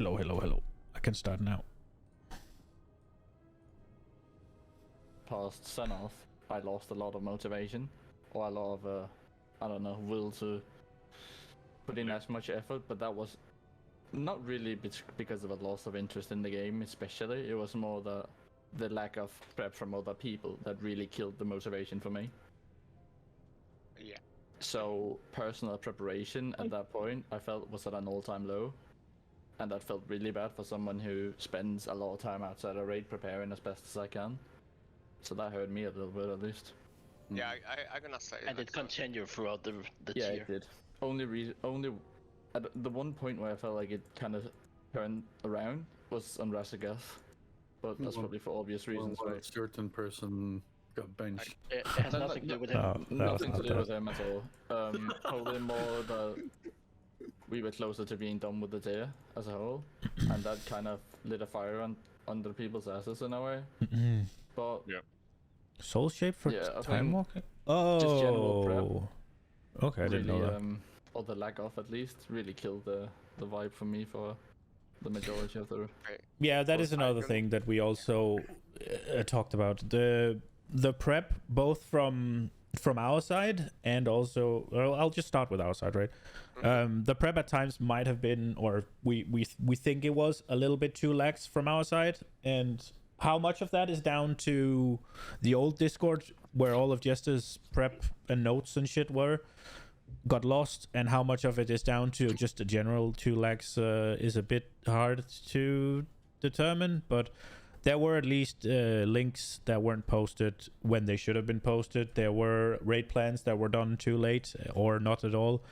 Hello. I can start now. Past Sun-Off, I lost a lot of motivation, or a lot of, I don't know, will to put in as much effort, but that was not really because of a loss of interest in the game, especially. It was more the lack of prep from other people that really killed the motivation for me. Yeah. So personal preparation at that point, I felt was at an all-time low. And that felt really bad for someone who spends a lot of time outside a raid preparing as best as I can. So that hurt me a little bit at least. Yeah, I'm gonna say. And it continued throughout the yeah, tier. it did. Only at the one point where I felt like it kind of turned around was on Rasagath, but that's probably for obvious reasons, Well, right? a certain person got benched. It has nothing to do with him. Nothing to do with him at all. Probably more that we were closer to being done with the tier as a whole, and that kind of lit a fire under people's asses in a way. But yeah. Soul shape for I time think walking? just general Oh. Okay, I didn't know that. Or the lack of, at least, really killed the vibe for me for the majority of the. Yeah, that is another thing that we also talked about. The prep, both from our side and also, well, I'll just start with our side, right? The prep at times might have been, or we think it was a little bit too lax from our side, and how much of that is down to the old Discord where all of Jeste's prep and notes and shit got lost, and how much of it is down to just a general too lax is a bit hard to determine, but there were at least links that weren't posted when they should have been posted. There were raid plans that were done too late or not at all.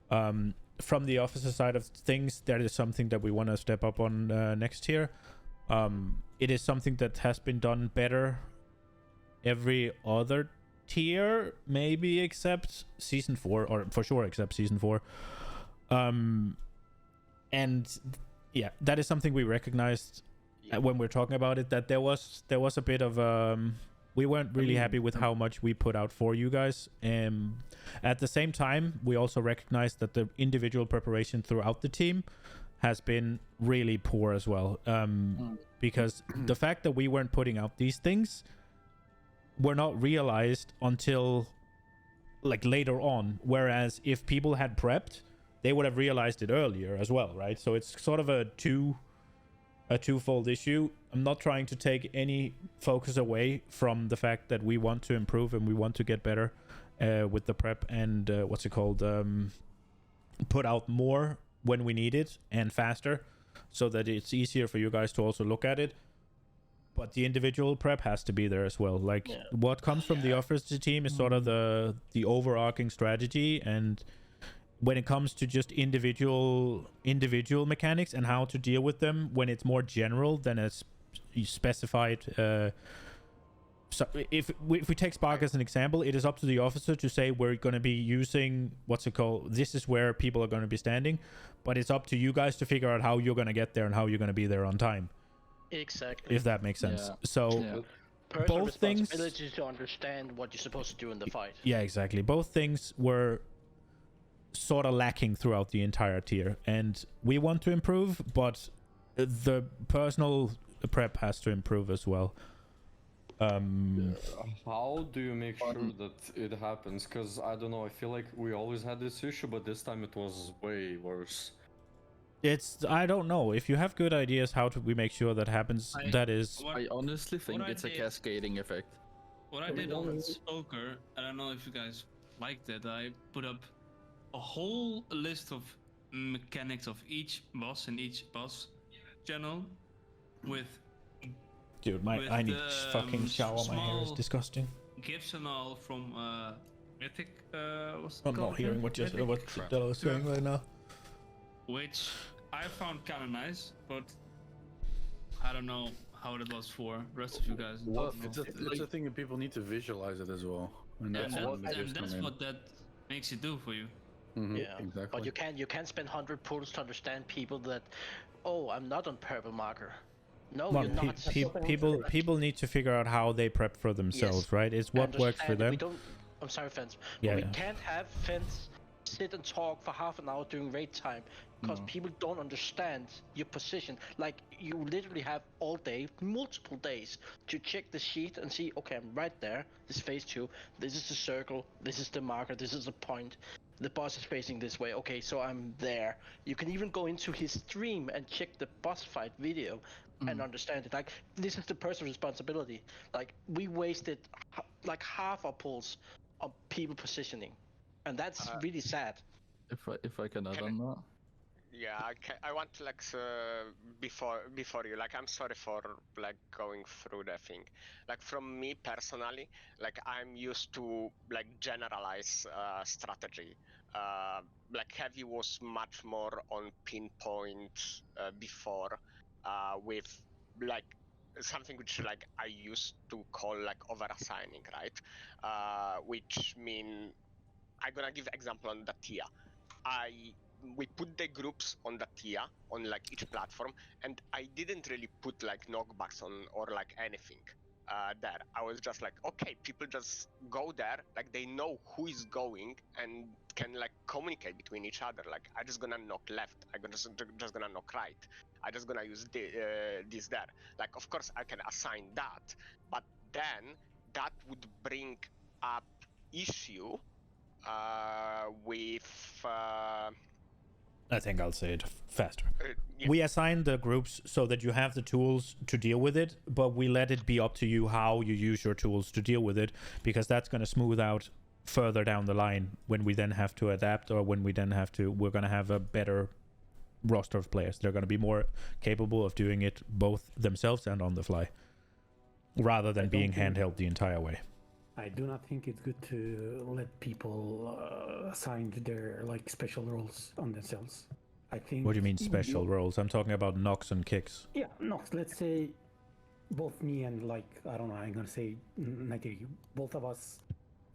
From the officer side of things, that is something that we want to step up on next year. It is something that has been done better every other tier, maybe except season 4, or for sure except season 4. And yeah, that is something we recognized when we're talking about it, that there was a bit of we weren't really happy with how much we put out for you guys. At the same time, we also recognized that the individual preparation throughout the team has been really poor as well, because the fact that we weren't putting out these things were not realized until like later on, whereas if people had prepped, they would have realized it earlier as well, right? So it's sort of a twofold issue. I'm not trying to take any focus away from the fact that we want to improve and we want to get better with the prep and put out more when we need it and faster, so that it's easier for you guys to also look at it. But the individual prep has to be there as well. Like what comes from the officer team is sort of the overarching strategy, and when it comes to just individual mechanics and how to deal with them when it's more general than a specified. So if we take Spark as an example, it is up to the officer to say we're going to be using this is where people are going to be standing, but it's up to you guys to figure out how you're going to get there and how you're going to be there on time. Exactly. If that makes sense. Yeah. So Personal both things, responsibility to understand what you're supposed to do in the fight. Yeah, exactly. Both things were sort of lacking throughout the entire tier, and we want to improve, but the personal prep has to improve as well. How do you make sure that it happens? Because I don't know, I feel like we always had this issue, but this time it was way worse. I don't know. If you have good ideas how we make sure that happens, I honestly think it's a cascading effect. What I did on Poker, I don't know if you guys liked it, I put up a whole list of mechanics of each boss in each boss channel with... Dude, I need to fucking shower. My hair is disgusting. Gifts and all from Mythic, what's it I'm called? not hearing what Della is saying right now. Which I found kind of nice, but I don't know how it was for the rest of you guys. Well, it's a thing that people need to visualize it as well. And that's what that makes it do for you. Mm-hmm, Yeah, exactly. but you can't spend 100 pools to understand people that, oh, I'm not on purple marker. No, Well, you're not. people need to figure out how they prep for themselves, Yes. right? It's what works for them. I'm sorry, Fence. Yeah, We yeah. can't have Fence sit and talk for half an hour during raid time because people don't understand your position. Like you literally have all day, multiple days to check the sheet and see, okay, I'm right there. This is phase 2. This is the circle. This is the marker. This is the point. The boss is facing this way. Okay, so I'm there. You can even go into his stream and check the boss fight video and understand it. Like this is the person's responsibility. Like we wasted like half our pulls on people positioning, and that's really sad. If I can add Can on that. Yeah, I want to like before you, like, I'm sorry for like going through the thing. Like from me personally, like I'm used to like generalize strategy. Like heavy was much more on pinpoint before, with like something which like I used to call like over assigning, right? Which mean I'm gonna give example on the Tia. We put the groups on the TIA on like each platform, and I didn't really put like knockbacks on or like anything there. I was just like, okay, people just go there, like they know who is going and can like communicate between each other. Like I just gonna knock left, just gonna knock right. I just gonna use this there. Like of course I can assign that, but then that would bring up issue with I think I'll say it faster. yeah. We assign the groups so that you have the tools to deal with it, but we let it be up to you how you use your tools to deal with it, because that's going to smooth out further down the line when we then have to adapt, or when we then have to, we're going to have a better roster of players. They're going to be more capable of doing it both themselves and on the fly, rather than being handheld the entire way. I do not think it's good to let people assign their like special roles on themselves. I think. What do you mean special roles? I'm talking about knocks and kicks. Yeah, knocks. Let's say both me and like I don't know. I'm gonna say Nigeri. Both of us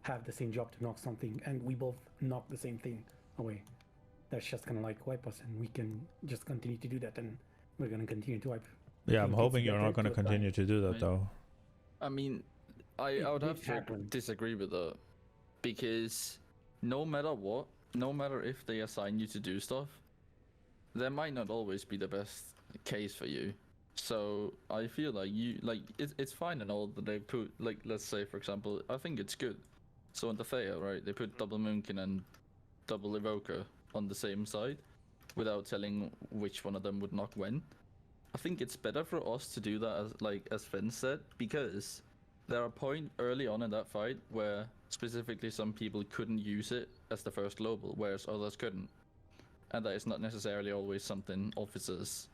have the same job to knock something, and we both knock the same thing away. That's just gonna like wipe us, and we can just continue to do that, and we're gonna continue to wipe. Yeah, I'm hoping you're not going to continue to do that though. I mean, I would have to disagree with that, because no matter what, no matter if they assign you to do stuff, there might not always be the best case for you. So I feel like it's fine and all that they put, like, let's say for example, I think it's good. So on the Thea, right, they put double Moonkin and double Evoker on the same side without telling which one of them would knock when. I think it's better for us to do that, as Finn said, because there are points early on in that fight where specifically some people couldn't use it as the first global, whereas others couldn't. And that is not necessarily always something officers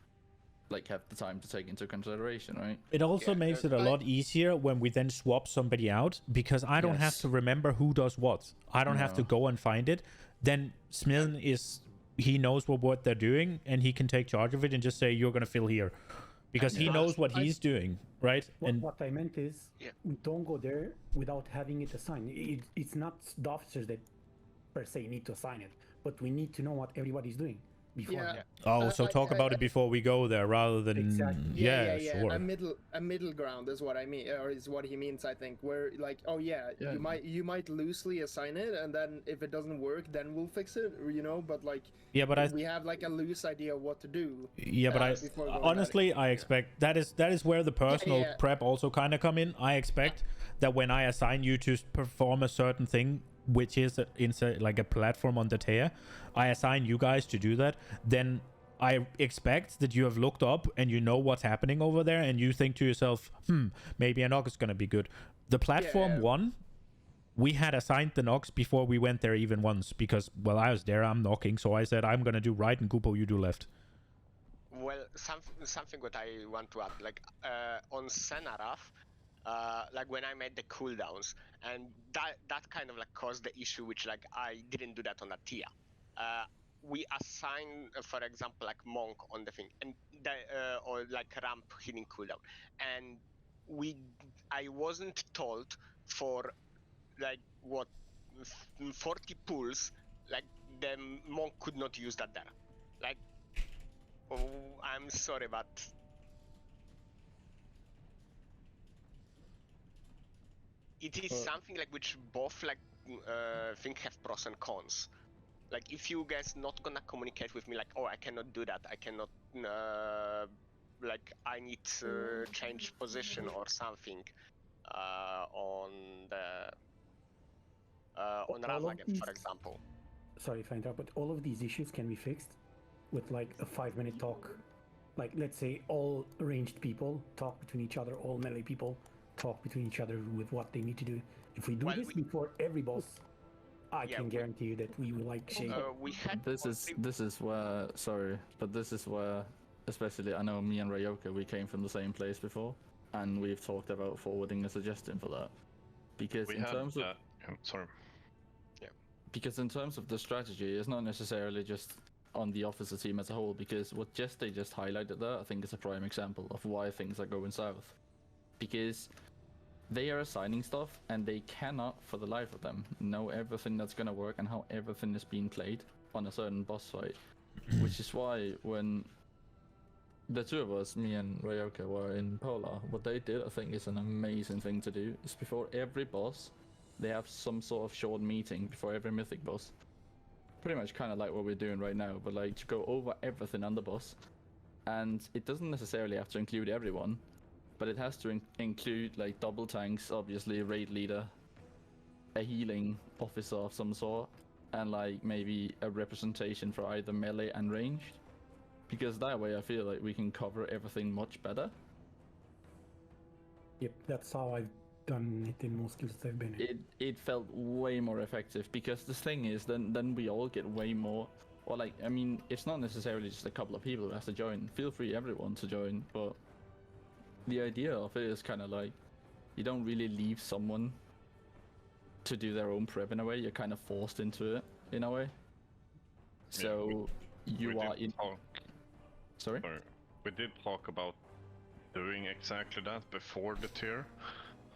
like have the time to take into consideration, right? It also makes it a lot easier when we then swap somebody out, because I don't have to remember who does what. I don't have to go and find it. Then Smiln he knows what they're doing, and he can take charge of it and just say, you're going to fill here. Because he knows what he's doing, right? What I meant is, don't go there without having it assigned. It's not the officers that per se need to assign it, but we need to know what everybody's doing before. Oh, so talk about it before we go there, rather than Exactly. Sure. A middle ground is what I mean, or is what he means. I think where like, you might loosely assign it, and then if it doesn't work, then we'll fix it, you know. But like, we have like a loose idea of what to do. Yeah, but I expect that is where the personal prep also kind of come in. I expect that when I assign you to perform a certain thing, which is like a platform on the Teia, I assign you guys to do that, then I expect that you have looked up and you know what's happening over there, and you think to yourself, maybe a knock is going to be good. The platform one, we had assigned the knocks before we went there even once, because, well, I was there, I'm knocking, so I said, I'm going to do right, and Kupo, you do left. Well, something what I want to add, like on Senaraf, like when I made the cooldowns, and that kind of like caused the issue, which like I didn't do that on Atia. We assign, for example, like Monk on the thing, and or like ramp healing cooldown, and I wasn't told for like 40 pulls, like the Monk could not use that there. Like, I'm sorry, but it is something like which both like think have pros and cons. like if you guys not gonna communicate with me like, oh, I cannot do that, I cannot like I need to change position or something on the on Ravagent, for example. Sorry if I interrupt, but all of these issues can be fixed with like a 5-minute talk. Like, let's say all ranged people talk between each other, all melee people talk between each other with what they need to do. If we do this before every boss, I can guarantee you that we will like shake. This is where, sorry, but this is where, especially I know me and Ryoka, we came from the same place before, and we've talked about forwarding a suggestion for that. Because in terms of because in terms of the strategy, it's not necessarily just on the officer team as a whole, because what Jeste just highlighted there, I think is a prime example of why things are going south. Because they are assigning stuff, and they cannot, for the life of them, know everything that's gonna work and how everything is being played on a certain boss fight. Which is why when the two of us, me and Ryoka, were in Polar, what they did, I think, is an amazing thing to do, is before every boss, they have some sort of short meeting before every mythic boss. Pretty much kind of like what we're doing right now, but like to go over everything on the boss. And it doesn't necessarily have to include everyone, but it has to include like double tanks, obviously, raid leader, a healing officer of some sort, and like maybe a representation for either melee and ranged. Because that way I feel like we can cover everything much better. Yep, that's how I've done it in most guilds I've been in. It felt way more effective, because the thing is, then we all get way more, or like, I mean, it's not necessarily just a couple of people who have to join. Feel free everyone to join, but the idea of it is kind of like, you don't really leave someone to do their own prep in a way, you're kind of forced into it in a way. So you are in... Sorry? We did talk about doing exactly that before the tier.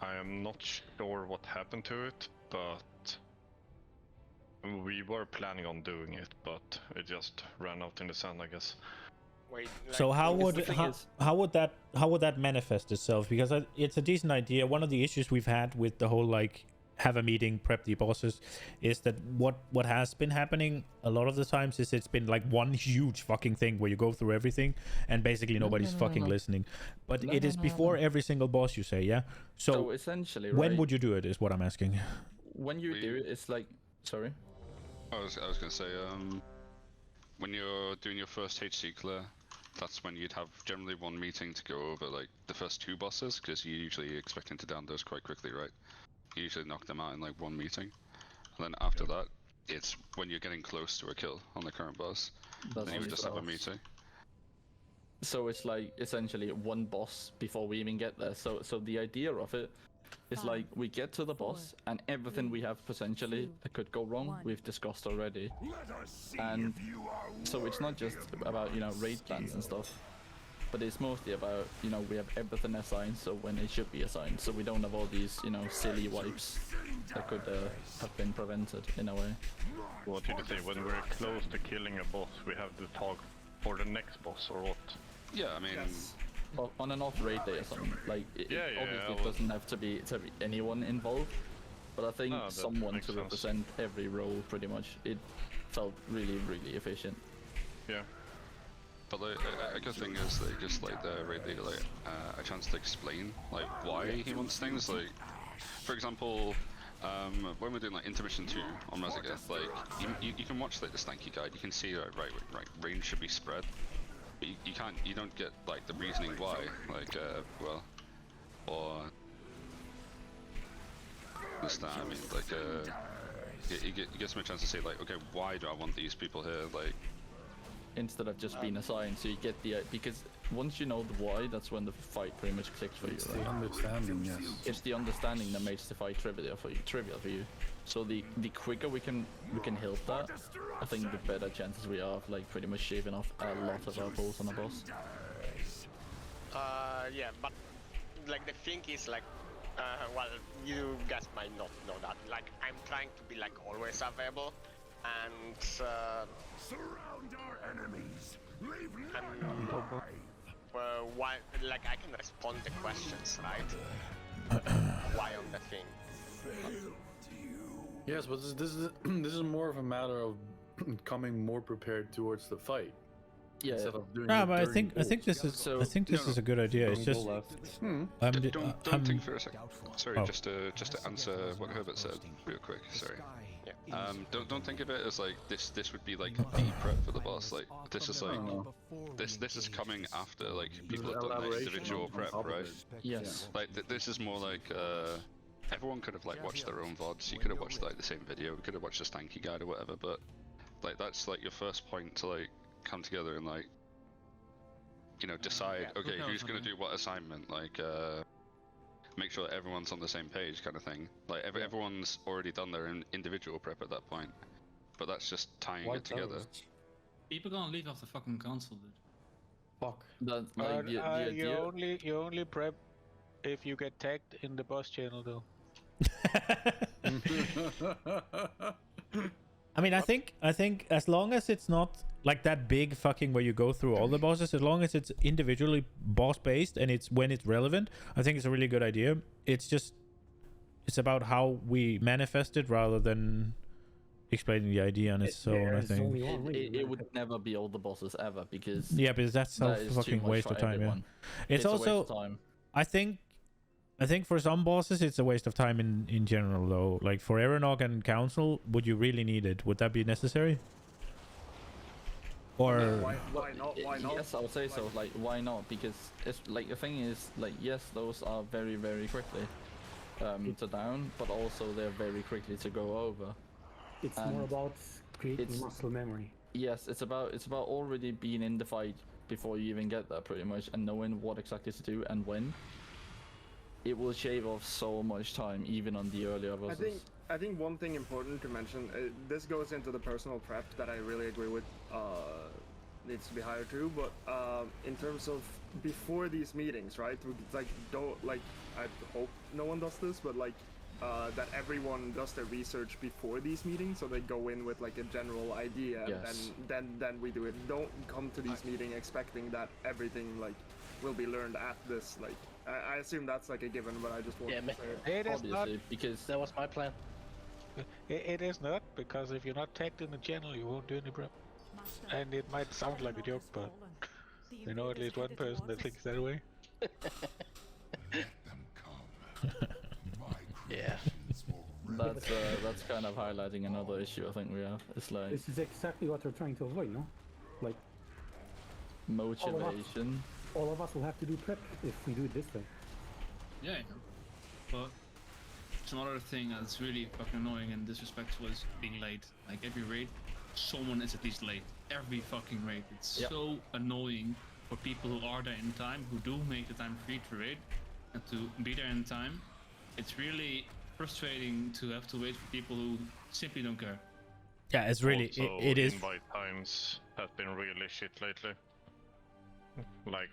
I am not sure what happened to it, but we were planning on doing it, but it just ran out in the sand, I guess. Wait, like, so how would that manifest itself? Because it's a decent idea. One of the issues we've had with the whole like have a meeting, prep the bosses, is that what has been happening a lot of the times is it's been like one huge fucking thing where you go through everything and basically nobody's fucking listening. But it is before every single boss, you say, yeah? So essentially, when would you do it is what I'm asking. When you do it, it's like, sorry? I was gonna say, when you're doing your first HC clear, that's when you'd have generally one meeting to go over like the first two bosses, because you're usually expecting to down those quite quickly, right? You usually knock them out in like one meeting, and then after that, it's when you're getting close to a kill on the current boss, then you would just have a meeting. So it's like essentially one boss before we even get there. So the idea of it is like we get to the boss, and everything we have potentially that could go wrong, we've discussed already. And so it's not just about, you know, raid plans and stuff, but it's mostly about, you know, we have everything assigned, so when it should be assigned, so we don't have all these, you know, silly wipes that could have been prevented in a way. What did you say? When we're close to killing a boss, we have to talk for the next boss, or what? Yeah, I mean... On an off raid day or something, like, obviously it doesn't have to be anyone involved, but I think someone to represent every role, pretty much. It felt really, really efficient. Yeah. But like, a good thing is that just like the raid leader, like a chance to explain like why he wants things. Like, for example, when we're doing like intermission 2 on Resigeth, like you can watch like the stanky guide. You can see that right, range should be spread, but you don't get like the reasoning why. Like, well, or understand. I mean, like, you get some chance to say like, okay, why do I want these people here? Like, instead of just being assigned, so you get the because once you know the why, that's when the fight pretty much clicks for you. It's right? the understanding, yes. It's the understanding that makes the fight trivial for you. So the quicker we can help that, I think the better chances we have, like pretty much shaving off a lot of our pulls on a boss. Yeah, but like the thing is like, well, you guys might not know that. Like, I'm trying to be like always available, and surround our enemies. Leave none alive. Why? Like, I can respond to questions, right? Why on the thing? Yes, but this is more of a matter of coming more prepared towards the fight. Yeah. Instead of doing No, but I think this is a good idea. It's just Don't think for a second. Sorry, just to answer what Herbert said real quick. Sorry. Yeah. Don't think of it as like this would be like the prep for the boss. Like this is like this is coming after like people have done the individual prep, right? Yes. Like this is more like everyone could have like watched their own VODs. You could have watched like the same video. We could have watched a Stanky guide or whatever. But like that's like your first point to like come together and like decide okay who's gonna do what assignment, like make sure that everyone's on the same page kind of thing. Like everyone's already done their individual prep at that point, but that's just tying it together. People gonna leave off the fucking console, dude. Fuck. You only prep if you get tagged in the boss channel though. I mean, I think as long as it's not like that big fucking where you go through all the bosses, as long as it's individually boss based and it's when it's relevant, I think it's a really good idea. It's about how we manifest it rather than explaining the idea on its own. I think it would never be all the bosses ever because because that's a fucking waste of time. Everyone. Yeah, it's also a waste of time. I think for some bosses it's a waste of time in general though. Like for Aeronog and Council, would you really need it? Would that be necessary? Or why not? Yes, I would say so. Like why not? Because it's like the thing is like yes, those are very very quickly to down, but also they're very quickly to go over. It's more about creating muscle memory. Yes, it's about already being in the fight before you even get there pretty much, and knowing what exactly to do and when. It will shave off so much time, even on the earlier bosses. I think one thing important to mention, this goes into the personal prep that I really agree with, needs to be higher too, but in terms of before these meetings, right, like, I hope no one does this, but like, that everyone does their research before these meetings, so they go in with like a general idea, and then we do it. Don't come to these meetings expecting that everything like will be learned at this, like, I assume that's like a given, but I just want to say it is not, because that was my plan. It is not, because if you're not tagged in the channel, you won't do any prep. And it might sound like a joke, but you know at least one person that thinks that way. Yeah. That's kind of highlighting another issue I think we have. It's like this is exactly what we're trying to avoid, no? Like motivation. All of us will have to do prep if we do it this way. Yeah, but some other thing that's really fucking annoying in this respect was being late. Like every raid, someone is at least late. Every fucking raid. It's so annoying for people who are there in time, who do make the time free to raid, and to be there in time. It's really frustrating to have to wait for people who simply don't care. Yeah, it's really also, it is. Invite times have been really shit lately. Like,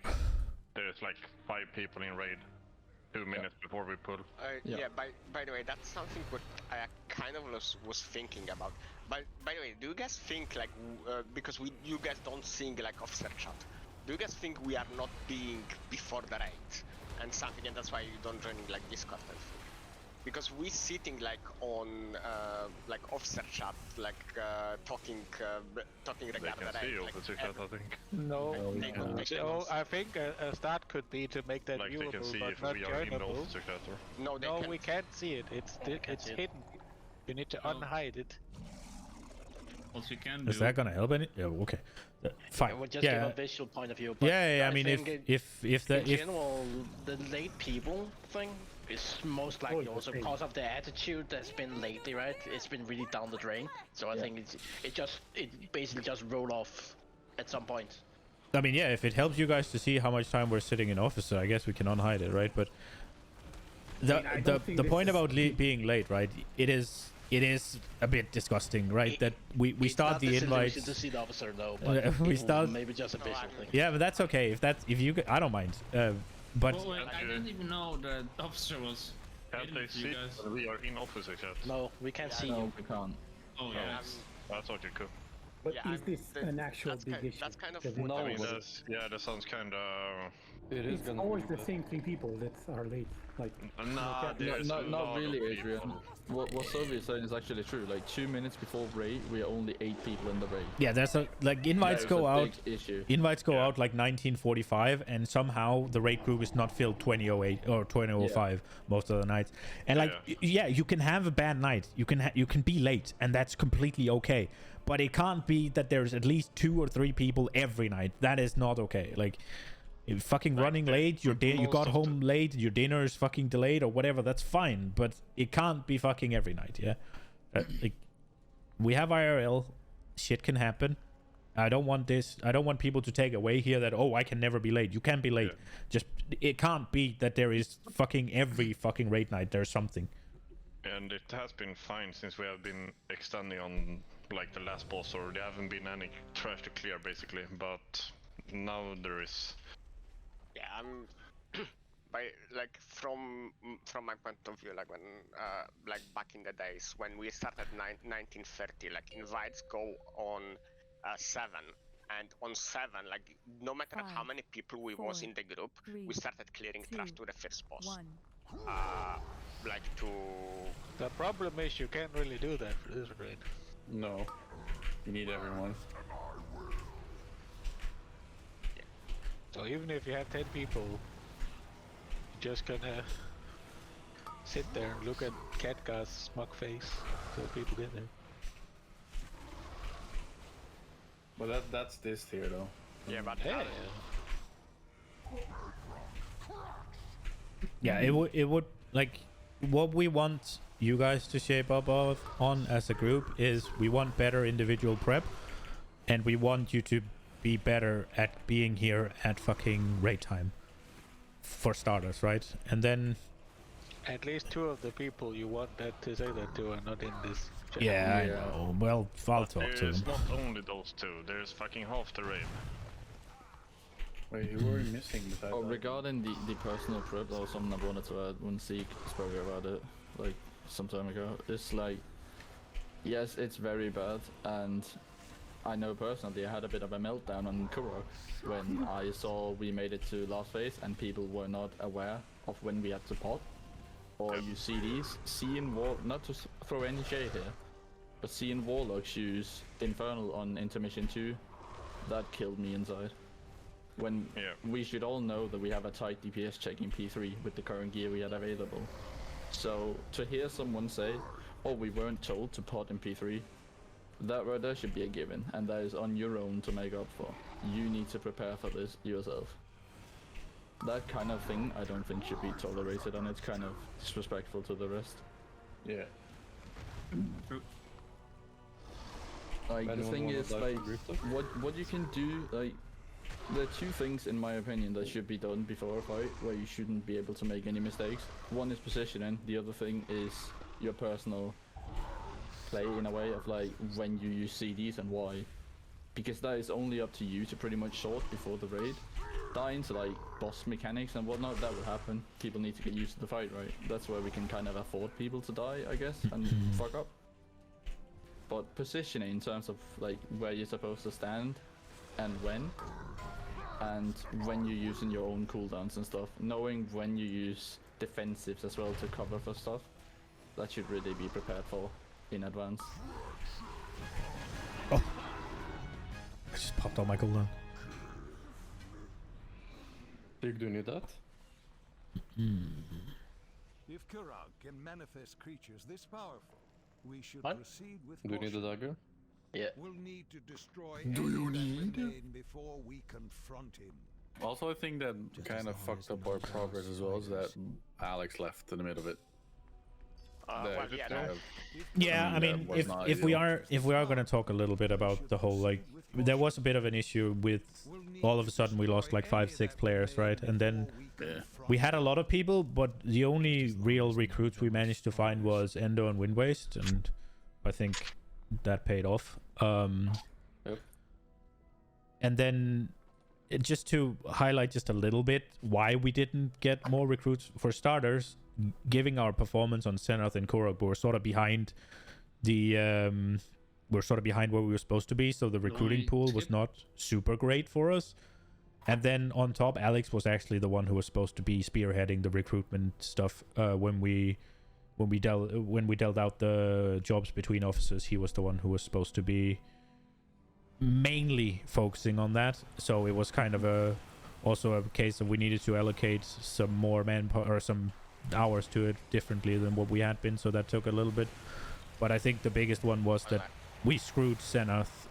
there's like 5 people in raid 2 minutes before we pull. By the way, that's something what I kind of was thinking about. But by the way, do you guys think like because you guys don't sing like officer chat? Do you guys think we are not being before the raid and something, and that's why you don't join like Discord and thing? Because we sitting like on like officer chat, like talking regarding the raid. Officer chat, I think. No, I think a start could be to make that like viewable, they can see but if not we are in the joinable. officer chat or... No, we can't see it. It's hidden. You need to unhide it. What we can do. Is that gonna help any? Yeah, okay. Fine. It would just give a visual point of view. But yeah. I mean, in general, the late people thing is most likely also because of the attitude that's been lately, right? It's been really down the drain. So I think it basically just roll off at some point. I mean, yeah, if it helps you guys to see how much time we're sitting in officer, I guess we can unhide it, right? But the point about being late, right? It is a bit disgusting, right? That we start the invite. To see the officer though, but we start maybe just a visual thing. Yeah, but that's okay. If you I don't mind. But well, I didn't even know that the officer was. Can't they see that we are in officer chat? No, we can't see you. We can't. Oh yeah. I thought you could. But is this an actual big issue? That's kind of I mean, that sounds kind of It is It's always the same 3 people that are late. Like, Nah, there's Not really, Adrian. people. What Sophie is saying is actually true. Like 2 minutes before raid, we are only 8 people in the raid. Yeah, there's a like invites That is go a out. big issue. Invites go out like 1945, and somehow the raid group is not filled 2008 or 2005 most of the nights. And like, yeah, you can have a bad night. You can be late, and that's completely okay. But it can't be that there's at least 2 or 3 people every night. That is not okay. Like, if fucking running late, you got home late, your dinner is fucking delayed or whatever, that's fine. But it can't be fucking every night, yeah? Like, we have IRL. Shit can happen. I don't want this. I don't want people to take away here that, oh, I can never be late. You can be late. Just, it can't be that there is fucking every fucking raid night there's something. And it has been fine since we have been extending on like the last boss, or there haven't been any trash to clear basically, but now there is. Yeah, I'm like from my point of view, like when like back in the days when we started 1930, like invites go on 7, and on 7, like no matter how many people we was in the group, we started clearing trash to the first boss. Like to. The problem is you can't really do that for this raid. No, you need everyone. So even if you have 10 people, you're just gonna sit there and look at Katga's smug face till people get there. Well, that's this tier though. Yeah, but Yeah, it would like what we want you guys to shape up on as a group is we want better individual prep, and we want you to be better at being here at fucking raid time for starters, right? And then at least 2 of the people you want that to say that to are not in this chat. yeah, I know. Well, I'll talk to There's them. not only those 2, there's fucking half the raid. Wait, you were missing besides that? Regarding the personal prep, that was something I wanted to add when Zeke spoke about it like some time ago. It's like, yes, it's very bad, and I know personally I had a bit of a meltdown on Kurok when I saw we made it to last phase and people were not aware of when we had to pot. Or you see these, seeing not to throw any shade here, but seeing Warlocks use Infernal on Intermission 2, that killed me inside. When we should all know that we have a tight DPS check in P3 with the current gear we had available. So to hear someone say, oh, we weren't told to pot in P3, that should be a given, and that is on your own to make up for. You need to prepare for this yourself. That kind of thing I don't think should be tolerated, and it's kind of disrespectful to the rest. Yeah. True. Like, the thing is, like, what you can do, like, there are 2 things in my opinion that should be done before a fight where you shouldn't be able to make any mistakes. One is positioning, the other thing is your personal play in a way of like when you use CDs and why. Because that is only up to you to pretty much sort before the raid. Dying to like boss mechanics and whatnot, that will happen. People need to get used to the fight, right? That's where we can kind of afford people to die, I guess, and fuck up. But positioning in terms of like where you're supposed to stand and when you're using your own cooldowns and stuff, knowing when you use defensives as well to cover for stuff, that should really be prepared for in advance. Oh, I just popped out my cooldown. Do you need that? If Kurag can manifest creatures this powerful, we should proceed with Do you need a dagger? Yeah. We'll need to destroy anyone that remain before we confront him. Also, I think that kind of fucked up our progress as well, is that Alex left in the middle of it. Yeah, I mean, if we are going to talk a little bit about the whole, like, there was a bit of an issue with all of a sudden we lost like 5-6 players, right? And then we had a lot of people, but the only real recruits we managed to find was Endo and Wind Waste, and I think that paid off. And then just to highlight just a little bit why we didn't get more recruits, for starters, giving our performance on Senath and Korok, we're sort of behind the we're sort of behind where we were supposed to be, so the recruiting pool was not super great for us. And then on top, Alex was actually the one who was supposed to be spearheading the recruitment stuff when we dealt out the jobs between officers. He was the one who was supposed to be mainly focusing on that. So it was kind of also a case of we needed to allocate some more manpower or some hours to it differently than what we had been. So that took a little bit. But I think the biggest one was that we screwed Xenath,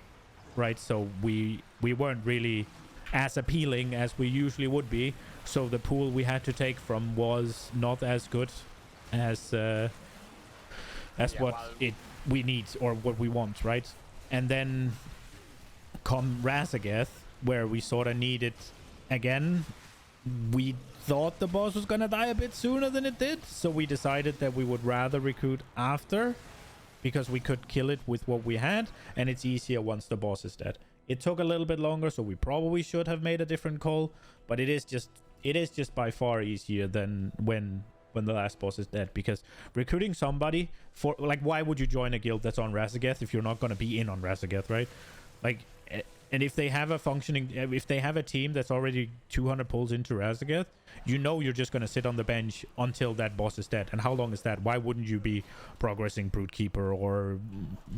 right? So we weren't really as appealing as we usually would be, so the pool we had to take from was not as good as we need or what we want, right? And then come Razageth, where we sort of needed again, we thought the boss was gonna die a bit sooner than it did, so we decided that we would rather recruit after, because we could kill it with what we had, and it's easier once the boss is dead. It took a little bit longer, so we probably should have made a different call, but it is just by far easier than when the last boss is dead, because recruiting somebody for, like, why would you join a guild that's on Razageth if you're not going to be in on Razageth, right? Like, and if they have a team that's already 200 pulls into Razageth, you know you're just going to sit on the bench until that boss is dead. And how long is that? Why wouldn't you be progressing Broodkeeper or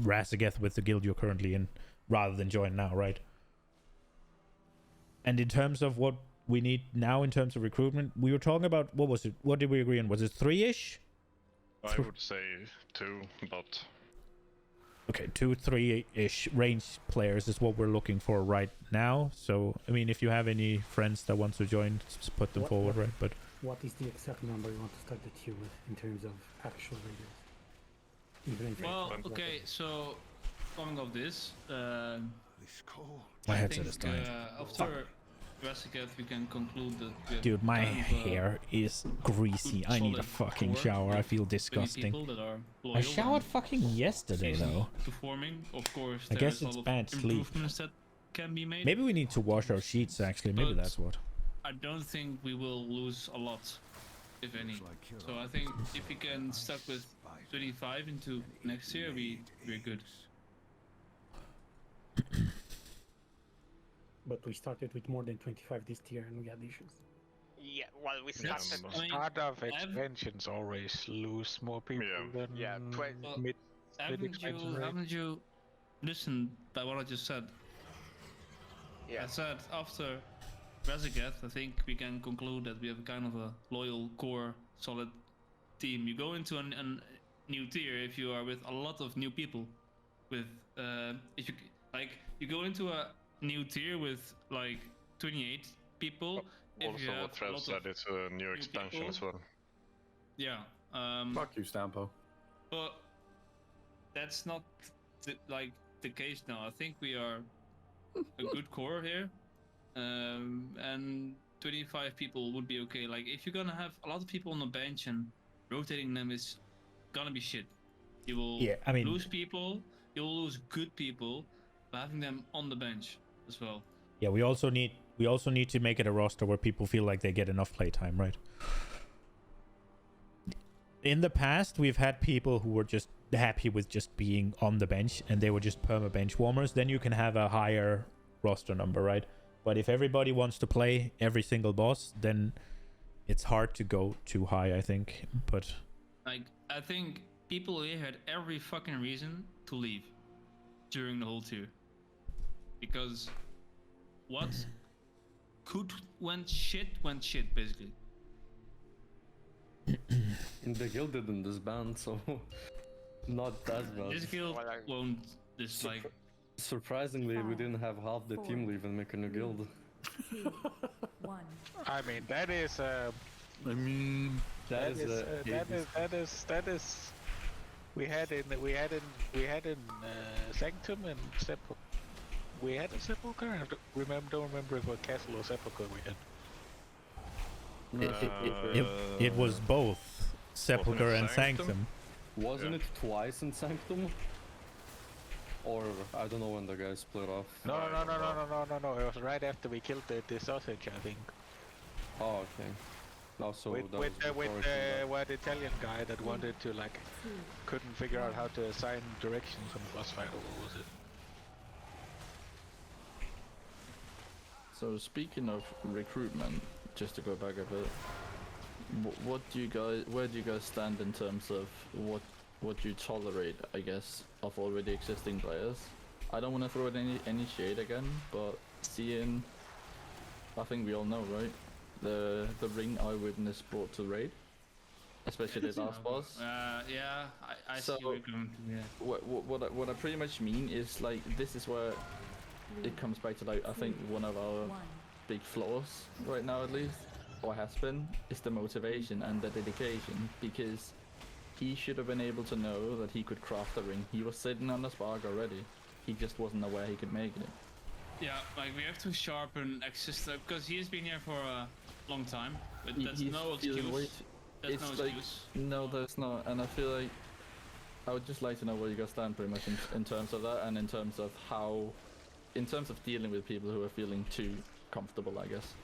Razageth with the guild you're currently in, rather than join now, right? And in terms of what we need now in terms of recruitment, we were talking about, what was it? What did we agree on? Was it 3-ish? I would say 2, but... Okay, 2-3-ish range players is what we're looking for right now. So, I mean, if you have any friends that want to join, just put them forward, right? But what is the exact number you want to start the tier with in terms of actual raiders? Well, okay, so coming off this, my headset is dying. After Razageth, we can conclude that. Dude, my hair is greasy. I need a fucking shower. I feel disgusting. I showered fucking yesterday, though. Performing, of course. I guess it's bad sleep. That can be made. Maybe we need to wash our sheets. Actually, maybe that's what. I don't think we will lose a lot, if any. So I think if we can stuck with 25 into next year, we're good. But we started with more than 25 this tier and we had issues. Yeah, well, we started... Start of expansions always lose more people than mid haven't you listened to what I just said? Yeah. I said after Razageth, I think we can conclude that we have kind of a loyal, core, solid team. You go into a new tier if you are with a lot of new people. With if you like, you go into a new tier with like 28 people. Also, what Trev said, it's a new expansion as well. Yeah. Fuck you, Stampo. But that's not the case now. I think we are a good core here, and 25 people would be okay. Like, if you're gonna have a lot of people on the bench and rotating them is gonna be shit. You will lose people. You will lose good people by having them on the bench as well. Yeah, we also need to make it a roster where people feel like they get enough playtime, right? In the past, we've had people who were just happy with just being on the bench and they were just perma bench warmers. Then you can have a higher roster number, right? But if everybody wants to play every single boss, then it's hard to go too high, I think. But like, I think people here had every fucking reason to leave during the whole tier, because what went shit basically. And the guild didn't disband, so not that bad. This guild won't dislike. Surprisingly, we didn't have half the team leave and make a new guild. I mean, that is. That is. We had in Sanctum and Sepulchre. We had a Sepulchre. I don't remember if it was Castle or Sepulchre we had. It was both Sepulchre and Sanctum. Wasn't it twice in Sanctum? Or I don't know when the guys split off. No. It was right after we killed the sausage, I think. Oh, okay. No, so with the Italian guy that wanted to couldn't figure out how to assign directions on the boss fight, or what was it? So speaking of recruitment, just to go back a bit, where do you guys stand in terms of what you tolerate, I guess, of already existing players? I don't want to throw any shade again, but seeing, I think we all know, right? The ring Eyewitness brought to raid, especially the last boss. Yeah, I So, see where you're going to, yeah. What I pretty much mean is like this is where it comes back to like I think one of our big flaws right now at least, or has been, is the motivation and the dedication, because he should have been able to know that he could craft a ring. He was sitting on the spark already. He just wasn't aware he could make it. Yeah, like we have to sharpen existence because he's been here for a long time, but that's He's no feeling excuse. weight. That's It's no like excuse. no, there's not, and I feel like I would just like to know where you guys stand pretty much in terms of that, and in terms of dealing with people who are feeling too comfortable, I guess.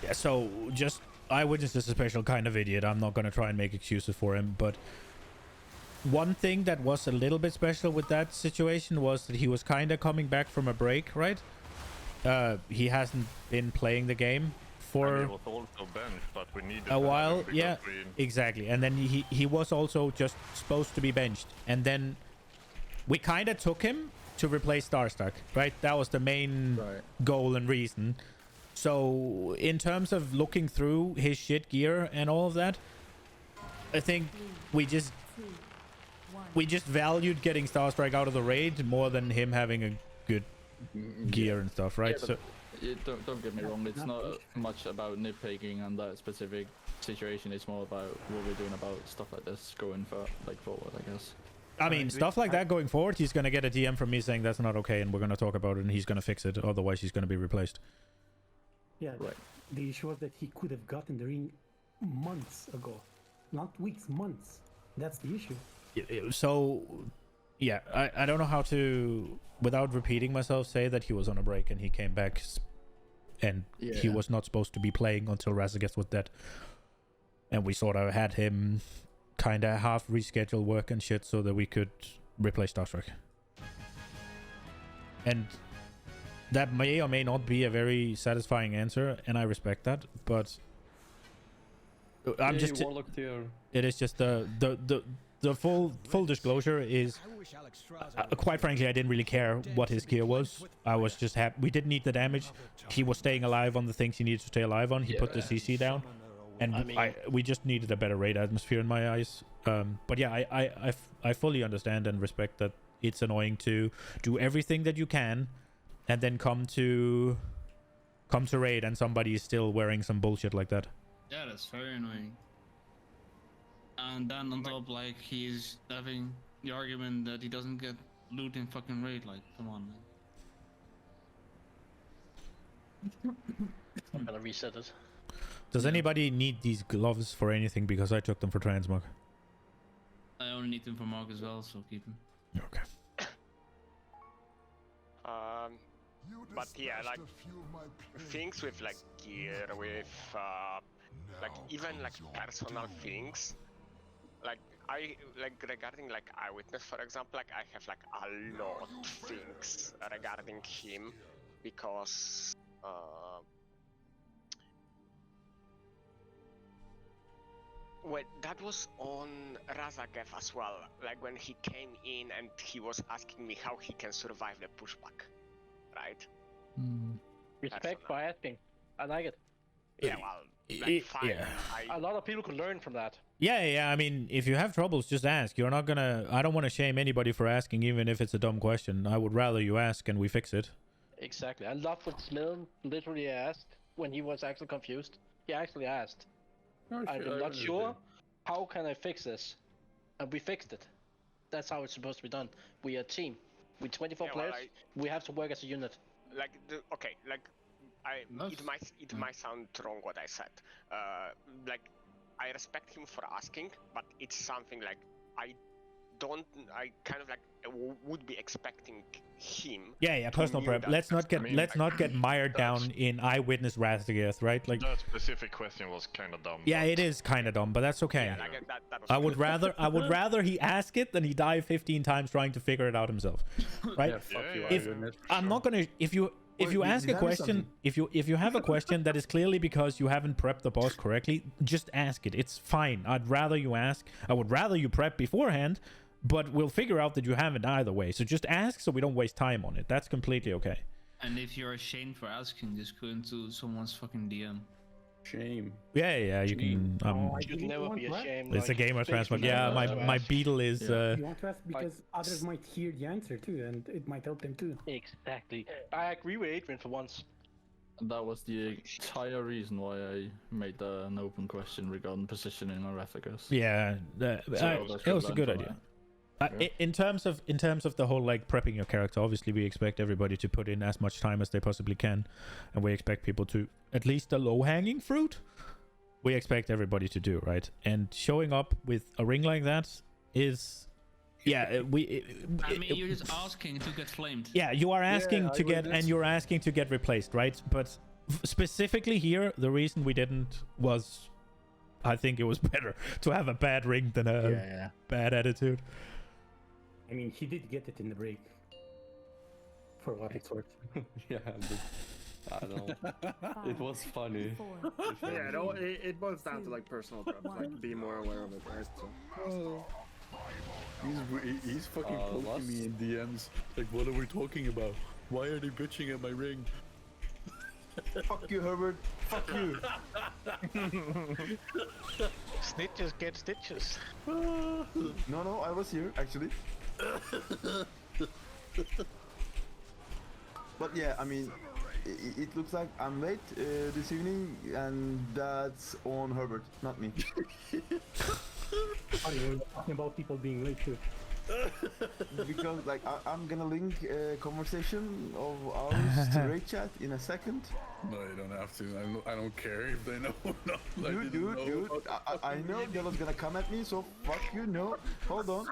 Yeah, so just Eyewitness is a special kind of idiot. I'm not gonna try and make excuses for him, but one thing that was a little bit special with that situation was that he was kind of coming back from a break, right? He hasn't been playing the game for he was also benched, but we needed a while. because Yeah, exactly. And then he was also just supposed to be benched, and then we kind of took him to replace Starstruck, right? That was the main goal and reason. So in terms of looking through his shit gear and all of that, I think we just valued getting Starstrike out of the raid more than him having a good gear and stuff, right? Yeah, so don't get me wrong, it's not much about nitpicking on that specific situation. It's more about what we're doing about stuff like this going forward, I guess. I mean, stuff like that going forward, he's gonna get a DM from me saying that's not okay, and we're gonna talk about it, and he's gonna fix it. Otherwise, he's gonna be replaced. Yeah, right. The issue was that he could have gotten the ring months ago, not weeks, months. That's the issue. So, yeah, I don't know how to, without repeating myself, say that he was on a break and he came back, and he was not supposed to be playing until Razageth was dead, and we sort of had him kind of half reschedule work and shit so that we could replace Starstruck. And that may or may not be a very satisfying answer, and I respect that, but I'm just it is just the full disclosure is quite frankly I didn't really care what his gear was. I was just happy we didn't need the damage. He was staying alive on the things he needed to stay alive on. He put the CC down, and we just needed a better raid atmosphere in my eyes. But yeah, I fully understand and respect that it's annoying to do everything that you can and then come to raid and somebody is still wearing some bullshit like that. Yeah, that's very annoying. And then on top, like, he's having the argument that he doesn't get loot in fucking raid. Like, come on, man. I'm gonna reset it. Does anybody need these gloves for anything? Because I took them for transmog. I only need them for Mark as well, so keep them. Okay. But yeah, like things with like gear, with like even like personal things. Like regarding like Eyewitness, for example, like I have like a lot of things regarding him because that was on Razageth as well, like when he came in and he was asking me how he can survive the pushback, right? Respect for asking. I like it. Yeah, well, like, fine. Yeah. A lot of people could learn from that. Yeah. I mean, if you have troubles, just ask. You're not gonna. I don't want to shame anybody for asking, even if it's a dumb question. I would rather you ask and we fix it. Exactly. I love what Smil literally asked when he was actually confused. He actually asked, I'm not sure. How can I fix this? And we fixed it. That's how it's supposed to be done. We are a team. We're 24 players. We have to work as a unit. Like it might sound wrong what I said. Like I respect him for asking, but it's something like I kind of like would be expecting him. Yeah, personal prep. Let's not get mired down in Eyewitness Razageth, right? Like that specific question was kind of dumb. Yeah, it is kind of dumb, but that's okay. Yeah, like that was I would rather he ask it than he die 15 times trying to figure it out himself, right? Yeah, If I'm not gonna, if you if you ask a question, if you have a question that is clearly because you haven't prepped the boss correctly, just ask it. It's fine. I'd rather you ask. I would rather you prep beforehand, but we'll figure out that you haven't either way. So just ask so we don't waste time on it. That's completely okay. And if you're ashamed for asking, just go into someone's fucking DM. Shame. Yeah, you can. You should never be ashamed. It's a gamer transfer. Yeah, my beetle is. You want to ask because others might hear the answer too, and it might help them too. Exactly. I agree with Adrian for once. That was the entire reason why I made an open question regarding positioning or efficacy. Yeah, it was a good idea. In terms of the whole like prepping your character, obviously we expect everybody to put in as much time as they possibly can, and we expect people to, at least the low-hanging fruit, we expect everybody to do, right? And showing up with a ring like that is, you're just asking to get flamed. Yeah, you are asking to get, and you're asking to get replaced, right? But specifically here, the reason we didn't was, I think it was better to have a bad ring than a bad attitude. I mean, he did get it in the break. For what it's worth. Yeah, but I don't know. It was funny. Yeah, it boils down to like personal preference. Like, be more aware of it, right? So. He's fucking poking me in DMs. Like, what are we talking about? Why are they bitching at my ring? Fuck you, Herbert. Fuck you. Snitches get stitches. No, I was here actually. But yeah, I mean, it looks like I'm late this evening, and that's on Herbert, not me. We're talking about people being late too. Because like I'm gonna link a conversation of ours to Raid Chat in a second. No, you don't have to. I don't care if they know or not. Dude, I know Delo's gonna come at me, so fuck you. No, hold on.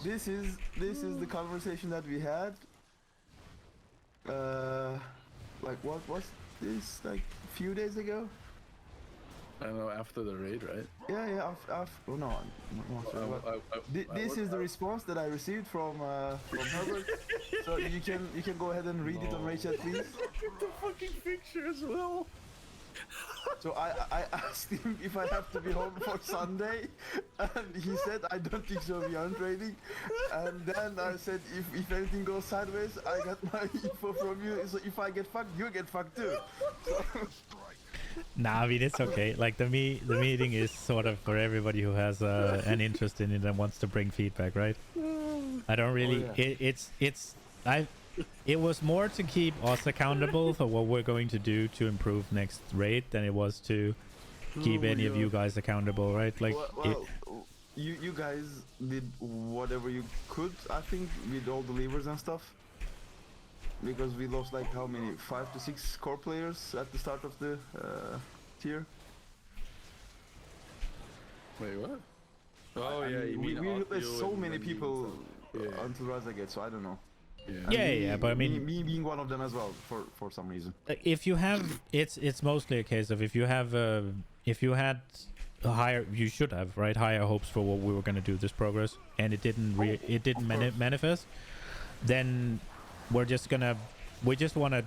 This is the conversation that we had. Like what was this? Like a few days ago. I know, after the raid, right? Yeah. Oh no. This is the response that I received from Herbert. So you can go ahead and read it on Raid Chat, please. The fucking picture as well. So I asked him if I have to be home for Sunday, and he said I don't think so. We aren't raiding. And then I said if anything goes sideways, I got my info from you. So if I get fucked, you get fucked too. So, nah, I mean, it's okay. Like the meeting is sort of for everybody who has an interest in it and wants to bring feedback, right? I don't really. It was more to keep us accountable for what we're going to do to improve next raid than it was to keep any of you guys accountable, right? Like, you guys did whatever you could, I think, with all the levers and stuff. Because we lost like how many? 5 to 6 core players at the start of the tier. Wait, what? Oh yeah, we replaced so many people until Razagate, so I don't know. Yeah, but I mean, me being one of them as well for some reason. If you have, it's mostly a case of if you had you should have higher hopes for what we were going to do this progress, and it didn't manifest, then we just want to,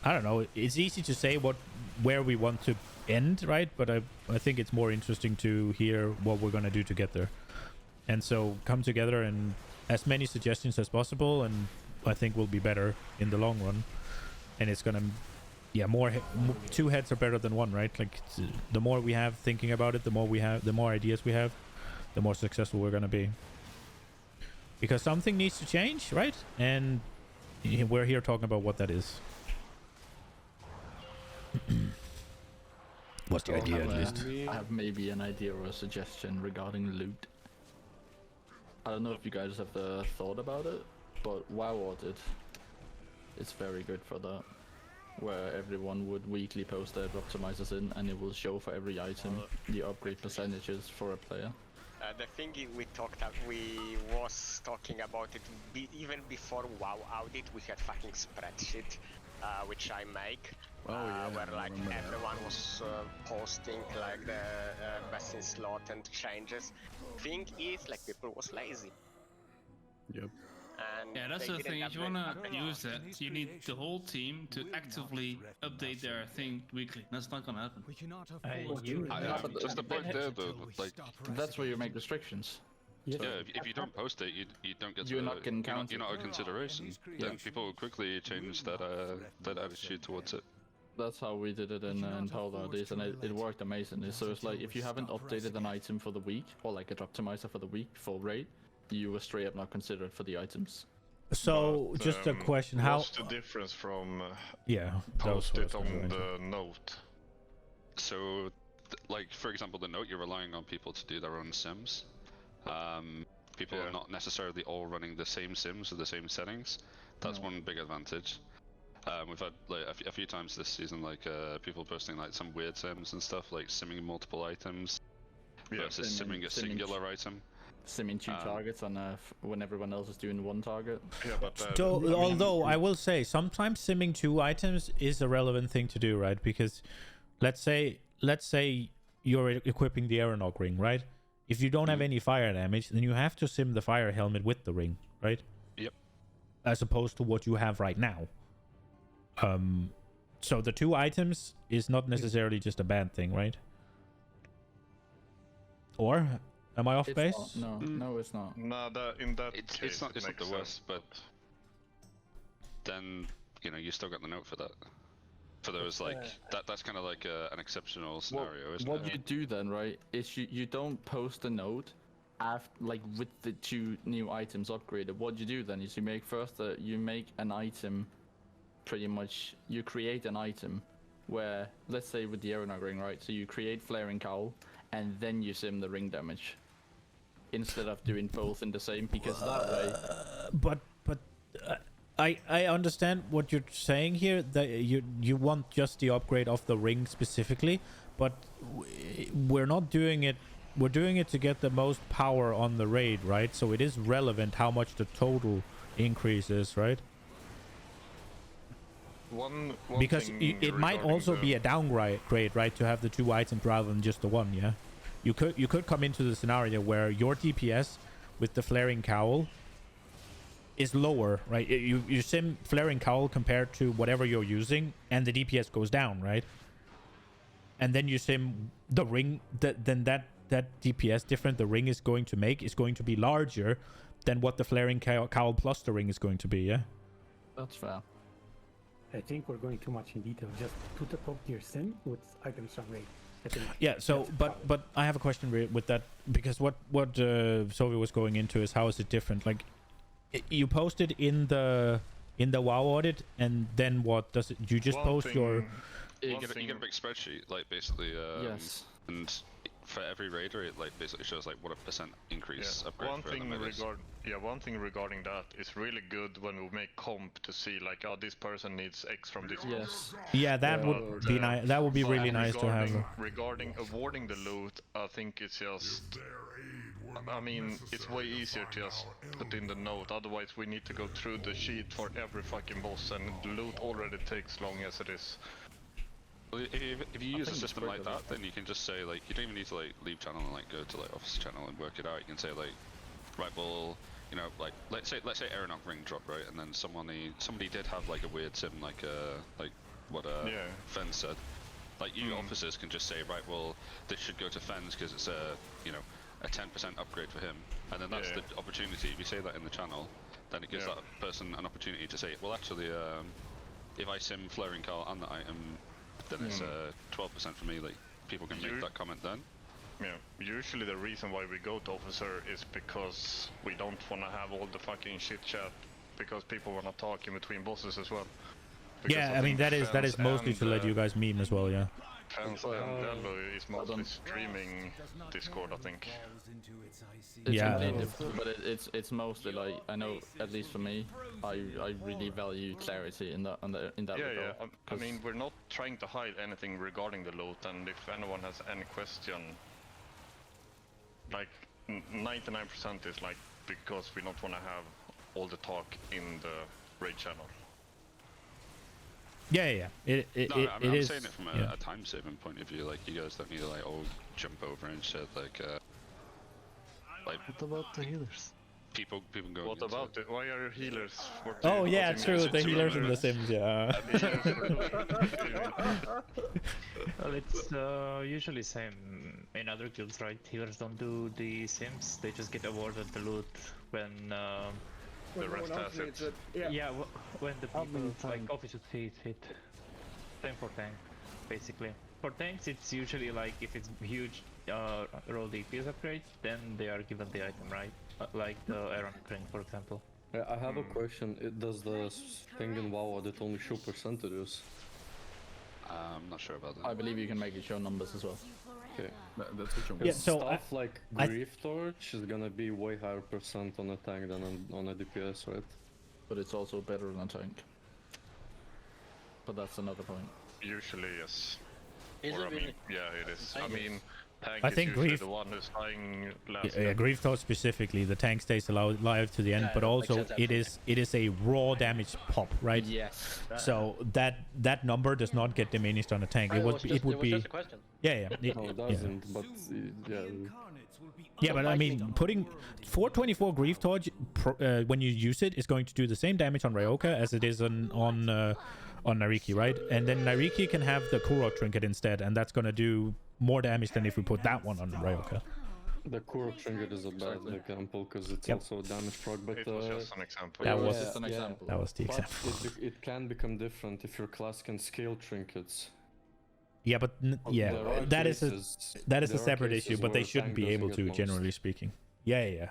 I don't know, it's easy to say where we want to end, right? But I think it's more interesting to hear what we're going to do to get there. And so come together and as many suggestions as possible, and I think we'll be better in the long run. And it's going to, two heads are better than one, right? Like the more we have thinking about it, the more ideas we have, the more successful we're going to be. Because something needs to change, right? And we're here talking about what that is. What's the idea, at least? I have maybe an idea or a suggestion regarding loot. I don't know if you guys have thought about it, but WoW Audit is very good for that. Where everyone would weekly post their optimizers in, and it will show for every item the upgrade percentages for a player. The thing we was talking about it even before WoW Audit. We had fucking spreadsheet, which I make, where like everyone was posting like the best in slot and changes. Thing is, like people was lazy. Yep. And Yeah, that's they the didn't thing. have If you wanna use that, you need the whole team to actively update their thing weekly. That's not gonna happen. We cannot Just the point there, though, like That's where you make restrictions. yeah, if you don't post it, you don't get. You're not getting you're not a consideration. Then people will quickly change that attitude towards it. That's how we did it in Paula days, and it worked amazingly. So it's like if you haven't updated an item for the week, or like a optimizer for the week for raid, you were straight up not considered for the items. So But, just a question: how? What's the difference from Yeah, post it on the note? So, like for example, the note, you're relying on people to do their own sims. People are not necessarily all running the same sims with the same settings. That's one big advantage. We've had like a few times this season, like people posting like some weird sims and stuff, like simming multiple items versus simming a singular item. Simming two targets on when everyone else is doing one target. Yeah, but although I will say sometimes simming 2 items is a relevant thing to do, right? Because let's say you're equipping the aeronaut ring, right? If you don't have any fire damage, then you have to sim the fire helmet with the ring, right? Yep. As opposed to what you have right now. So the 2 items is not necessarily just a bad thing, right? Or am I off base? No, it's not. No, in that case, it's not the sense. worst, but then you still got the note for that. For those that's kind of like an exceptional scenario, isn't it? What you do then, right, is you don't post a note after with the 2 new items upgraded. What you do then is you make you make an item. Pretty much, you create an item where, let's say with the aeronaut ring, right? So you create flaring cowl, and then you sim the ring damage, instead of doing both in the same, because that way. But I understand what you're saying here. That you want just the upgrade of the ring specifically, but we're not doing it. We're doing it to get the most power on the raid, right? So it is relevant how much the total increase is, right? One because it might also be a downgrade, right, to have the 2 items rather than just the 1. Yeah, you could come into the scenario where your DPS with the flaring cowl is lower, right? You sim flaring cowl compared to whatever you're using, and the DPS goes down, right? And then you sim the ring, then that DPS difference the ring is going to make is going to be larger than what the flaring cowl plus the ring is going to be. Yeah, that's fair. I think we're going too much in detail. Just put a top tier sim with items on rate. Yeah. So, but I have a question with that, because what Sophie was going into is how is it different? Like, you posted in the WoW audit, and then what does it? You just post your. You get a big spreadsheet, like basically. Yes. And for every raider, it like basically shows like what a percent increase upgrade one for thing them is. one thing regarding that is really good when we make comp to see like, oh, this person needs X from this. Yes. Yeah, that would be nice. That would be really nice to have. Regarding awarding the loot, I think it's just. I mean, it's way easier to just put in the note. Otherwise, we need to go through the sheet for every fucking boss, and the loot already takes long as it is. Well, if you use a system like that, then you can just say like, you don't even need to like leave channel and like go to like office channel and work it out. You can say like, right, well, like let's say aeronaut ring drop, right, and then somebody did have like a weird sim like what Fen said. Like you officers can just say, right, well, this should go to Fens because it's a 10% upgrade for him, and then that's the opportunity. If you say that in the channel, then it gives that person an opportunity to say, well, actually, if I sim flaring cowl and the item, then it's 12% for me. Like people can make that comment then. Yeah, usually the reason why we go to officer is because we don't want to have all the fucking shit chat, because people want to talk in between bosses as well. Because yeah, I mean that is mostly to let you guys meme as well, yeah. Fans and Dello is mostly streaming Discord, I think. But it's mostly like, I know, at least for me, I really value clarity in that regard. Yeah. I mean, we're not trying to hide anything regarding the loot, and if anyone has any question, like 99% is like because we don't want to have all the talk in the raid channel. Yeah. I'm saying it from a time saving point of view. Like you guys don't need to like all jump over and shit. Like what about the healers? people go. What about it? Why are healers? Oh yeah, true. The healers in The Sims, yeah. Well, it's usually same in other guilds, right? Healers don't do the Sims; they just get awarded the loot when the rest has it. Yeah, when the people like officers hit. Same for tank, basically. For tanks, it's usually like if it's huge roll DPS upgrade, then they are given the item, right? Like the Iron Crane, for example. Yeah, I have a question. Does the thing in WoW audit only show percentages? I'm not sure about that. I believe you can make it show numbers as well. Okay, that's what Yeah, so stuff like Grief Torch is gonna be way higher percent on a tank than on a DPS, right? But it's also better than a tank. But that's another point. Usually, yes. Is Or, it I mean, really? yeah, it is. I mean, tank I is think usually Grief- the one who's dying last. Yeah, Grief Torch specifically, the tank stays alive to the end, Yeah, but yeah, also makes sense, it is a raw damage pop, right? Yes. So that number does not get diminished on a tank. It would be just a question. yeah. No, it doesn't. But yeah. Yeah, but I mean, putting 424 Grief Torch when you use it is going to do the same damage on Ryoka as it is on Nariki, right? And then Nariki can have the Kurok Trinket instead, and that's gonna do more damage than if we put that one on Ryoka. The Kurok Trinket is a bad example because it's also a damage proc, but It was just an example. That was just an example. That was the but example. it can become different if your class can scale trinkets. Yeah, but There are that is cases- a there are separate issue, cases but they where shouldn't tank be doesn't able get to, most. generally speaking. Yeah.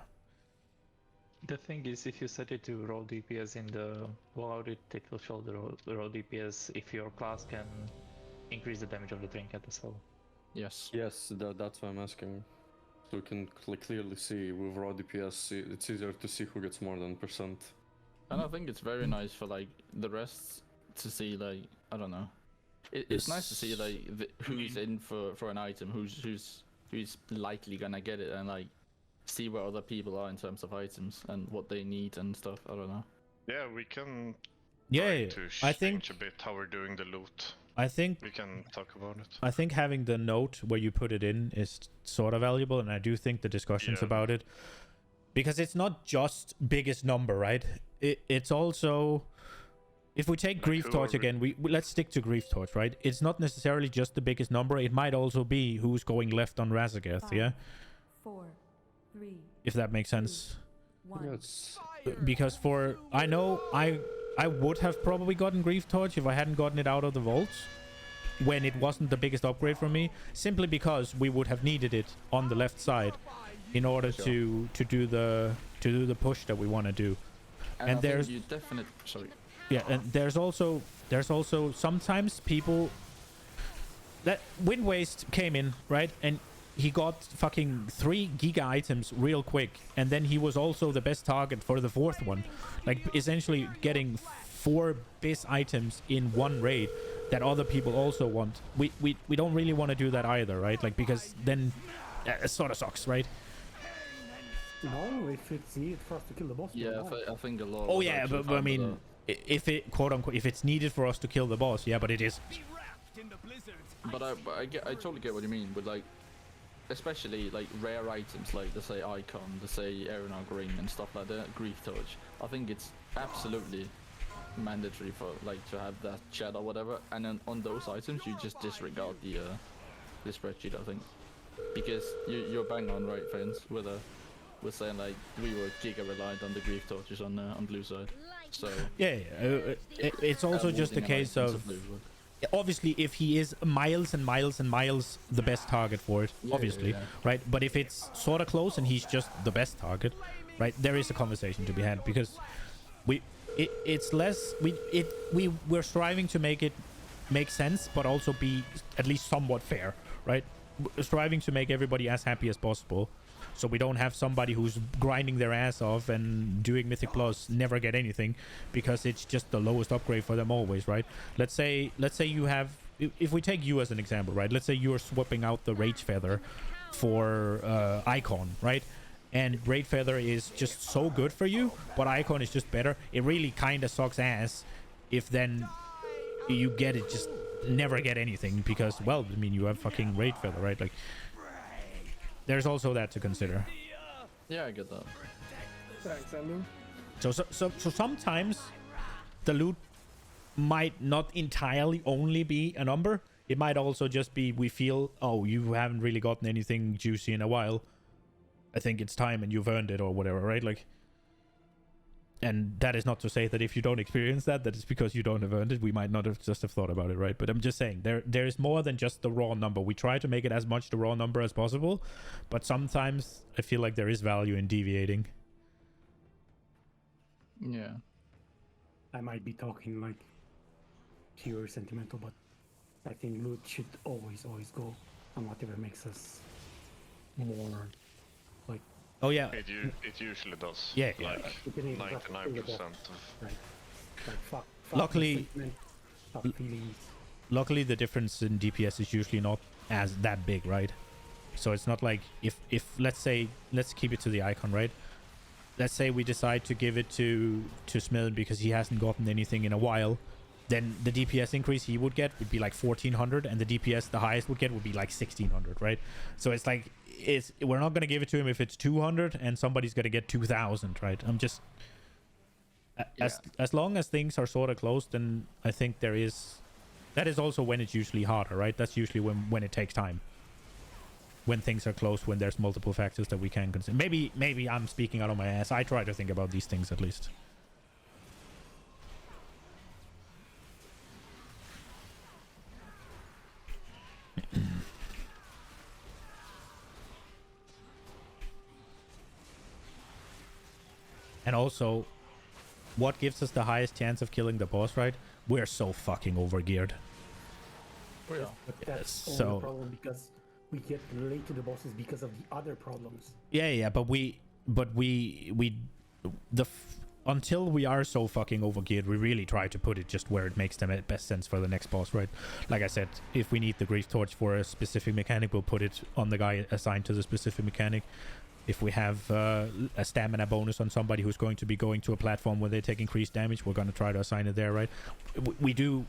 The thing is, if you set it to roll DPS in the WoW audit, it will show the roll DPS if your class can increase the damage of the trinket as well. Yes. Yes, that's why I'm asking. So you can clearly see with raw DPS, it's easier to see who gets more than percent. And I think it's very nice for like the rest to see like I don't know. It's nice to see like who's in for an item, who's likely gonna get it, and like see where other people are in terms of items and what they need and stuff. I don't know. Yeah, we can. Yeah, try to I think- change a bit how we're doing the loot. I think We can talk about it. I think having the note where you put it in is sort of valuable, and I do think the discussions Yeah. about it, because it's not just biggest number, right? It's also, if we take Grief Torch whoever- again, we let's stick to Grief Torch, right? It's not necessarily just the biggest number. It might also be who's going left on Razagath, yeah? 4, 3, If that makes sense. 1. Yes. Because I know I would have probably gotten Grief Torch if I hadn't gotten it out of the vaults when it wasn't the biggest upgrade for me, simply because we would have needed it on the left side in order to do the push that we want to do. And I there's think you definitely sorry. yeah, and there's also sometimes people that Wind Waste came in, right? And he got fucking 3 Giga items real quick, and then he was also the best target for the 4th one, like essentially getting 4 base items in one raid that other people also want. We don't really want to do that either, right? Like, because then it sort of sucks, right? No, if it's needed for us to kill the boss. Yeah, I think a lot. Oh yeah, but I mean, if it quote unquote, if it's needed for us to kill the boss, yeah, but it is. But I totally get what you mean with like, especially like rare items like let's say Icon, let's say Aeronaut Ring and stuff like that, Grief Torch. I think it's absolutely mandatory for like to have that chat or whatever, and then on those items you just disregard the spreadsheet. I think because you're bang on right, friends. We're saying like we were giga reliant on the Grief Torches on blue side. So yeah, it's also just a case of. Obviously, if he is miles and miles and miles the best target for it, obviously, right? But if it's sort of close and he's just the best target, right? There is a conversation to be had, because we're striving to make it make sense, but also be at least somewhat fair, right? We're striving to make everybody as happy as possible, so we don't have somebody who's grinding their ass off and doing Mythic Plus never get anything because it's just the lowest upgrade for them always, right? Let's say you have, if we take you as an example, right? Let's say you're swapping out the Rage Feather for Icon, right? And Rage Feather is just so good for you, but Icon is just better. It really kind of sucks ass if then you get it, just never get anything because, well, I mean, you have fucking Rage Feather, right? Like, there's also that to consider. yeah, I get that. Thanks, Andrew. So sometimes the loot might not entirely only be a number. It might also just be we feel, oh, you haven't really gotten anything juicy in a while. I think it's time and you've earned it or whatever, right? Like, and that is not to say that if you don't experience that it's because you don't have earned it. We might not have just have thought about it, right? But I'm just saying there is more than just the raw number. We try to make it as much the raw number as possible, but sometimes I feel like there is value in deviating. Yeah. I might be talking like pure sentimental, but I think loot should always go on whatever makes us more like. Oh yeah. It usually does. Yeah. Like 99% of. Right. Like fuck Luckily. Fuck feelings. Luckily, the difference in DPS is usually not as that big, right? So it's not like if let's keep it to the icon, right? Let's say we decide to give it to Smiln because he hasn't gotten anything in a while, then the DPS increase he would get would be like 1400, and the DPS the highest would get would be like 1600, right? So it's like we're not gonna give it to him if it's 200 and somebody's gonna get 2000, right? I'm just as long as things are sort of close, then I think that is also when it's usually harder, right? That's usually when it takes time. When things are close, when there's multiple factors that we can consider. Maybe I'm speaking out of my ass. I try to think about these things at least. And also, what gives us the highest chance of killing the boss, right? We're so fucking overgeared. Yeah. But that's only the problem because we get late to the bosses because of the other problems. Yeah, but until we are so fucking overgeared, we really try to put it just where it makes the best sense for the next boss, right? Like I said, if we need the Grief Torch for a specific mechanic, we'll put it on the guy assigned to the specific mechanic. If we have a stamina bonus on somebody who's going to be going to a platform where they take increased damage, we're going to try to assign it there, right? We do,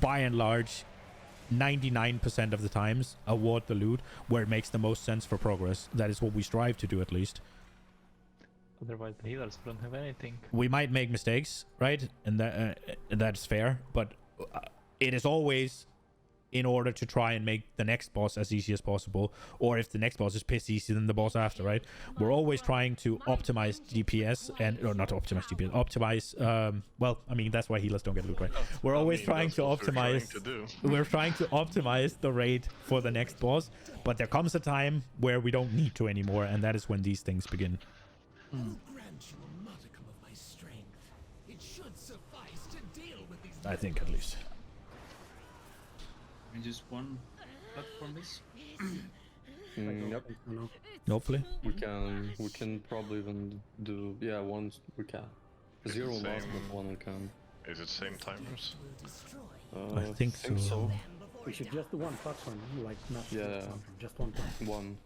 by and large, 99% of the times award the loot where it makes the most sense for progress. That is what we strive to do, at least. Otherwise the healers don't have anything. We might make mistakes, right? And that's fair, but it is always in order to try and make the next boss as easy as possible, or if the next boss is piss easy than the boss after, right? We're always trying to optimize DPS or not optimize DPS, optimize well, I mean that's why healers don't get loot, right? We're always trying to optimize we're trying to optimize the raid for the next boss, but there comes a time where we don't need to anymore, and that is when these things begin. I think at least. Just one platform is. Yep. Hopefully. We can probably even do one we can. Zero last, but one we can. Is it same timers? I think so. We should just do one platform, like not just one platform. One.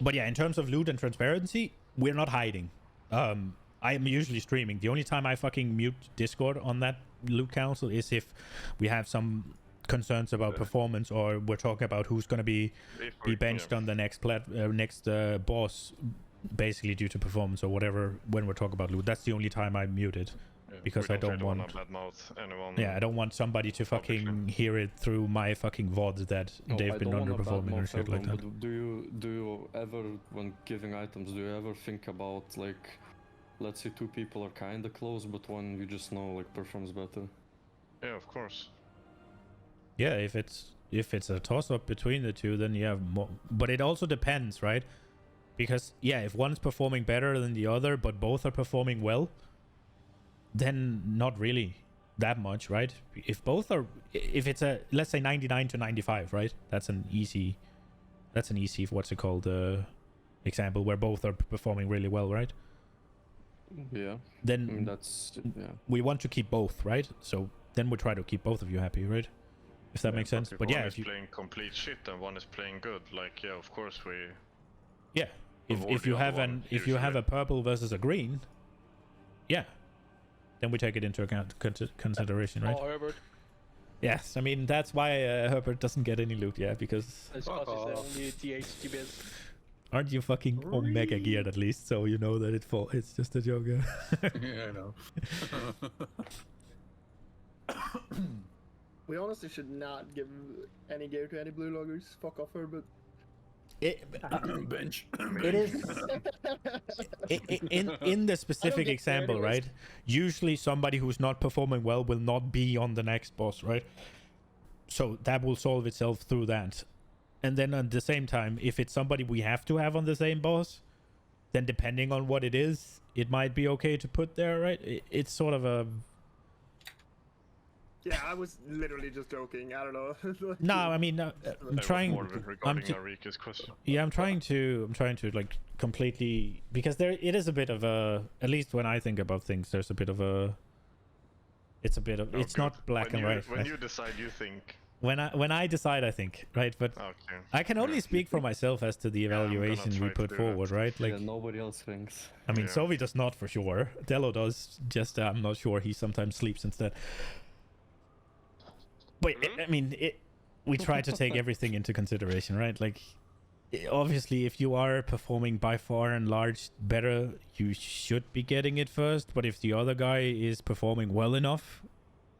But yeah, in terms of loot and transparency, we're not hiding. I am usually streaming. The only time I fucking mute Discord on that loot council is if we have some concerns about performance, or we're talking about who's going to be benched on the next boss, basically due to performance or whatever. When we're talking about loot, that's the only time I mute it, because I don't want anyone. Yeah, I don't want somebody to fucking hear it through my fucking VOD that they've been underperforming or shit like that. Do you ever, when giving items, do you ever think about like, let's say two people are kinda close, but one you just know like performs better? Yeah, of course. Yeah, if it's a toss-up between the two, then yeah, but it also depends, right? Because yeah, if one's performing better than the other, but both are performing well, then not really that much, right? If it's a, let's say 99 to 95, right? That's an easy what's it called, example where both are performing really well, right? Yeah. Then I mean, that's we want to keep both, right? So then we try to keep both of you happy, right? If that makes sense. But yeah, if you playing complete shit and one is playing good, like yeah, of course we. Yeah, if you have a purple versus a green, yeah, then we take it into account consideration, right? Oh, Herbert. Yes, I mean that's why Herbert doesn't get any loot, yeah, because. It's only DH DPS. Aren't you fucking Omega geared at least, so you know that it's just a joke? Yeah, I know. We honestly should not give any gear to any blue loggers. Fuck off, Herbert. Bench. It is in the specific example, right? Usually somebody who's not performing well will not be on the next boss, right? So that will solve itself through that. And then at the same time, if it's somebody we have to have on the same boss, then depending on what it is, it might be okay to put there, right? It's sort of a... Yeah, I was literally just joking. I don't know. No, I mean, I'm trying. Yeah, I'm trying to like completely, because it is a bit of a, at least when I think about things, there's a bit of a. It's a bit of. It's not black and white. When you decide, you think. When I decide, I think, right? But okay. I can only speak for myself as to the evaluation we put forward, right? Like nobody else thinks. I mean, Sovi does not for sure. Dello does. Just I'm not sure. He sometimes sleeps instead. But I mean, we try to take everything into consideration, right? Like, obviously, if you are performing by far and large better, you should be getting it first. But if the other guy is performing well enough,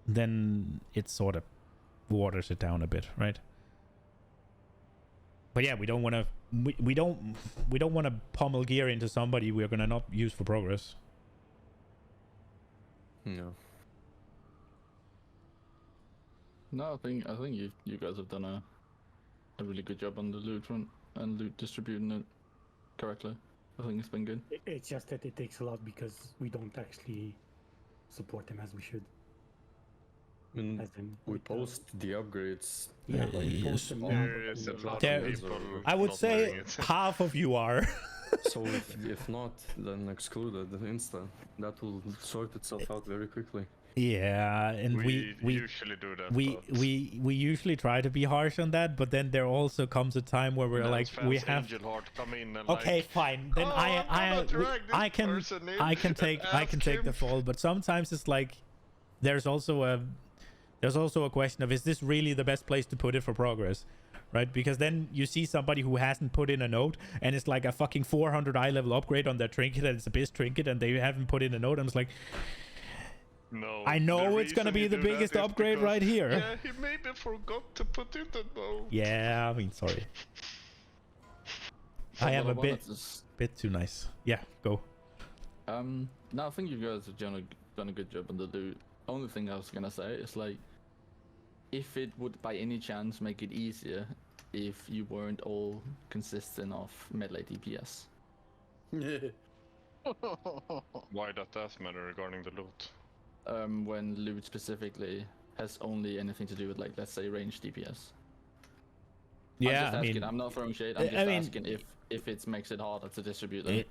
then it sort of waters it down a bit, right? But yeah, we don't want to. We don't want to pummel gear into somebody we're gonna not use for progress. No. No, I think you guys have done a really good job on the loot front and loot distributing it correctly. I think it's been good. It's just that it takes a lot because we don't actually support them as we should. I mean, we post the upgrades. Yeah, we post them on. I would say half of you are. So if not, then exclude it, Insta. That will sort itself out very quickly. Yeah, and we usually do that. We usually try to be harsh on that, but then there also comes a time where we're like, we have. Okay, like, fine. Then I can take the fall, but sometimes it's like there's also a question of, is this really the best place to put it for progress? Right, because then you see somebody who hasn't put in a note and it's like a fucking 400 eye level upgrade on their trinket, and it's a best trinket, and they haven't put in a note. I'm just like, no, I know it's gonna be the biggest upgrade right here. Yeah, he maybe forgot to put in the note. Yeah, I mean, sorry. I am a bit too nice. Yeah, go. No, I think you guys have done a good job on the loot. Only thing I was gonna say is, like, if it would by any chance make it easier if you weren't all consistent of melee DPS. Why does that matter regarding the loot? When loot specifically has only anything to do with, like, let's say range DPS. Yeah, I'm just asking, I'm not throwing shade. I'm just asking if it makes it harder to distribute them.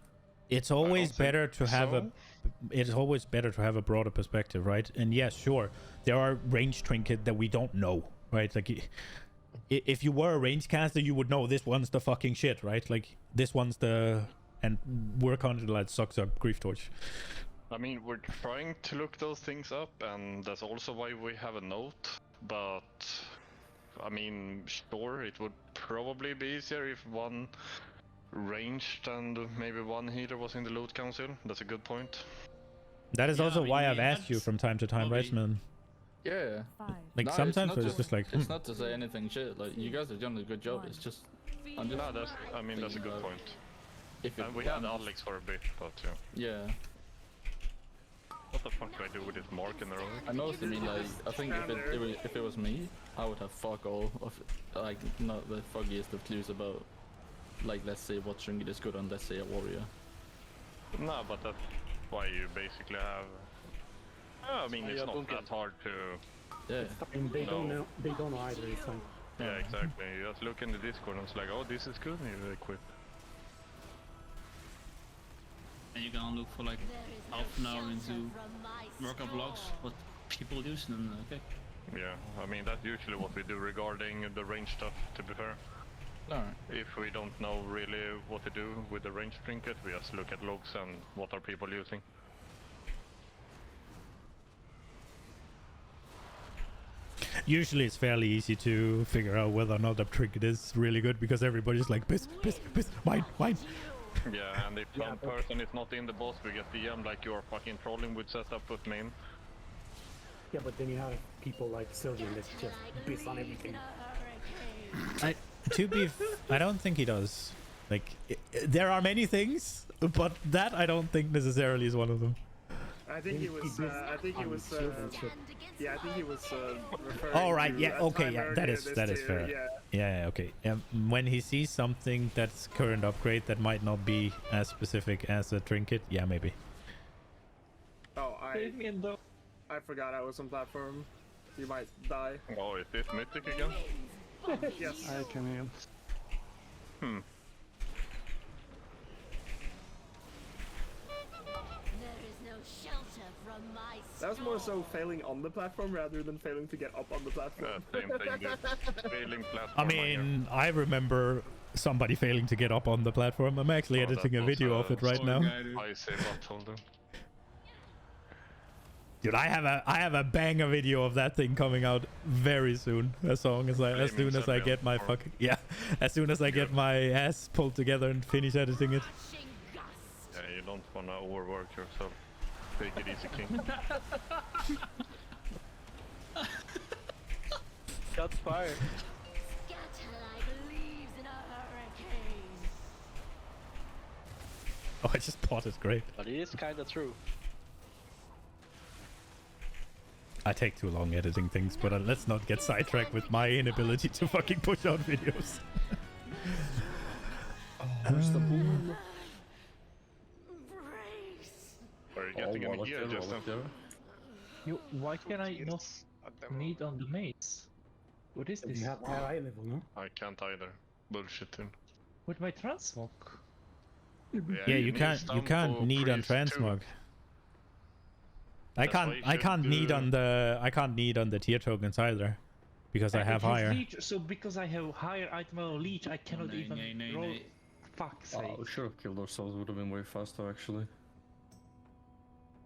It's always better to have a broader perspective, right? And yes, sure, there are range trinket that we don't know, right? Like, if you were a range caster, you would know this one's the fucking shit, right? Like, this one's the, and we're kind of like sucks up Grief Torch. I mean, we're trying to look those things up, and that's also why we have a note. But I mean, sure, it would probably be easier if one ranged and maybe one healer was in the loot council. That's a good point. That is also why I've asked you from time to time, right, man? Yeah. Like, no, sometimes it's just like. It's not to say anything shit. Like, you guys have done a good job. It's just. No, that's a good point. And we had Alex for a bit, but yeah. Yeah. What the fuck do I do with this mark in the room? I mostly mean, like, I think if it was me, I would have fuck all of, like, not the foggiest of clues about, like, let's say what trinket is good on, let's say, a warrior. No, but that's why you basically have. I mean, it's not that hard to. Yeah. They don't know. They don't know either. It's like. Yeah, exactly. You just look in the Discord and it's like, oh, this is good, and you equip. And you can look for like half an hour into workup logs, what people use, and okay. Yeah, I mean, that's usually what we do regarding the range stuff, to be fair. Alright. If we don't know really what to do with the range trinket, we just look at logs and what are people using. Usually it's fairly easy to figure out whether or not a trinket is really good because everybody's like, piss, mine. Yeah, and if one person is not in the boss, we get DM like you're fucking trolling with setup, put me in. Yeah, but then you have people like Sylvian that just piss on everything. I don't think he does. Like, there are many things, but that I don't think necessarily is one of them. I think he was. Yeah, I think he was referring. All right. to Yeah. a Okay. time Yeah. earlier That this is fair. year, Yeah. Okay. When he sees something that's current upgrade that might not be as specific as a trinket, yeah, maybe. Oh, I forgot I was on platform. You might die. Oh, is this mythic again? Yes. I can heal. That was more so failing on the platform rather than failing to get up on the platform. Same thing, dude. Failing platform. I mean, I remember somebody failing to get up on the platform. I'm actually editing a video of it right now. I say butthole. Dude, I have a banger video of that thing coming out very soon. As soon as I get my as soon as I get my ass pulled together and finish editing it. Yeah, you don't wanna overwork yourself. Take it easy, King. Shots fired. Oh, I just potted, great. But it is kinda true. I take too long editing things, but let's not get sidetracked with my inability to fucking push out videos. Where's the boom? Are you getting any gear, Jeste? Why can I not need on the maze? What is this? You have high level, no? I can't either. Bullshit him. With my transmog? Yeah, you can't need on transmog. I can't need on the tier tokens either, because I have higher. Leech, so because I have higher item level leech, I cannot even roll. Fuck's sake. We should have killed ourselves. Would have been way faster actually.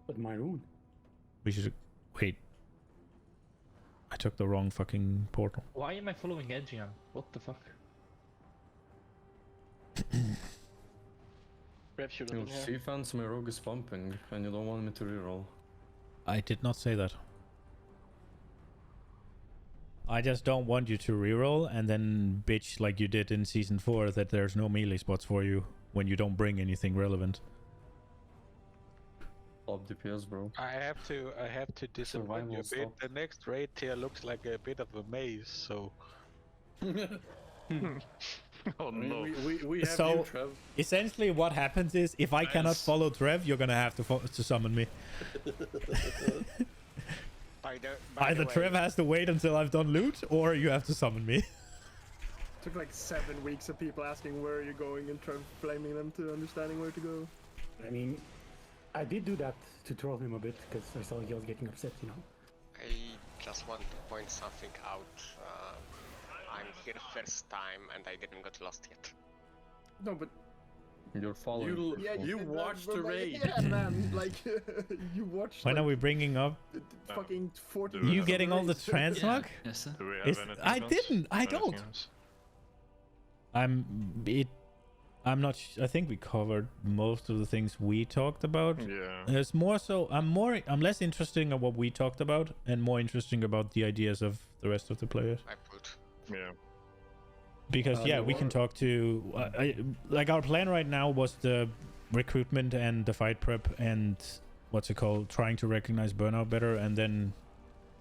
But my rune. We should wait. I took the wrong fucking portal. Why am I following Edgian? What the fuck? Your defense, my rogue is pumping, and you don't want me to reroll. I did not say that. I just don't want you to reroll and then bitch like you did in season 4 that there's no melee spots for you when you don't bring anything relevant. Up DPS, bro. I have to disappoint you a bit. The next raid tier looks like a bit of a maze, so. Oh no. We have so you, Trev. essentially what happens is if I cannot follow Trev, you're gonna have to summon me. Either Trev has to wait until I've done loot, or you have to summon me. Took like 7 weeks of people asking where you're going and Trev blaming them to understanding where to go. I mean, I did do that to troll him a bit because I saw he was getting upset, you know. I just want to point something out. I'm here first time and I didn't get lost yet. No, but you're following. You watched the raid. Yeah, man. Like you watched. When are we bringing up? Fucking 40. You getting all the transmog? Yeah. Yes, do we have anything I else? didn't. I don't. I'm not. I think we covered most of the things we talked about. Yeah. There's more so. I'm less interested in what we talked about and more interesting about the ideas of the rest of the players. I put. Yeah. Because we can talk to like our plan right now was the recruitment and the fight prep and what's it called, trying to recognize burnout better, and then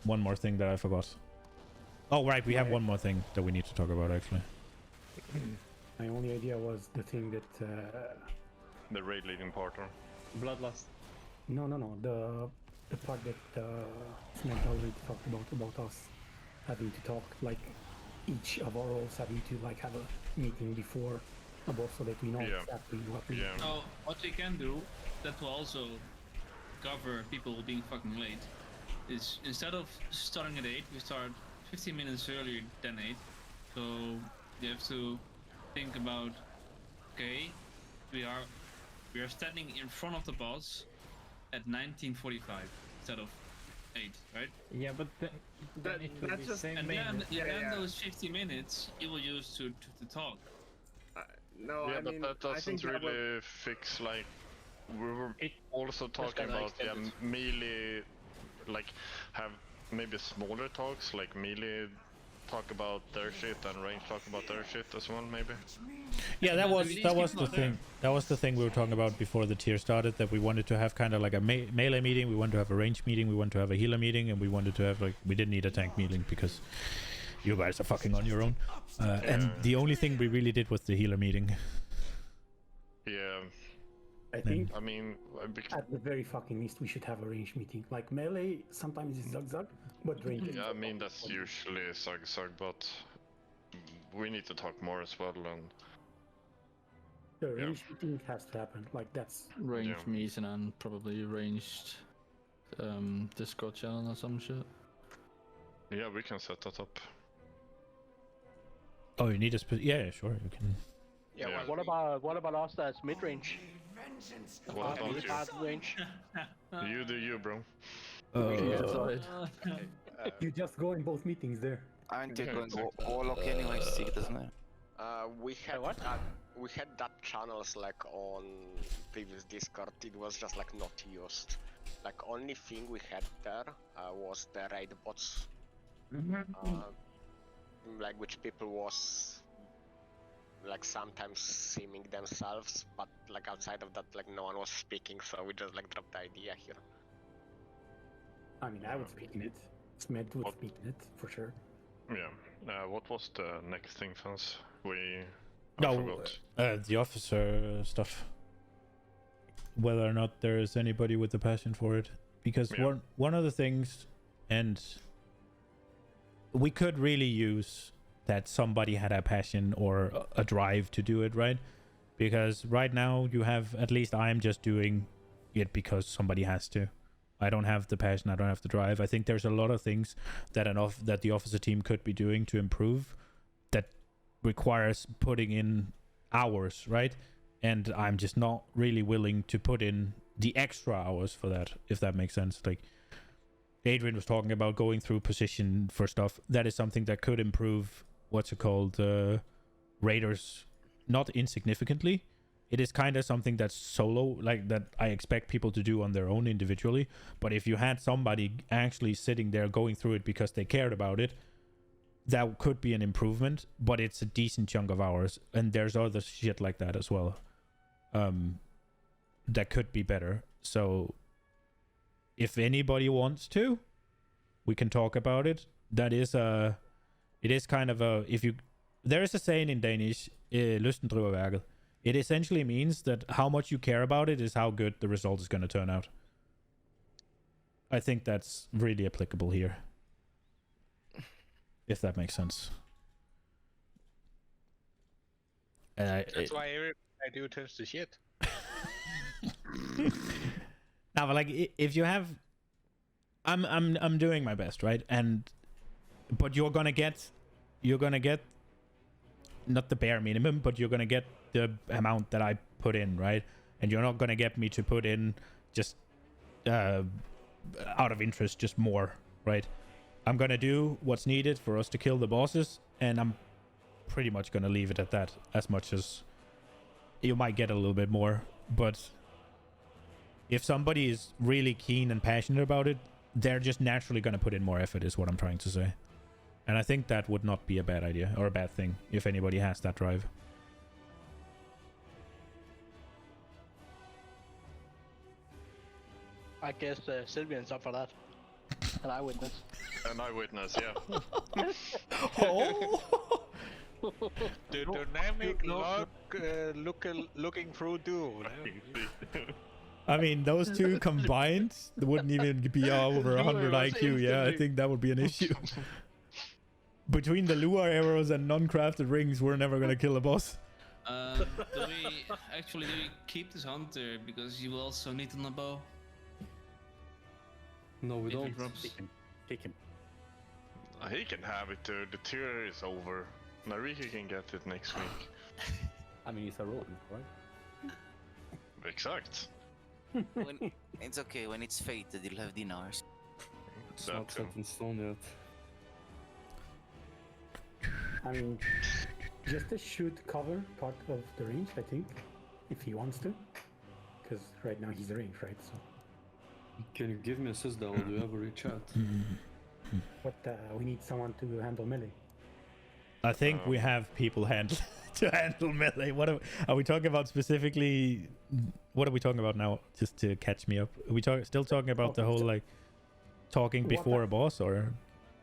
one more thing that I forgot. Oh right, we have one more thing that we need to talk about actually. My only idea was the thing that the raid leading portal. Bloodlust. No, the part that Smith already talked about us having to talk, like each of our roles having to like have a meeting before a boss so that we know exactly what we So what we can do that will also cover people being fucking late is instead of starting at 8, we start 15 minutes earlier than 8. So you have to think about, okay, we are standing in front of the boss at 19:45 instead of 8, right? Yeah, but then it will that's be just- same And main. then those 50 minutes you will use to talk. No, Yeah, I but mean, that I think doesn't that really fix like we were also talking kinda about extended. melee, like have maybe smaller talks, like melee talk about their shit and range talk about their shit as well, maybe. Yeah, that was the thing. That was the thing we were talking about before the tier started. That we wanted to have kind of like a melee meeting. We wanted to have a range meeting. We wanted to have a healer meeting, and we wanted to have like we didn't need a tank meeting because you guys are fucking on your own. And the only thing we really did was the healer meeting. Yeah. I think. I mean, at the very fucking least, we should have a range meeting. Like melee, sometimes it's zug, but range. Yeah, I mean that's usually Sug, but we need to talk more as well. And the range meeting has to happen. Like that's range meeting and probably ranged Discord channel or some shit. Yeah, we can set that up. Oh, you need a yeah, sure, you can. Yeah. What about us that's mid range? What about you? Hard range. You do you, bro. You just go in both meetings there. Aren't you going Warlock anyway, doesn't it? We had that channels like on previous Discord. It was just like not used. Like only thing we had there was the raid bots, like which people was like sometimes seeming themselves, but like outside of that, like no one was speaking, so we just like dropped the idea here. I mean, I would speak in it. Smed would speak in it for sure. Yeah. What was the next thing, fans? I forgot. The officer stuff. Whether or not there is anybody with the passion for it, because one of the things, and we could really use that somebody had a passion or a drive to do it, right? Because right now you have, at least I'm just doing it because somebody has to. I don't have the passion, I don't have the drive. I think there's a lot of things that that the officer team could be doing to improve that requires putting in hours, right? And I'm just not really willing to put in the extra hours for that, if that makes sense. Like Adrian was talking about going through position for stuff. That is something that could improve raiders, not insignificantly. It is kind of something that's solo, like that I expect people to do on their own individually. But if you had somebody actually sitting there going through it because they cared about it, that could be an improvement. But it's a decent chunk of hours, and there's other shit like that as well. That could be better. So if anybody wants to, we can talk about it. It is kind of a, there is a saying in Danish, lysten driver værket. It essentially means that how much you care about it is how good the result is going to turn out. I think that's really applicable here. If that makes sense. That's why everything I do turns to shit. Now, but like, if you have, I'm doing my best, right? But you're gonna get not the bare minimum, but you're gonna get the amount that I put in, right? And you're not gonna get me to put in just out of interest, just more, right? I'm gonna do what's needed for us to kill the bosses, and I'm pretty much gonna leave it at that. As much as you might get a little bit more, but if somebody is really keen and passionate about it, they're just naturally gonna put in more effort, is what I'm trying to say. And I think that would not be a bad idea or a bad thing if anybody has that drive. I guess Sylvian's up for that. An eyewitness. An eyewitness, yeah. The dynamic looking through duo. I mean, those two combined wouldn't even be over 100 IQ. Yeah, I think that would be an issue. Between the lure arrows and non-crafted rings, we're never gonna kill a boss. Do we keep this hunter because you will also need on a bow? No, we don't. Take him. He can have it, dude. The tier is over. Nariki can get it next week. I mean, it's a rodent, right? Exact. It's okay, when it's fated, you'll have dinars. It's not set in stone yet. I mean, Jeste should cover part of the range, I think, if he wants to. Because right now he's range, right? So. Can you give me a assist, Dal? Do you have a chat? But we need someone to handle melee. I think we have people to handle melee. What are we talking about specifically? What are we talking about now? Just to catch me up. Are we still talking about the whole like talking before a boss, or?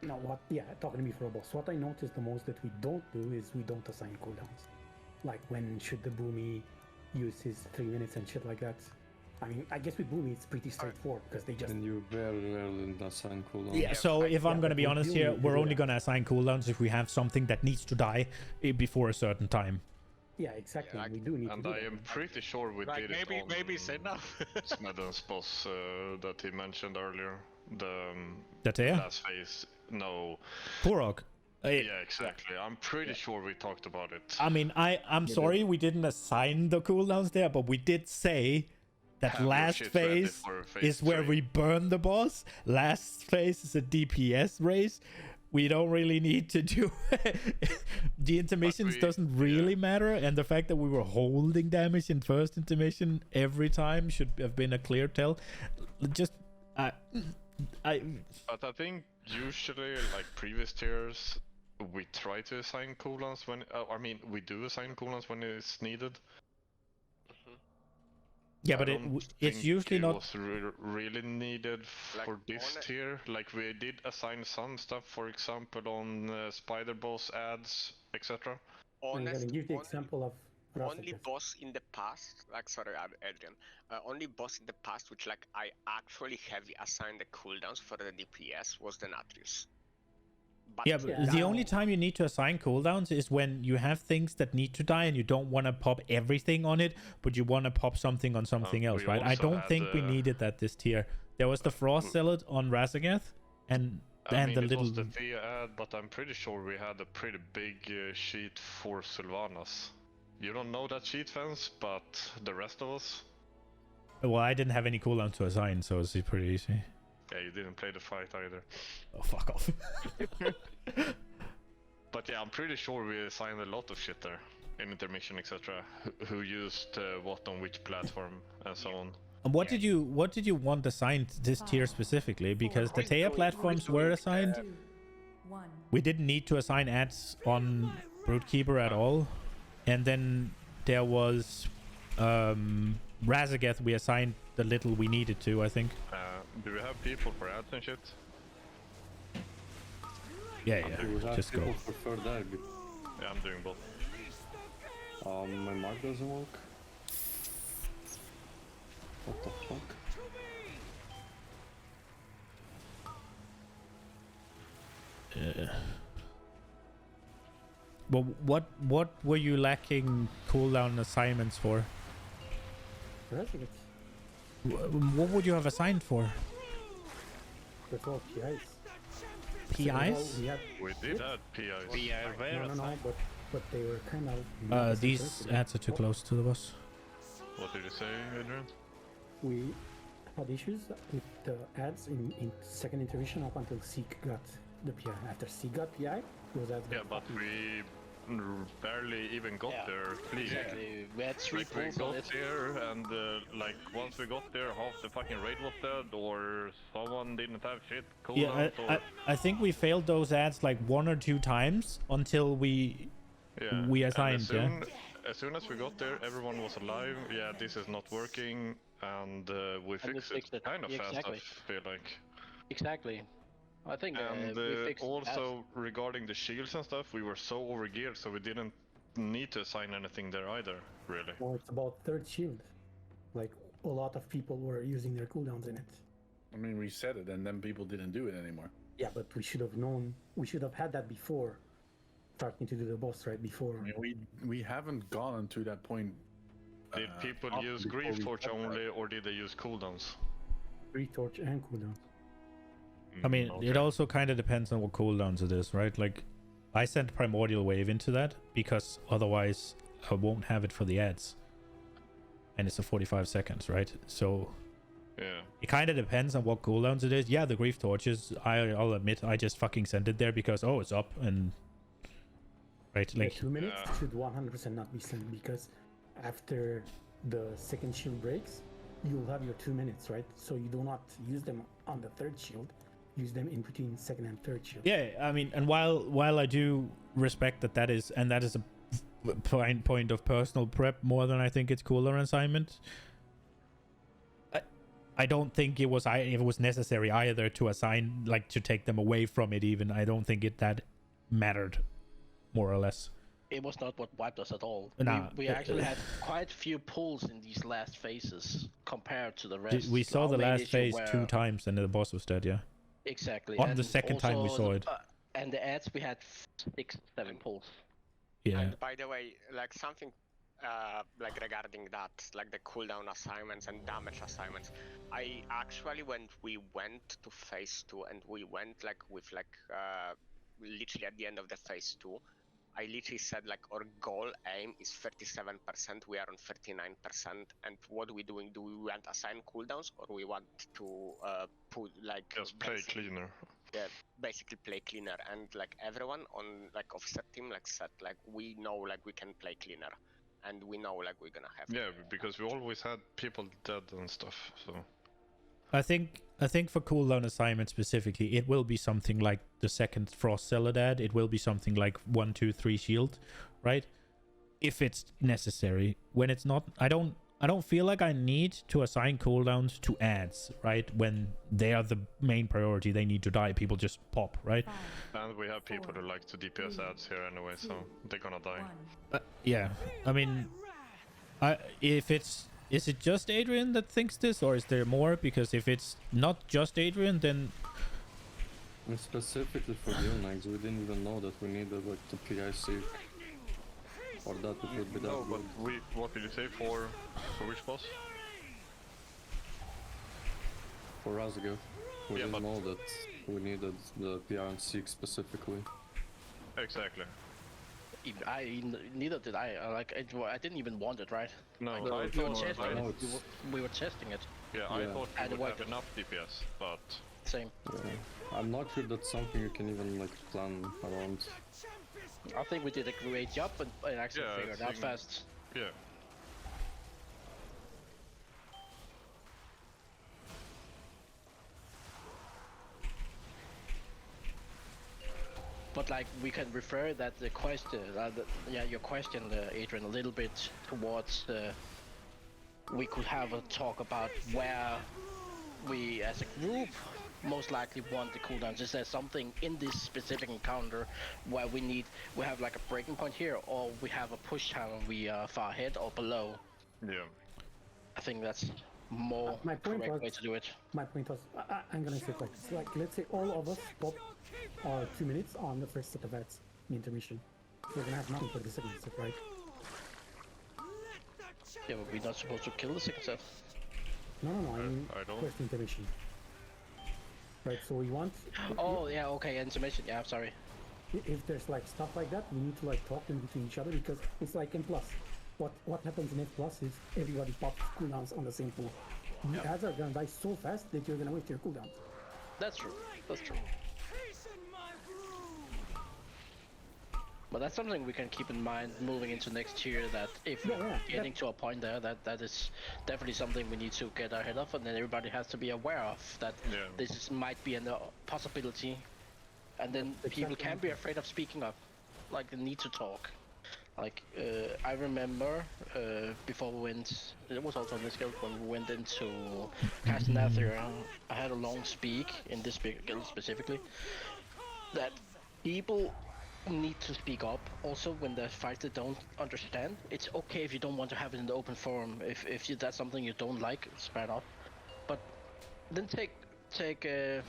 No, talking before a boss. What I noticed the most that we don't do is we don't assign cooldowns. Like when should the Boomy use his 3 minutes and shit like that. I mean, I guess with Boomy it's pretty straightforward because they just... And you very rarely assign cooldowns. Yeah, so if I'm gonna be honest here, we're only gonna assign cooldowns if we have something that needs to die before a certain time. Yeah, exactly. We do need and to do I am pretty sure we did it on maybe it's enough. Smedden's boss that he mentioned earlier. The last phase. No. Purok. Yeah, exactly. I'm pretty sure we talked about it. I mean, I'm sorry we didn't assign the cooldowns there, but we did say that last phase is where we burn the boss. Last phase is a DPS race. We don't really need to do the intermissions doesn't really matter, and the fact that we were holding damage in first intermission every time should have been a clear tell. Just But I think usually, like previous tiers, we try to assign cooldowns when I mean we do assign cooldowns when it's needed. Yeah, but it's usually not was really needed for this tier. Like we did assign some stuff, for example, on spider boss ads, etc. I'm gonna give the example of only boss in the past, like sorry, Adrian. Only boss in the past which like I actually heavy assigned the cooldowns for the DPS was the Natrius. But the only time you need to assign cooldowns is when you have things that need to die and you don't want to pop everything on it, but you want to pop something on something else, right? I don't think we needed that this tier. There was the Frost Zealot on Razagath, and I mean, the it little... was the Thea ad, but I'm pretty sure we had a pretty big sheet for Sylvanas. You don't know that sheet, fans, but the rest of us... Well, I didn't have any cooldown to assign, so it's pretty easy. Yeah, you didn't play the fight either. Oh, fuck off. But yeah, I'm pretty sure we assigned a lot of shit there in intermission, etc. Who used what on which platform and so on. And what did you want assigned this tier specifically? Because the Tea platforms were assigned. We didn't need to assign ads on Broodkeeper at all. And then there was Razagath, we assigned the little we needed to, I think. Do we have people for ads and shit? Yeah, just go. Prefer that. Yeah, I'm doing both. My mark doesn't work. What the fuck? Well, what were you lacking cooldown assignments for? What would you have assigned for? Before PIs. PIs? We did have PIs. No, but they were kind of... these ads are too close to the boss. What did you say, Adrian? We had issues with the ads in second intermission up until Seek got the PI. After Seek got PI, those ads got but we barely even got there. Exactly. We had 3 we got there, and like once we got there, half the fucking raid was dead, or someone didn't have shit. I think we failed those ads like 1 or 2 times until we assigned. As soon as we got there, everyone was alive. Yeah, this is not working, and we fixed it kind of fast. I feel like. Exactly. I think and we fixed also regarding the shields and stuff, we were so overgeared, so we didn't need to assign anything there either, really. Well, it's about third shield. Like, a lot of people were using their cooldowns in it. I mean, we said it, and then people didn't do it anymore. Yeah, but we should have known. We should have had that before starting to do the boss, right? Before. I mean, we haven't gone to that point. Did people use Grief Torch only, or did they use cooldowns? Grief Torch and cooldowns. I mean, it also kind of depends on what cooldowns it is, right? Like, I sent Primordial Wave into that because otherwise I won't have it for the ads. And it's a 45 seconds, right? So It kind of depends on what cooldowns it is. Yeah, the grief torches. I'll admit, I just fucking sent it there because it's up and right like 2 minutes should 100% not be sent, because after the second shield breaks, you'll have your 2 minutes, right? So you do not use them on the third shield. Use them in between second and third shield. Yeah, I mean, and while I do respect that is a point of personal prep more than I think it's cooldown assignment. I don't think it was necessary either to assign, like, to take them away from it. Even I don't think that mattered, more or less. It was not what wiped us at all. Nah, we actually had quite few pulls in these last phases compared to the rest. We saw the last phase 2 times and the boss was dead, yeah. Exactly. On the second time we saw it. And the ads, we had 6-7 pulls. Yeah. And by the way, like something like regarding that, like the cooldown assignments and damage assignments, I actually, when we went to phase 2 and we went like with literally at the end of the phase 2, I literally said like our goal aim is 37%, we are on 39%, and what are we doing? Do we want to assign cooldowns, or we want to put like just play cleaner? Yeah, basically play cleaner, and like everyone on like offset team like said like we know like we can play cleaner, and we know like we're gonna have. Yeah, because we always had people dead and stuff, so. I think for cooldown assignment specifically, it will be something like the second Frost Celadad. It will be something like 1, 2, 3 shield, right? If it's necessary. When it's not, I don't feel like I need to assign cooldowns to ads, right? When they are the main priority, they need to die. People just pop, right? And we have people who like to DPS ads here anyway, so they're gonna die. Yeah, I mean, is it just Adrian that thinks this, or is there more? Because if it's not just Adrian, then... And specifically for you, Nags, we didn't even know that we needed like the PI seek. Or that it would be that No, but good. what did you say for which boss? For Razga, we didn't know that we needed the PI and seek specifically. Exactly. Neither did I. I didn't even want it, right? No, like, we were testing it. Yeah, I thought we would have enough DPS, but... Same. Yeah. I'm not sure that's something you can even like plan around. I think we did a great job and actually figured it out fast. Yeah. But like we can refer that the question, your question, Adrian, a little bit towards we could have a talk about where we as a group most likely want the cooldowns. Is there something in this specific encounter where we have like a breaking point here, or we have a push time and we are far ahead or below? Yeah. I think that's more correct way to do it. My point was, I'm gonna say like this, like let's say all of us pop 2 minutes on the first set of ads in intermission. We're gonna have nothing for the second set, right? Yeah, but we're not supposed to kill the second set. No, I mean I don't. first intermission. Right, so we want... Oh, yeah, okay, intermission, yeah, I'm sorry. If there's like stuff like that, we need to like talk in between each other, because it's like M+. What happens in F+ is everybody pops cooldowns on the same pool. The ads are gonna die so fast that you're gonna waste your cooldowns. That's true, that's true. But that's something we can keep in mind moving into next year, that if we're getting to a point there, that is definitely something we need to get ahead of, and then everybody has to be aware of that this might be a possibility, and then people can't be afraid of speaking up, like they need to talk. Like I remember before we went, it was also on this guild when we went into Castanetheria, I had a long speak in this guild specifically, that people need to speak up also when there's fights they don't understand. It's okay if you don't want to have it in the open forum. If that's something you don't like, it's fair enough. But then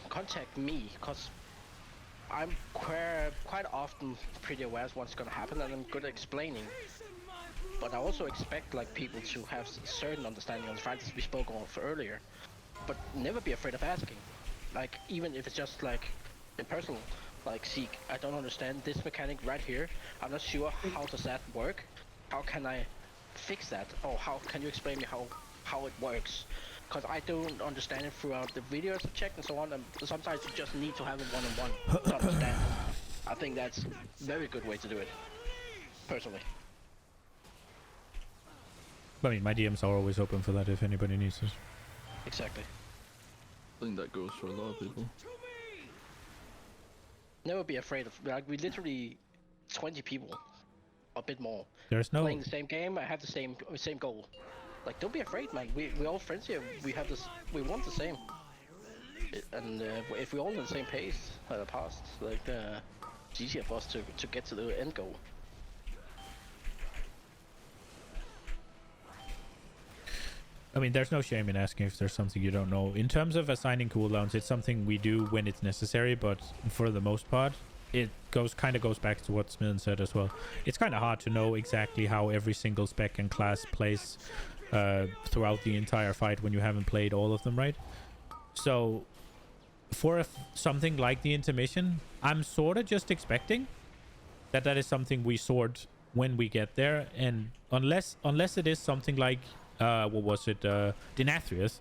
contact me, because I'm quite often pretty aware of what's gonna happen, and I'm good at explaining. But I also expect like people to have certain understanding on the fights we spoke of earlier. But never be afraid of asking. Like even if it's just like in personal. Like, Seek, I don't understand this mechanic right here. I'm not sure how does that work. How can I fix that? Or how can you explain me how it works? because I don't understand it throughout the videos I checked and so on. And sometimes you just need to have it one-on-one to understand. I think that's a very good way to do it, personally. I mean, my DMs are always open for that if anybody needs it. Exactly. I think that goes for a lot of people. Never be afraid of, like, we literally 20 people, a bit more. There's no playing the same game. I have the same goal. Like, don't be afraid, man. We're all friends here. We have this. We want the same. And if we're all on the same pace, past, like, it's easier for us to get to the end goal. I mean, there's no shame in asking if there's something you don't know. In terms of assigning cooldowns, it's something we do when it's necessary, but for the most part, it kind of goes back to what Smith said as well. It's kind of hard to know exactly how every single spec and class plays throughout the entire fight when you haven't played all of them, right? So for something like the intermission, I'm sort of just expecting that is something we sort when we get there, and unless it is something like what was it, Denathrius,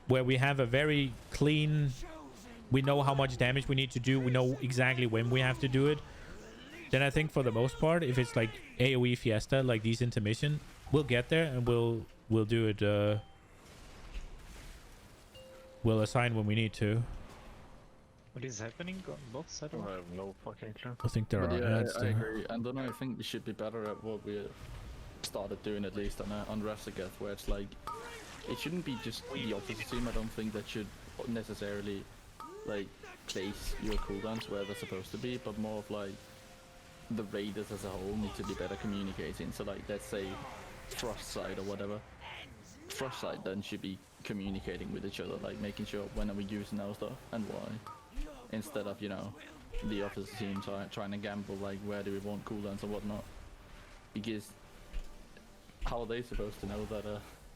where we have a very clean, we know how much damage we need to do, we know exactly when we have to do it, then I think for the most part, if it's like AoE Fiesta, like these intermission, we'll get there and we'll do it, we'll assign when we need to. What is happening on both sides? I have no fucking clue. I think there are ads I there. agree. And then I think we should be better at what we started doing, at least on Rafsegeth, where it's like, it shouldn't be just the opposite team. I don't think that should necessarily like place your cooldowns where they're supposed to be, but more of like the raiders as a whole need to be better communicating. So like, let's say Frostside or whatever, Frostside then should be communicating with each other, like making sure when are we using our stuff and why, instead of, you know, the opposite team trying to gamble like where do we want cooldowns and whatnot, because how are they supposed to know that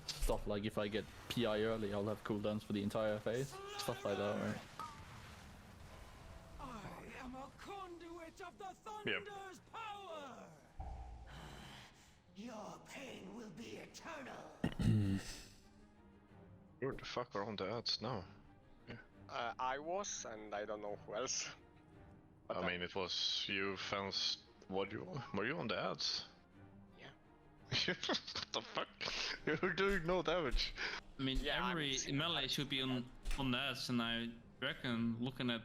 stuff like if I get PI early, I'll have cooldowns for the entire phase? Stuff like that, right? I am a conduit of the Thunder's power. Your pain will be eternal. Where the fuck are on the ads now? Yeah. I was, and I don't know who else. But I mean, it was you fans. Were you on the ads? What the fuck? You're doing no damage. I mean, every melee should be on the ads, and I reckon, looking at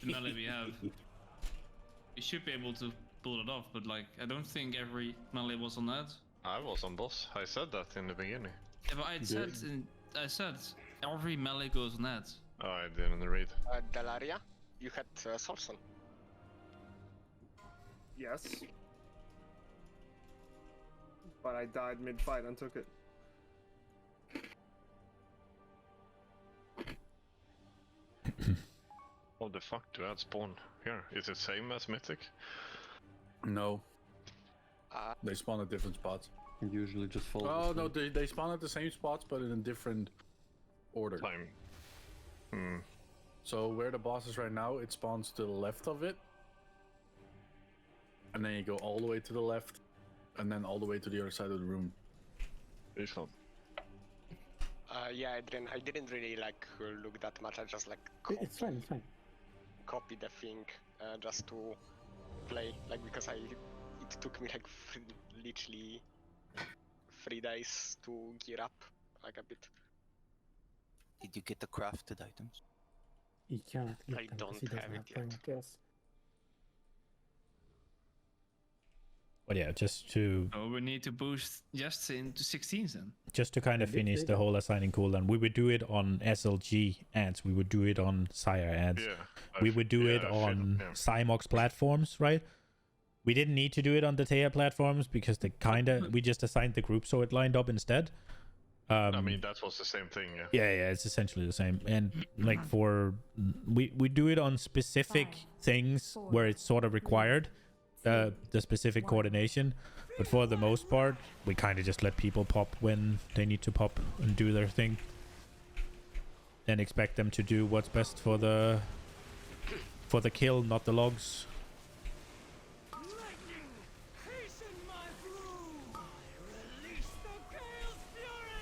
the melee we have, we should be able to pull it off, but like, I don't think every melee was on ads. I was on boss. I said that in the beginning. Yeah, but I said every melee goes on ads. Oh, I didn't read. Delaria, you had Solson. Yes. But I died mid-fight and took it. How the fuck do ads spawn here? Is it same as Mythic? No. They spawn at different spots. Usually just follow. Oh no, they spawn at the same spots but in a different order. Time. So where the boss is right now, it spawns to the left of it. And then you go all the way to the left. And then all the way to the other side of the room. Yeah, I didn't really like look that much. I just like It's fine. copy the thing just to play, like, because it took me like literally 3 days to gear up like a bit. Did you get the crafted items? You can't get I them don't 'cause he doesn't have it have prime, I guess. But yeah, just to Oh, we need to boost Jeste into 16s then. just to kind of finish the whole assigning cooldown, we would do it on SLG ads, we would do it on Sire ads, we would do it on Cymox platforms, right? We didn't need to do it on the Teia platforms because we just assigned the group so it lined up instead. I mean, that was the same thing, yeah. Yeah, it's essentially the same. And like we do it on specific things where it's sort of required, the specific coordination, but for the most part, we kind of just let people pop when they need to pop and do their thing, and expect them to do what's best for the kill, not the logs.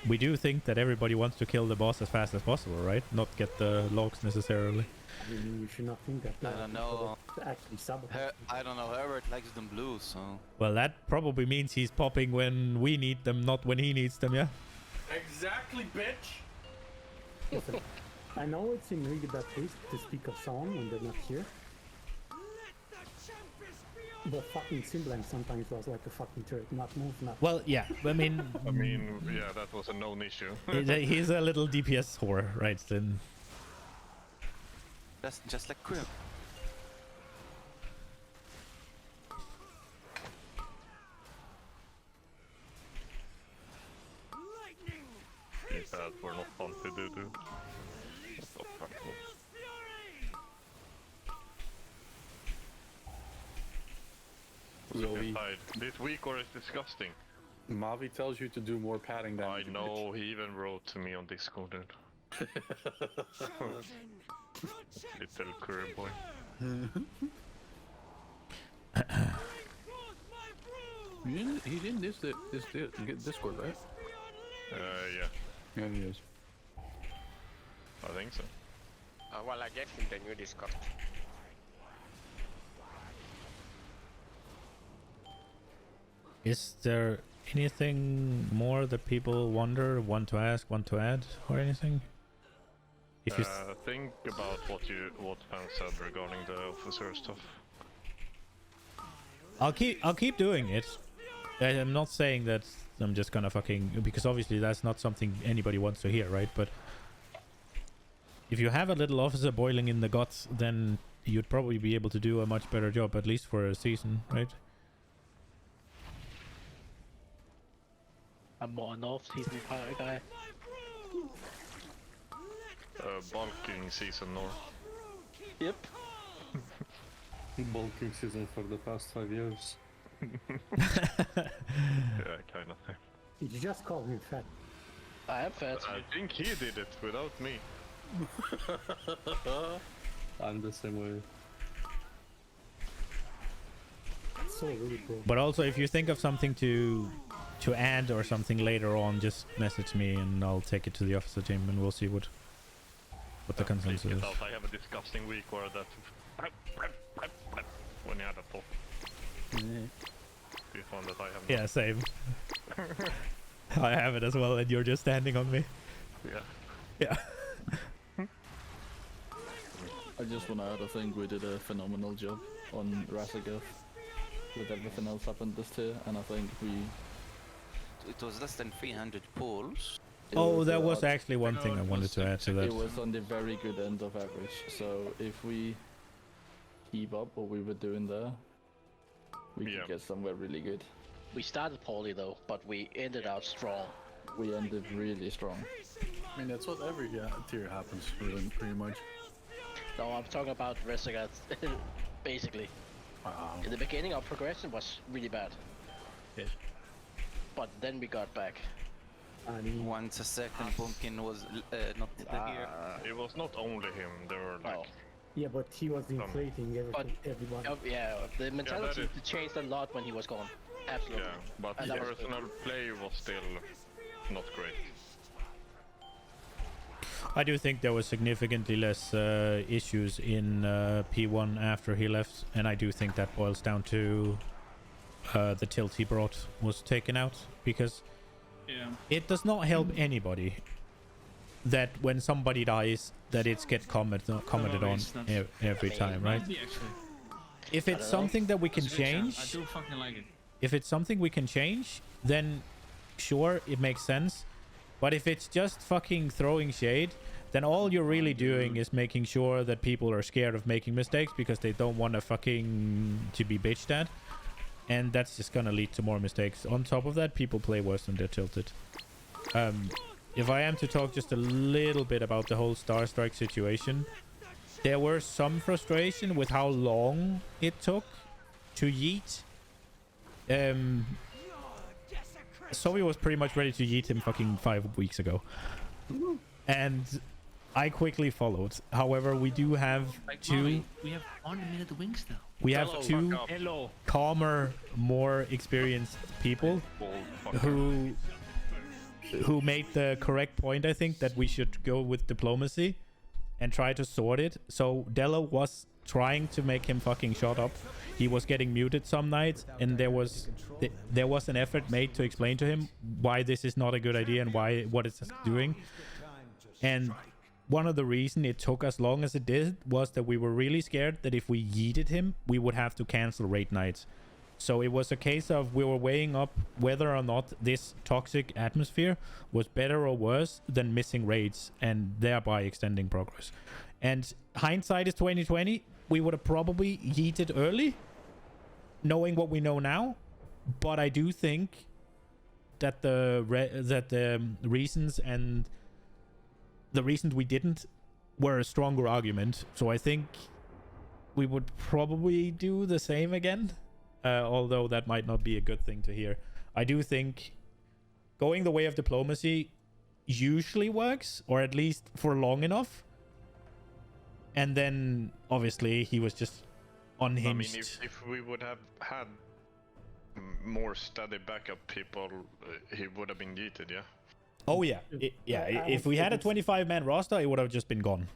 we do think that everybody wants to kill the boss as fast as possible, right? Not get the logs necessarily. We should not think that. I don't know. Actually, sabotage. I don't know. Herbert likes them blue, so. Well, that probably means he's popping when we need them, not when he needs them, yeah? Exactly, bitch! Listen, I know it's in really bad taste to speak of someone when they're not here. But fucking Simblank sometimes was like a fucking turret, not move, not. Well, yeah, I mean, yeah, that was a known issue. he's a little DPS whore, right? Then. Just like Crib. These ads were not fun to do. Stop fucking. Zoe. This week or is disgusting. Mavi tells you to do more padding than I know, he even wrote to me on Discord, dude. Little career boy. He didn't this Discord, right? Yeah. Yeah, he is. I think so. Well, I gave him the new Discord. Is there anything more that people wonder, want to ask, want to add, or anything? If you think about what fans said regarding the officer stuff. I'll keep doing it. I'm not saying that I'm just gonna fucking, because obviously that's not something anybody wants to hear, right? But if you have a little officer boiling in the guts, then you'd probably be able to do a much better job, at least for a season, right? I'm more an off-season pirate guy. Bulking season or? Yep. Bulking season for the past 5 years. Yeah, kind of thing. Did you just call him fat? I am fat. I think he did it without me. I'm the same way. So really cool. But also, if you think of something to add or something later on, just message me and I'll take it to the officer team and we'll see what the consensus is. I have a disgusting week where that when you had a pop. This one that I have. Yeah, same. I have it as well, and you're just standing on me. Yeah. I just want to add, I think we did a phenomenal job on Razagath with everything else happened this tier, and I think it was less than 300 pulls. That was actually one thing I wanted to add to that. It was on the very good end of average, so if we keep up what we were doing there, we could get somewhere really good. We started poorly though, but we ended out strong. We ended really strong. I mean, that's what every tier happens, pretty much. No, I'm talking about Razagath, basically. Wow. In the beginning, our progression was really bad. Yes. But then we got back. Once a second pumpkin was not here. It was not only him, there were like... Yeah, but he was inflating everyone. Yeah, the mentality changed a lot when he was gone. Absolutely. Yeah, but the personal play was still not great. I do think there was significantly less issues in P1 after he left, and I do think that boils down to the tilt he brought was taken out, because it does not help anybody that when somebody dies that it's get commented on every time, right? If it's something that we can change, I do fucking like it. if it's something we can change, then sure, it makes sense. But if it's just fucking throwing shade, then all you're really doing is making sure that people are scared of making mistakes because they don't want to to be bitched at. And that's just gonna lead to more mistakes. On top of that, people play worse when they're tilted. If I am to talk just a little bit about the whole Star Strike situation, there were some frustration with how long it took to yeet. Sovi was pretty much ready to yeet him fucking 5 weeks ago. And I quickly followed. However, we do have two... We have 1 minute wings now. We have two calmer, more experienced people who who made the correct point, I think, that we should go with diplomacy and try to sort it. So Della was trying to make him fucking shut up. He was getting muted some nights, and there was an effort made to explain to him why this is not a good idea and what it's doing. And one of the reasons it took as long as it did was that we were really scared that if we yeeted him, we would have to cancel raid nights. So it was a case of we were weighing up whether or not this toxic atmosphere was better or worse than missing raids and thereby extending progress. And hindsight is 2020. We would have probably yeeted early, knowing what we know now. But I do think that the reasons and the reasons we didn't were a stronger argument. So I think we would probably do the same again, although that might not be a good thing to hear. I do think going the way of diplomacy usually works, or at least for long enough. And then, obviously, he was just unhinged. I mean, if we would have had more steady backup people, he would have been yeeted, yeah? Oh, yeah. If we had a 25-man roster, it would have just been gone.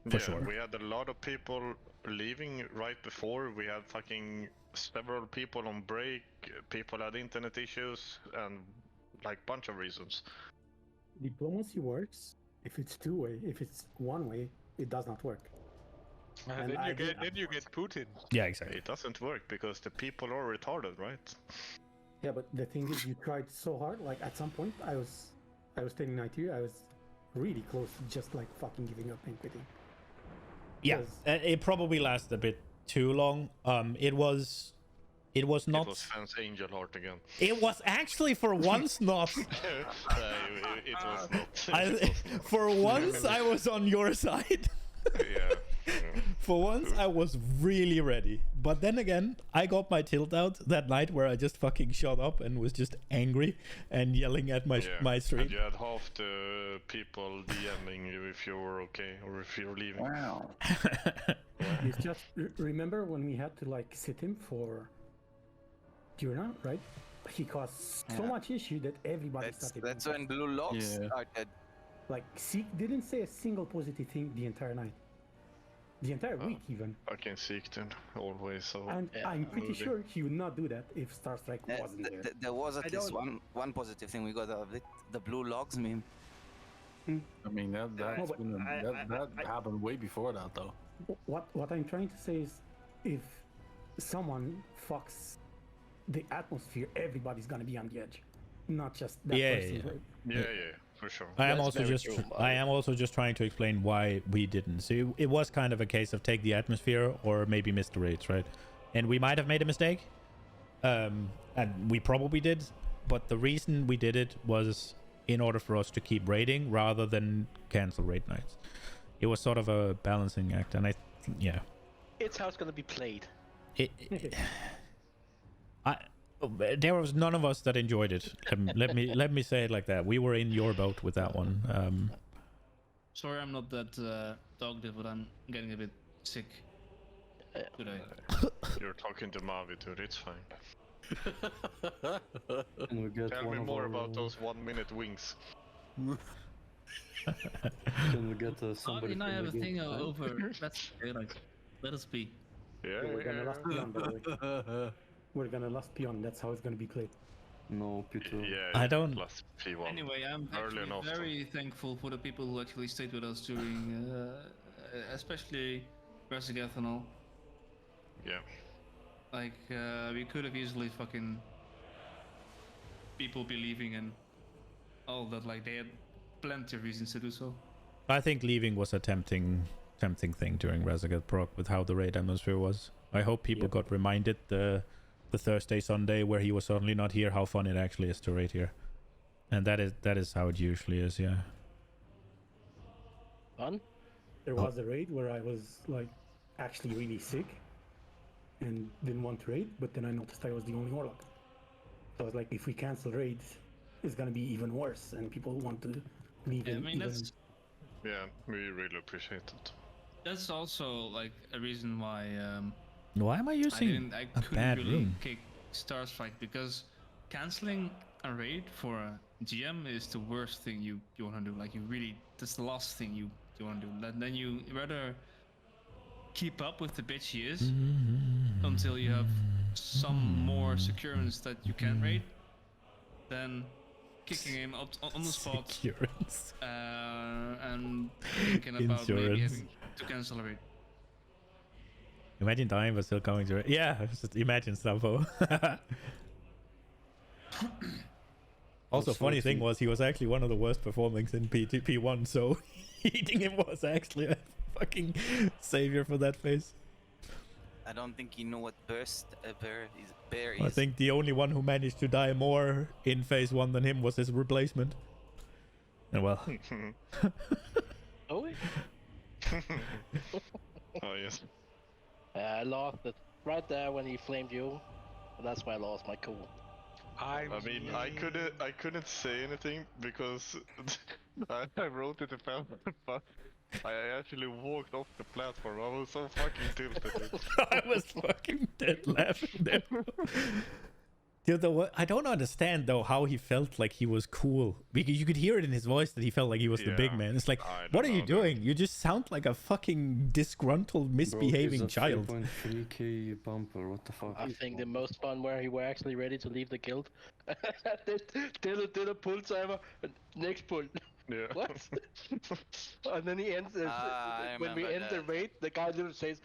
For sure. We had a lot of people leaving right before. We had fucking several people on break. People had internet issues and, like, bunch of reasons. Diplomacy works if it's two-way. If it's one-way, it does not work. And then you get Putin. Yeah, exactly. It doesn't work because the people are retarded, right? Yeah, but the thing is, you tried so hard. Like at some point, I was standing right here. I was really close to just like fucking giving up and quitting. Yeah, it probably lasted a bit too long. It was not. It was Fans Angel Heart again. It was actually for once not. It was not. For once, I was on your side. Yeah. For once, I was really ready. But then again, I got my tilt out that night where I just fucking shut up and was just angry and yelling at my stream. And you had half the people DMing you if you were okay or if you're leaving. Wow. It's just remember when we had to like sit him for Durna, right? He caused so much issue that everybody started. That's when Blue Locks started. Like, Seek didn't say a single positive thing the entire night. The entire week, even. Fucking Seek then, always. So. And I'm pretty sure he would not do that if Star Strike wasn't there. There was at least one positive thing we got out of it. The Blue Logs meme. I mean, that happened way before that, though. What I'm trying to say is, if someone fucks the atmosphere, everybody's gonna be on the edge. Not just that person. Yeah, for sure. I am also just trying to explain why we didn't. So it was kind of a case of take the atmosphere or maybe miss the raids, right? And we might have made a mistake, and we probably did. But the reason we did it was in order for us to keep raiding rather than cancel raid nights. It was sort of a balancing act, and it's how it's gonna be played. There was none of us that enjoyed it. Let me say it like that. We were in your boat with that one. Sorry, I'm not that talkative, but I'm getting a bit sick today. You're talking to Mavi, dude. It's fine. Tell me more about those 1 minute wings. Can we get somebody? And I have a thing over. That's okay, like, let us be. We're gonna last peon, that's how it's gonna be played. No, Peter. I don't. Last P1. Anyway, I'm actually very thankful for the people who actually stayed with us during, especially Resegathanol. Yeah. Like, we could have easily fucking people be leaving and all that, like, they had plenty of reasons to do so. I think leaving was a tempting thing during Resegat Proc with how the raid atmosphere was. I hope people got reminded the Thursday, Sunday where he was suddenly not here, how fun it actually is to raid here. And that is how it usually is, yeah. Fun? There was a raid where I was like actually really sick and didn't want to raid, but then I noticed I was the only warlock. So I was like, if we cancel raids, it's gonna be even worse and people want to leave. Yeah, I mean, that's... Yeah, we really appreciate it. That's also like a reason why why am I using I a couldn't bad really room? kick Star Strike, because canceling a raid for a GM is the worst thing you want to do. Like, that's the last thing you want to do. Then you rather keep up with the bitch he is until you have some more securance that you can raid, than kicking him up on the spot and thinking about maybe having to cancel a raid. Imagine dying but still coming to it. Yeah, just imagine Stampo. Also, funny thing was he was actually one of the worst performings in P1, so eating him was actually a fucking savior for that phase. I don't think he knew what bear is. I think the only one who managed to die more in phase 1 than him was his replacement. And well. Oh, oh yes. I lost it right there when he flamed you. That's why I lost my cool. I mean, I couldn't say anything because I wrote it about, but I actually walked off the platform. I was so fucking tilted. I was fucking dead laughing there. Dude, I don't understand though how he felt like he was cool, because you could hear it in his voice that he felt like he was the big man. It's like, what are you doing? You just sound like a fucking disgruntled, misbehaving child. 3k bumper, what the fuck? I think the most fun where he were actually ready to leave the guild. did a pull timer, next pull. Yeah. What? And then he ends when we end the raid, the guy literally says,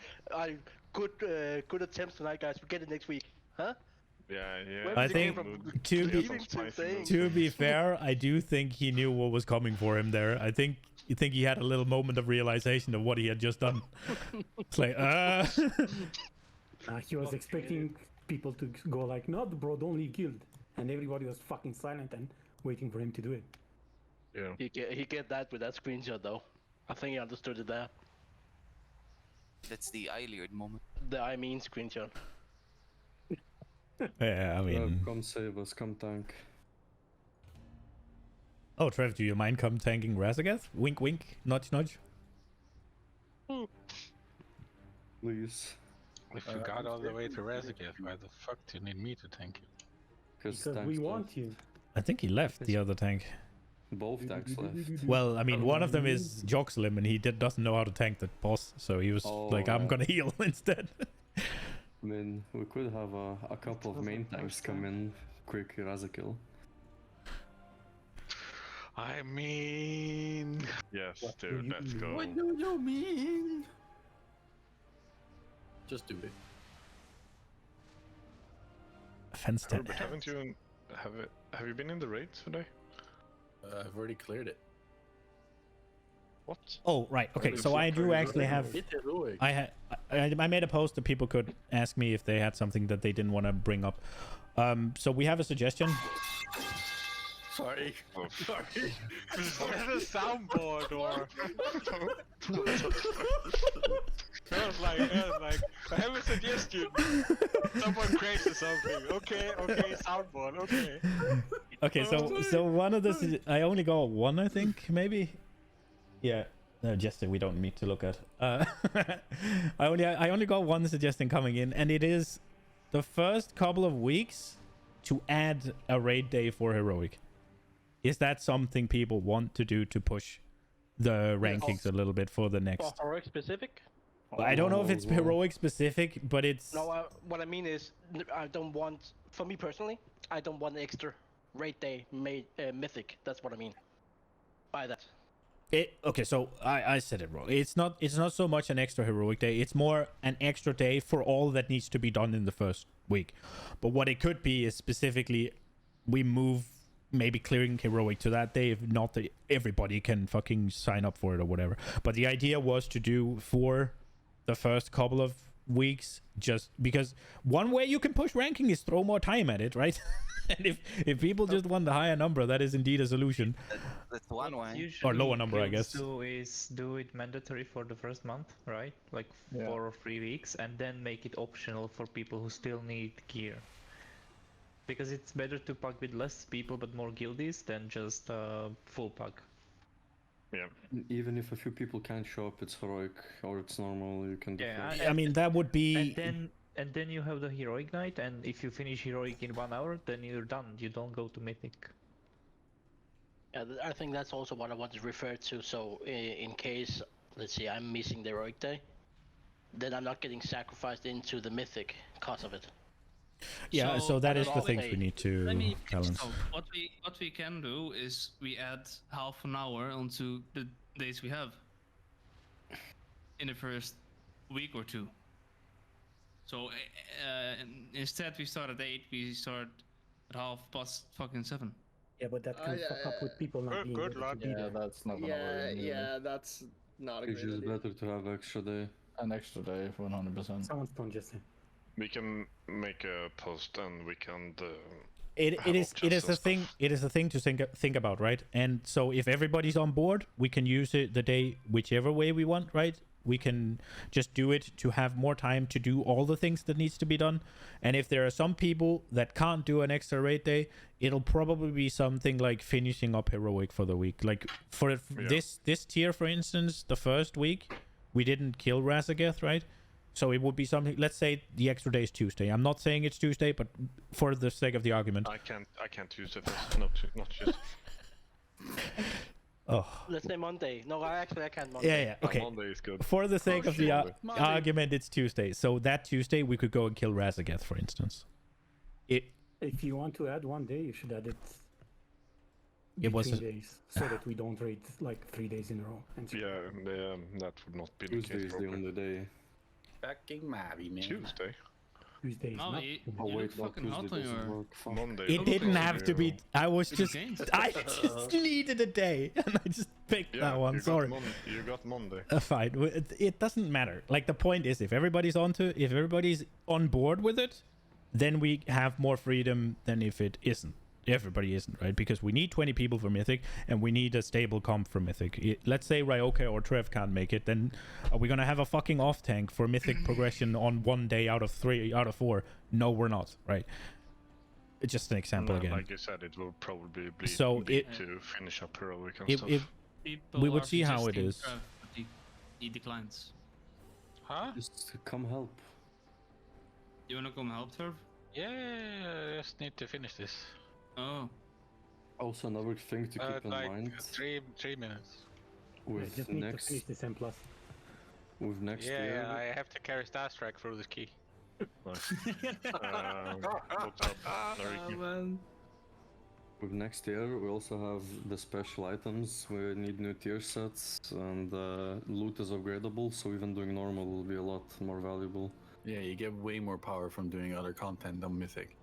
good attempts tonight, guys, we'll get it next week. Huh? Yeah. I think to be fair, I do think he knew what was coming for him there. I think he had a little moment of realization of what he had just done. It's like, he was expecting people to go like, no, bro, don't leave guild, and everybody was fucking silent and waiting for him to do it. Yeah. He get that with that screenshot though. I think he understood it there. That's the Iliad moment. The I mean screenshot. Yeah, I mean... come save us, come tank. Oh, Trev, do you mind come tanking Razagath? Wink, wink, nudge, nudge. Please. If you got all the way to Razagath, why the fuck do you need me to tank you? Because we want you. I think he left the other tank. Both tanks left. Well, I mean, one of them is Joxlim, and he doesn't know how to tank the boss, so he was like, I'm gonna heal instead. I mean, we could have a couple of main tanks come in, quick Razakill. I mean... Yes, dude, let's go. What do you mean? Just do it. Fence tank. Haven't you... Have you been in the raid today? I've already cleared it. What? Oh, right. Okay, so I do actually have... I made a post that people could ask me if they had something that they didn't want to bring up. So we have a suggestion. Sorry. Sorry. Is that a soundboard or... I was like, I have a suggestion. Someone created something. Okay, soundboard, okay. Okay, so one of the... I only got one, I think, maybe? Yeah. No, Jeste, we don't need to look at. I only got one suggestion coming in, and it is the first couple of weeks to add a raid day for Heroic. Is that something people want to do to push the rankings a little bit for the next? For Heroic specific? I don't know if it's Heroic specific, but it's... No, what I mean is, I don't want, for me personally, I don't want extra raid day mythic. That's what I mean by that. Okay, so I said it wrong. It's not so much an extra Heroic day. It's more an extra day for all that needs to be done in the first week. But what it could be is specifically we move maybe clearing Heroic to that day. If not, everybody can fucking sign up for it or whatever. But the idea was to do for the first couple of weeks, just because one way you can push ranking is throw more time at it, right? And if people just want the higher number, that is indeed a solution. That's one way. Or lower number, I guess. Do it mandatory for the first month, right? Like 4 or 3 weeks, and then make it optional for people who still need gear. Because it's better to pack with less people but more guildies than just full pack. Yeah. Even if a few people can't show up, it's Heroic or it's normal, you can do I mean, that would be... and then you have the heroic night, and if you finish heroic in 1 hour, then you're done. You don't go to mythic. Yeah, I think that's also what I want to refer to. So in case, let's see, I'm missing the heroic day, then I'm not getting sacrificed into the mythic because of it. Yeah, so that is the things we need to balance. What we can do is we add half an hour onto the days we have in the first week or two. So instead we start at 8, we start at 7:30. Yeah, but that can fuck up with people not being able to be there. That's not gonna work. Yeah, that's not a great It's idea. better to have extra day. An extra day, 100%. Someone's done just We can make a post and we can. It is a thing. It is a thing to think about, right? And so if everybody's on board, we can use it the day whichever way we want, right? We can just do it to have more time to do all the things that needs to be done. And if there are some people that can't do an extra raid day, it'll probably be something like finishing up heroic for the week. Like for this tier, for instance, the first week we didn't kill Razageth, right? So it would be something. Let's say the extra day is Tuesday. I'm not saying it's Tuesday, but for the sake of the argument, I can't use it. Not Tuesday. Oh. Let's say Monday. No, I can Monday. Yeah, okay. Monday is good. For the sake of the argument, it's Tuesday. So that Tuesday, we could go and kill Razageth, for instance. If you want to add 1 day, you should add it. It was days, so that we don't raid like 3 days in a row. And that would not be Tuesday the case. Tuesday is the only day. Fucking Mavi, man. Tuesday. Tuesday is No, not. you Oh wait, look fucking hot on your... Monday. It didn't have to be. I just needed a day, and I just picked that one. Sorry. You got Monday. Fine. It doesn't matter. Like the point is, if everybody's on board with it, then we have more freedom than if it isn't. Everybody isn't, right? Because we need 20 people for Mythic, and we need a stable comp for Mythic. Let's say Ryoka or Trev can't make it, then are we gonna have a fucking off tank for Mythic progression on 1 day out of 4? No, we're not, right? It's just an example again. Like you said, it will probably be so to finish up heroic and stuff. We would see how it is. Trev, but he declines. Huh? Just come help. You wanna come help, Trev? Yeah, I just need to finish this. Oh. Also, another thing to keep in like mind. 3 minutes. With just need to finish this M+. With next year. Yeah, I have to carry Star Strike through this key. What's up, man. With next year, we also have the special items. We need new tier sets, and loot is upgradable, so even doing normal will be a lot more valuable. Yeah, you get way more power from doing other content than Mythic.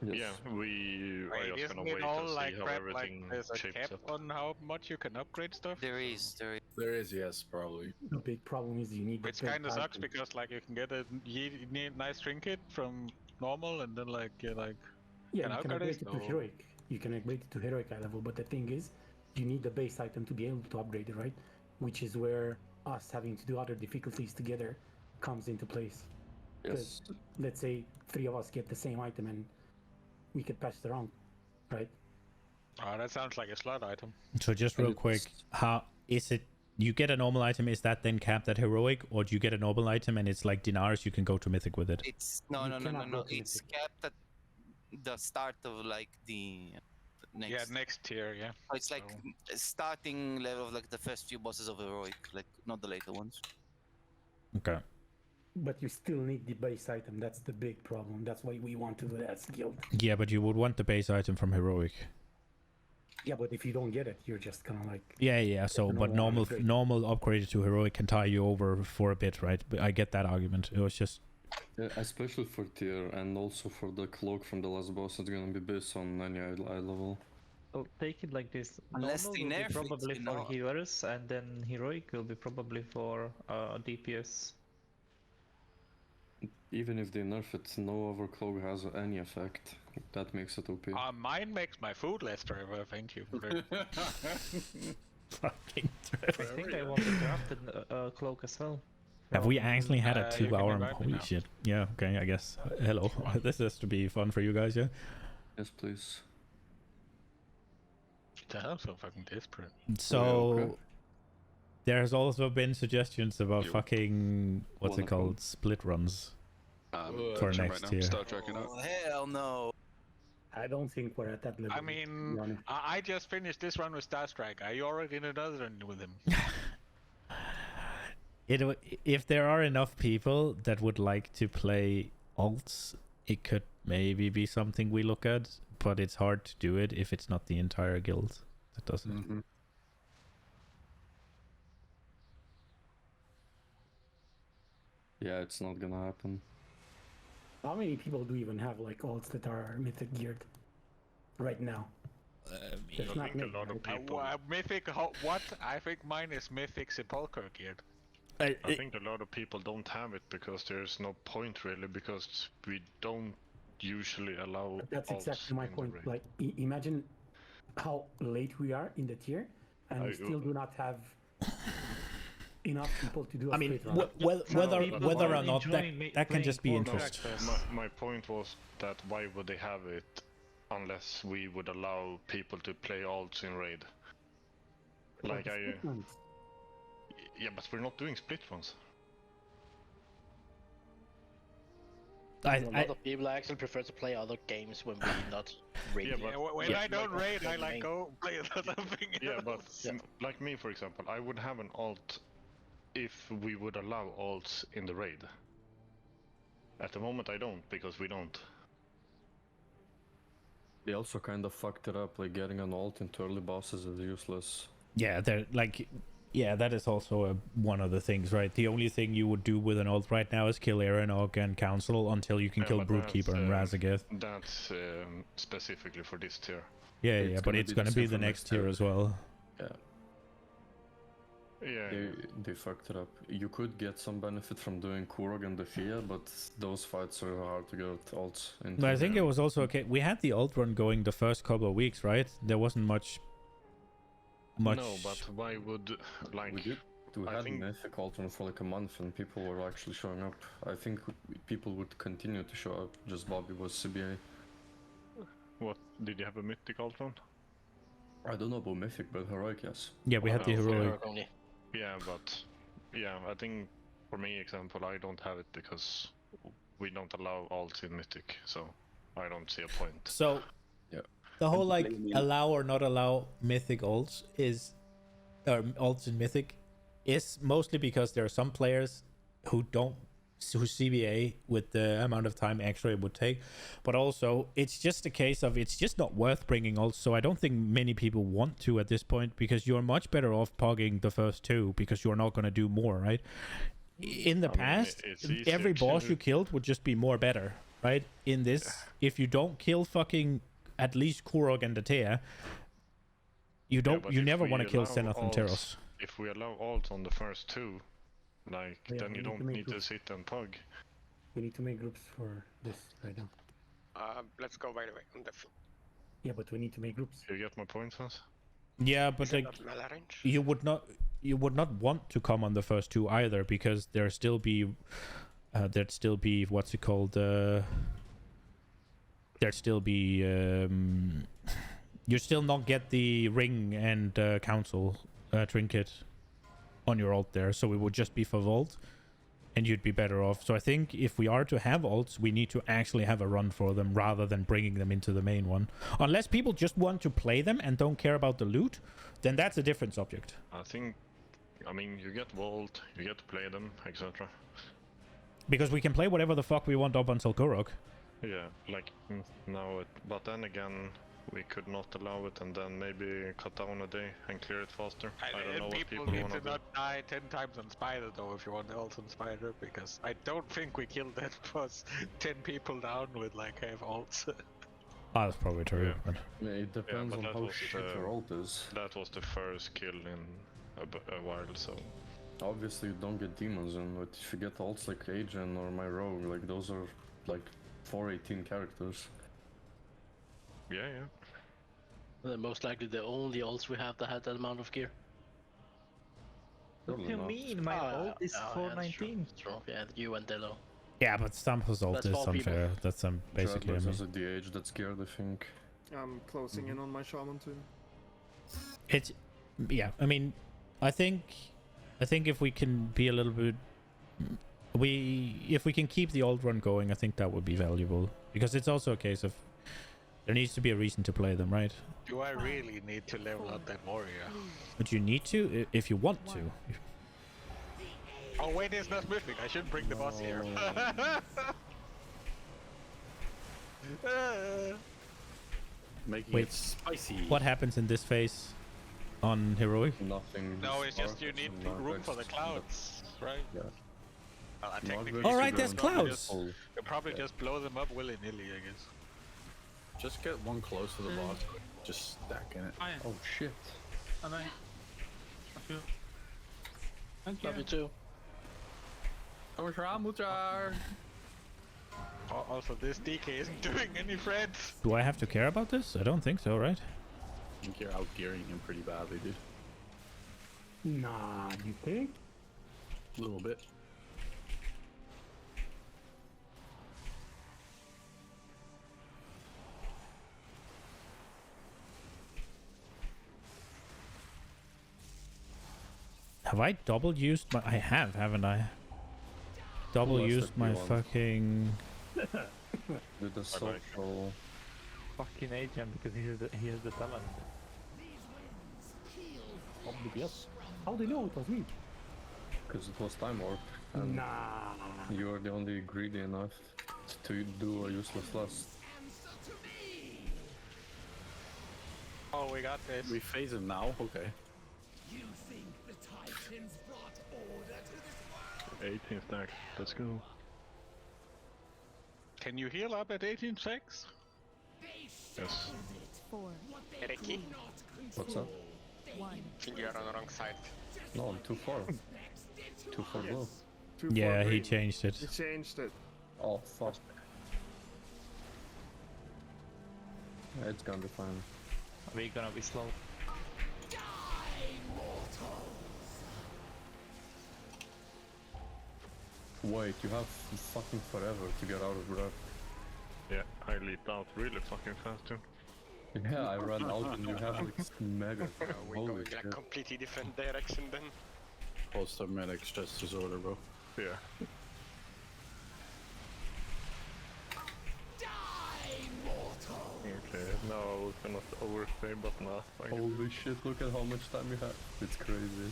Yes. Yeah, I just gonna wait and see how everything there's a shapes cap up. on how much you can upgrade stuff? There is. Yes, probably. The big problem is you need. Which kind of sucks because like you can get a nice trinket from normal and then you can upgrade it to heroic. You can upgrade it to heroic high level, but the thing is, you need the base item to be able to upgrade it, right? Which is where us having to do other difficulties together comes into place. Because let's say 3 of us get the same item and we could pass it around, right? Oh, that sounds like a slot item. So just real quick, how is it? You get a normal item, is that then capped at heroic, or do you get a normal item and it's like dinars, you can go to mythic with it? It's no. It's capped at the start of like the next. Yeah, next tier. Yeah. So it's like starting level of like the first few bosses of heroic, like not the later ones. Okay. But you still need the base item. That's the big problem. That's why we want to do that guild. Yeah, but you would want the base item from heroic. Yeah, but if you don't get it, you're just kind of like... Yeah. So, but normal upgrade to heroic can tie you over for a bit, right? But I get that argument. It was just... Yeah, especially for tier, and also for the cloak from the last boss, it's gonna be based on any eye level. So take it like this. Unless Normal they will be nerf it, probably for healers, and then heroic will be probably for DPS. Even if they nerf it, no other cloak has any effect. That makes it OP. Mine makes my food less forever, thank you. Fucking I think I want to draft a cloak as well. Have we actually had a 2 hour? Holy now. shit. Yeah, okay, I guess. Hello. This has to be fun for you guys, yeah? Yes, please. I'm so fucking desperate. So, there's also been suggestions about fucking, what's it called? Split runs. for right next now. year. Start checking out. Oh, hell no. I don't think we're at that level. I mean, I just finished this run with Star Strike. Are you already in another run with him? If there are enough people that would like to play alts, it could maybe be something we look at, but it's hard to do it if it's not the entire guild that does it. Yeah, it's not gonna happen. How many people do even have like alts that are mythic geared right now? I think a lot of people. Mythic, what? I think mine is Mythic Sepulchre geared. I think a lot of people don't have it because there's no point really, because we don't usually allow. But that's alts exactly my in the point. raid. Like, imagine how late we are in the tier, and we still do not have enough people to do a straight run. whether or not that can just be interest. My point was that why would they have it unless we would allow people to play alts in raid? Like yeah, but we're not doing split ones. A lot of people actually prefer to play other games when we're not raiding. Yeah, but when I don't raid, I like go play something Yeah, but like me, for example, I would have an alt if we would allow alts in the raid. At the moment, I don't, because we don't. They also kind of fucked it up, like getting an alt into early bosses is useless. Yeah, they're like, yeah, that is also one of the things, right? The only thing you would do with an alt right now is kill Aeronog and Council until you can kill Broodkeeper and Razageth. That's specifically for this tier. Yeah, but it's gonna be the next tier as well. Yeah. Yeah. They fucked it up. You could get some benefit from doing Kurog and Defia, but those fights are hard to get alts into. But I think it was also okay. We had the alt run going the first couple of weeks, right? There wasn't much. No, but why would we had Mythic alt run for like a month and people were actually showing up. I think people would continue to show up. Just Bobby was CBA. What, did you have a Mythic alt run? I don't know about Mythic, but Heroic, yes. Yeah, we had the Heroic. Yeah, but yeah, I think for me, example, I don't have it because we don't allow alts in Mythic, so I don't see a point. So the whole like allow or not allow Mythic alts is, or alts in Mythic, is mostly because there are some players who CBA with the amount of time extra it would take, but also it's just a case of it's just not worth bringing alts. So I don't think many people want to at this point, because you're much better off pogging the first two because you're not going to do more, right? In the past, every boss you killed would just be more better, right? In this, if you don't kill fucking at least Kurog and Atea, you never want to kill Zenith and Teros. If we allow alts on the first two, like, then you don't need to sit and pug. We need to make groups for this right now. Let's go right away on the Yeah, but we need to make groups. You get my point, Hans? Yeah, but like, you would not want to come on the first two either, because there'd still be what's it called? There'd still be you still not get the ring and council trinket on your alt there, so it would just be for Vault, and you'd be better off. So I think if we are to have alts, we need to actually have a run for them rather than bringing them into the main one. Unless people just want to play them and don't care about the loot, then that's a different subject. I mean, you get Vault, you get to play them, etc. Because we can play whatever the fuck we want up until Kurog. Yeah, like now, but then again, we could not allow it, and then maybe cut down a day and clear it faster. I don't know what people need want to not die 10 times on Spider though if you want the ult on Spider, because I don't think we killed that boss 10 people down with like half ults. That's probably true. Yeah. But... Yeah, it depends on how shit your ult is. That was the first kill in a while, so... Obviously you don't get demons, and but if you get ults like Agen or my rogue, like those are like 418 characters. Yeah. They're most likely the only ults we have that had that amount of gear. What do you mean? My ult is 419. True. Yeah, you and Delo. Yeah, but Stamp's ult is unfair. That's basically. There's a DH that's geared, I think. I'm closing in on my shaman too. It's, yeah. I mean, I think if we can be a little bit if we can keep the old run going, I think that would be valuable, because it's also a case of there needs to be a reason to play them, right? Do I really need to level up that warrior? But you need to if you want to. Oh wait, there's no smithing. I shouldn't bring the boss here. Making it spicy. What happens in this phase on heroic? Nothing. No, it's just you need room for the clouds, right? Yeah. All right, there's clouds. You'll probably just blow them up willy-nilly, I guess. Just get one close to the boss. Just stacking it. Oh shit. Bye bye. Thank you. Thank you. Love you too. Also, this DK isn't doing any friends. Do I have to care about this? I don't think so, right? I think you're outgearing him pretty badly, dude. Nah, you think? A little bit. Have I double used my... I have, haven't I? Double used my fucking... With the social... Fucking agent, because he has the talent. Yes. How do you know it was me? Because it was time warp. And nah. you are the only greedy enough to do a useless lust. Oh, we got this. We phase him now? Okay. You think the Titans brought order to this world? 18 stack. Let's go. Can you heal up at 18 secs? Yes. 4, Ricky? What's up? 1. I think you're on the wrong side. No, I'm too far. Too far blue. Yeah, he changed it. He changed it. Oh fuck. It's gonna be fine. We're gonna be slow. Wait, you have fucking forever to get out of brrt. Yeah, I leaped out really fucking fast too. Yeah, I ran out and you have like mega. We're going in a completely different direction then. Post-medics just disorder, bro. Yeah. Okay, no, we cannot overstay, but no. Holy shit, look at how much time you have. It's crazy.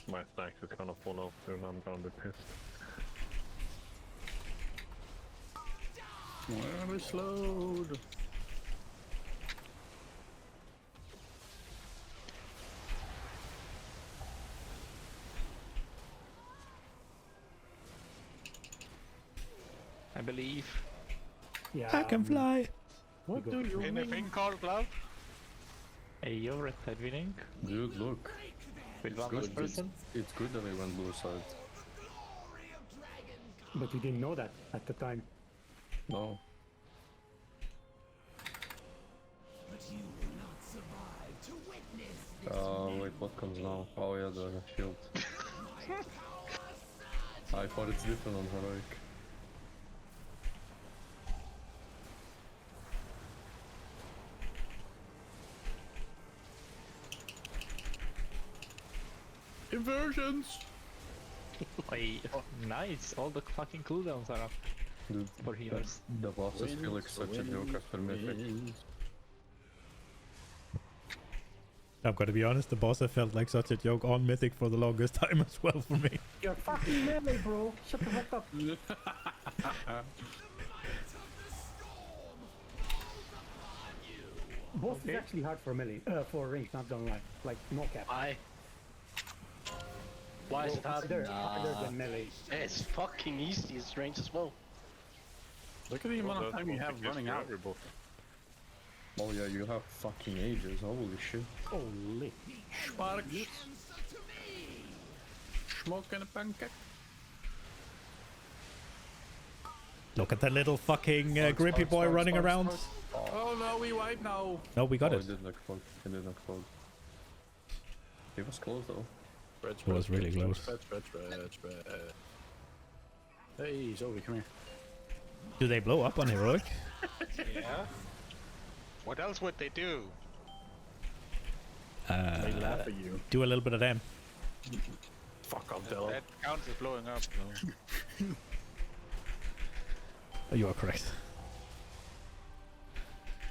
My stack is gonna fall off soon, I'm gonna be pissed. Where we slowed? I believe. Yeah. I can fly. What do you mean? Anything called love? Hey, you're red side winning. Dude, look. With It's one good. less person. It's good that I went blue side. But you didn't know that at the time. No. Wait, what comes now? Oh yeah, the shield. I thought it's different on heroic. Inversions! Wait, nice. All the fucking cooldowns are up. Dude, for healers. The bosses feel like such a joke after Mythic. I've got to be honest, the boss have felt like such a joke on Mythic for the longest time as well for me. You're fucking melee, bro. Shut the fuck up. Boss is actually hard for melee, for range, not gonna lie. Like, no cap. Why is it harder? Harder than melee. It's fucking easy, it's range as well. Look at the amount of time you have running out. Oh yeah, you have fucking ages, holy shit. Holy. Sparks. Smoke and a pancake. Look at that little fucking grippy boy running around. Oh no, we wipe now. No, we got it. It did not explode. It did not explode. It was close though. It was really close. Hey, Zoe, come here. Do they blow up on heroic? Yeah. What else would they do? They laugh at you. Do a little bit of them. Fuck up, Dell. That counts as blowing up. No. You are correct.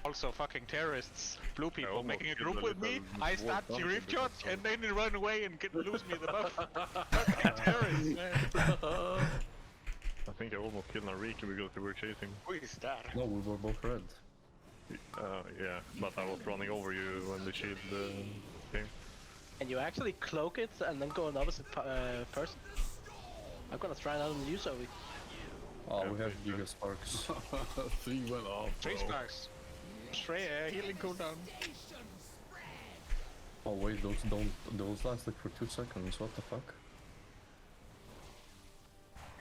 Also, fucking terrorists, blue people, almost making a did group a with me. little I war start bunch reef in shot, this and then they run away and lose me the buff. Fucking terrorists, man. I think I almost killed Nariki because we were chasing. Who is that? No, we were both red. Yeah, but I was running over you when the shield came. And you actually cloak it and then go an opposite person? I'm gonna try it out on you, Zoe. Oh, we have bigger sparks. 3 went off. 3 sparks. Straight healing cooldown. Oh wait, those last like for 2 seconds. What the fuck?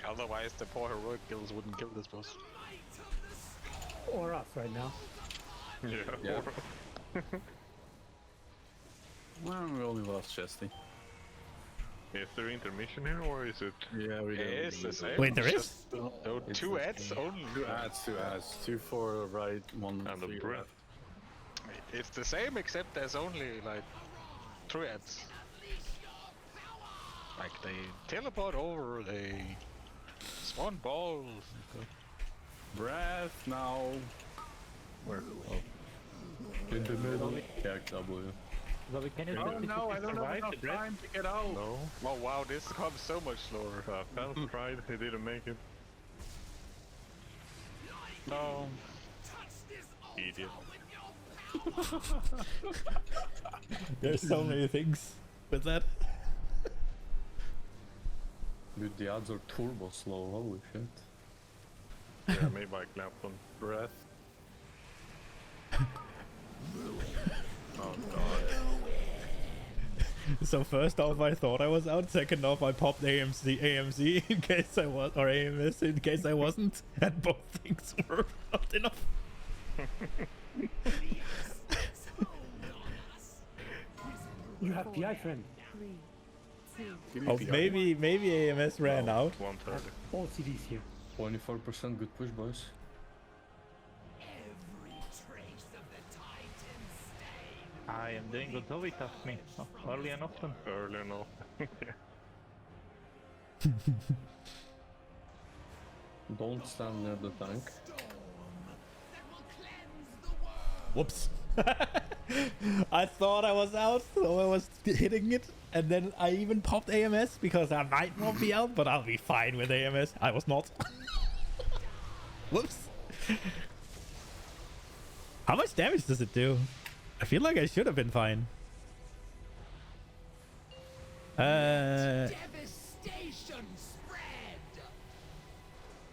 Otherwise, the poor heroic guilds wouldn't kill this boss. Or us right now. Yeah. Well, we only lost Jeste. Is there intermission here, or is it? Yeah, we did. It's the same. Wait, there is? No, 2 ads only. 2 ads. 2 for right, 1 And the for breath. It's the same, except there's only like 3 ads. Like they teleport over, they spawn balls. Breath now. Where? Oh. In the middle. Yeah, W. Zoe, can you Oh no, I don't have enough time to get out. No. Oh wow, this comes so much slower. Fans tried, he didn't make it. No. Idiot. There's so many things with that. Dude, the odds are turbo slow, holy shit. Yeah, maybe I clapped on breath. Oh god. So first off, I thought I was out. Second off, I popped AMC in case I was, or AMS in case I wasn't, and both things were not enough. You have PI, friend. Oh, maybe AMS ran out. 130. All CDs here. 24% good push, boys. I am doing good. Zoe tasked me early and often. Early enough. Don't stand near the tank. Whoops. I thought I was out, so I was hitting it, and then I even popped AMS because I might not be out, but I'll be fine with AMS. I was not. Whoops. How much damage does it do? I feel like I should have been fine.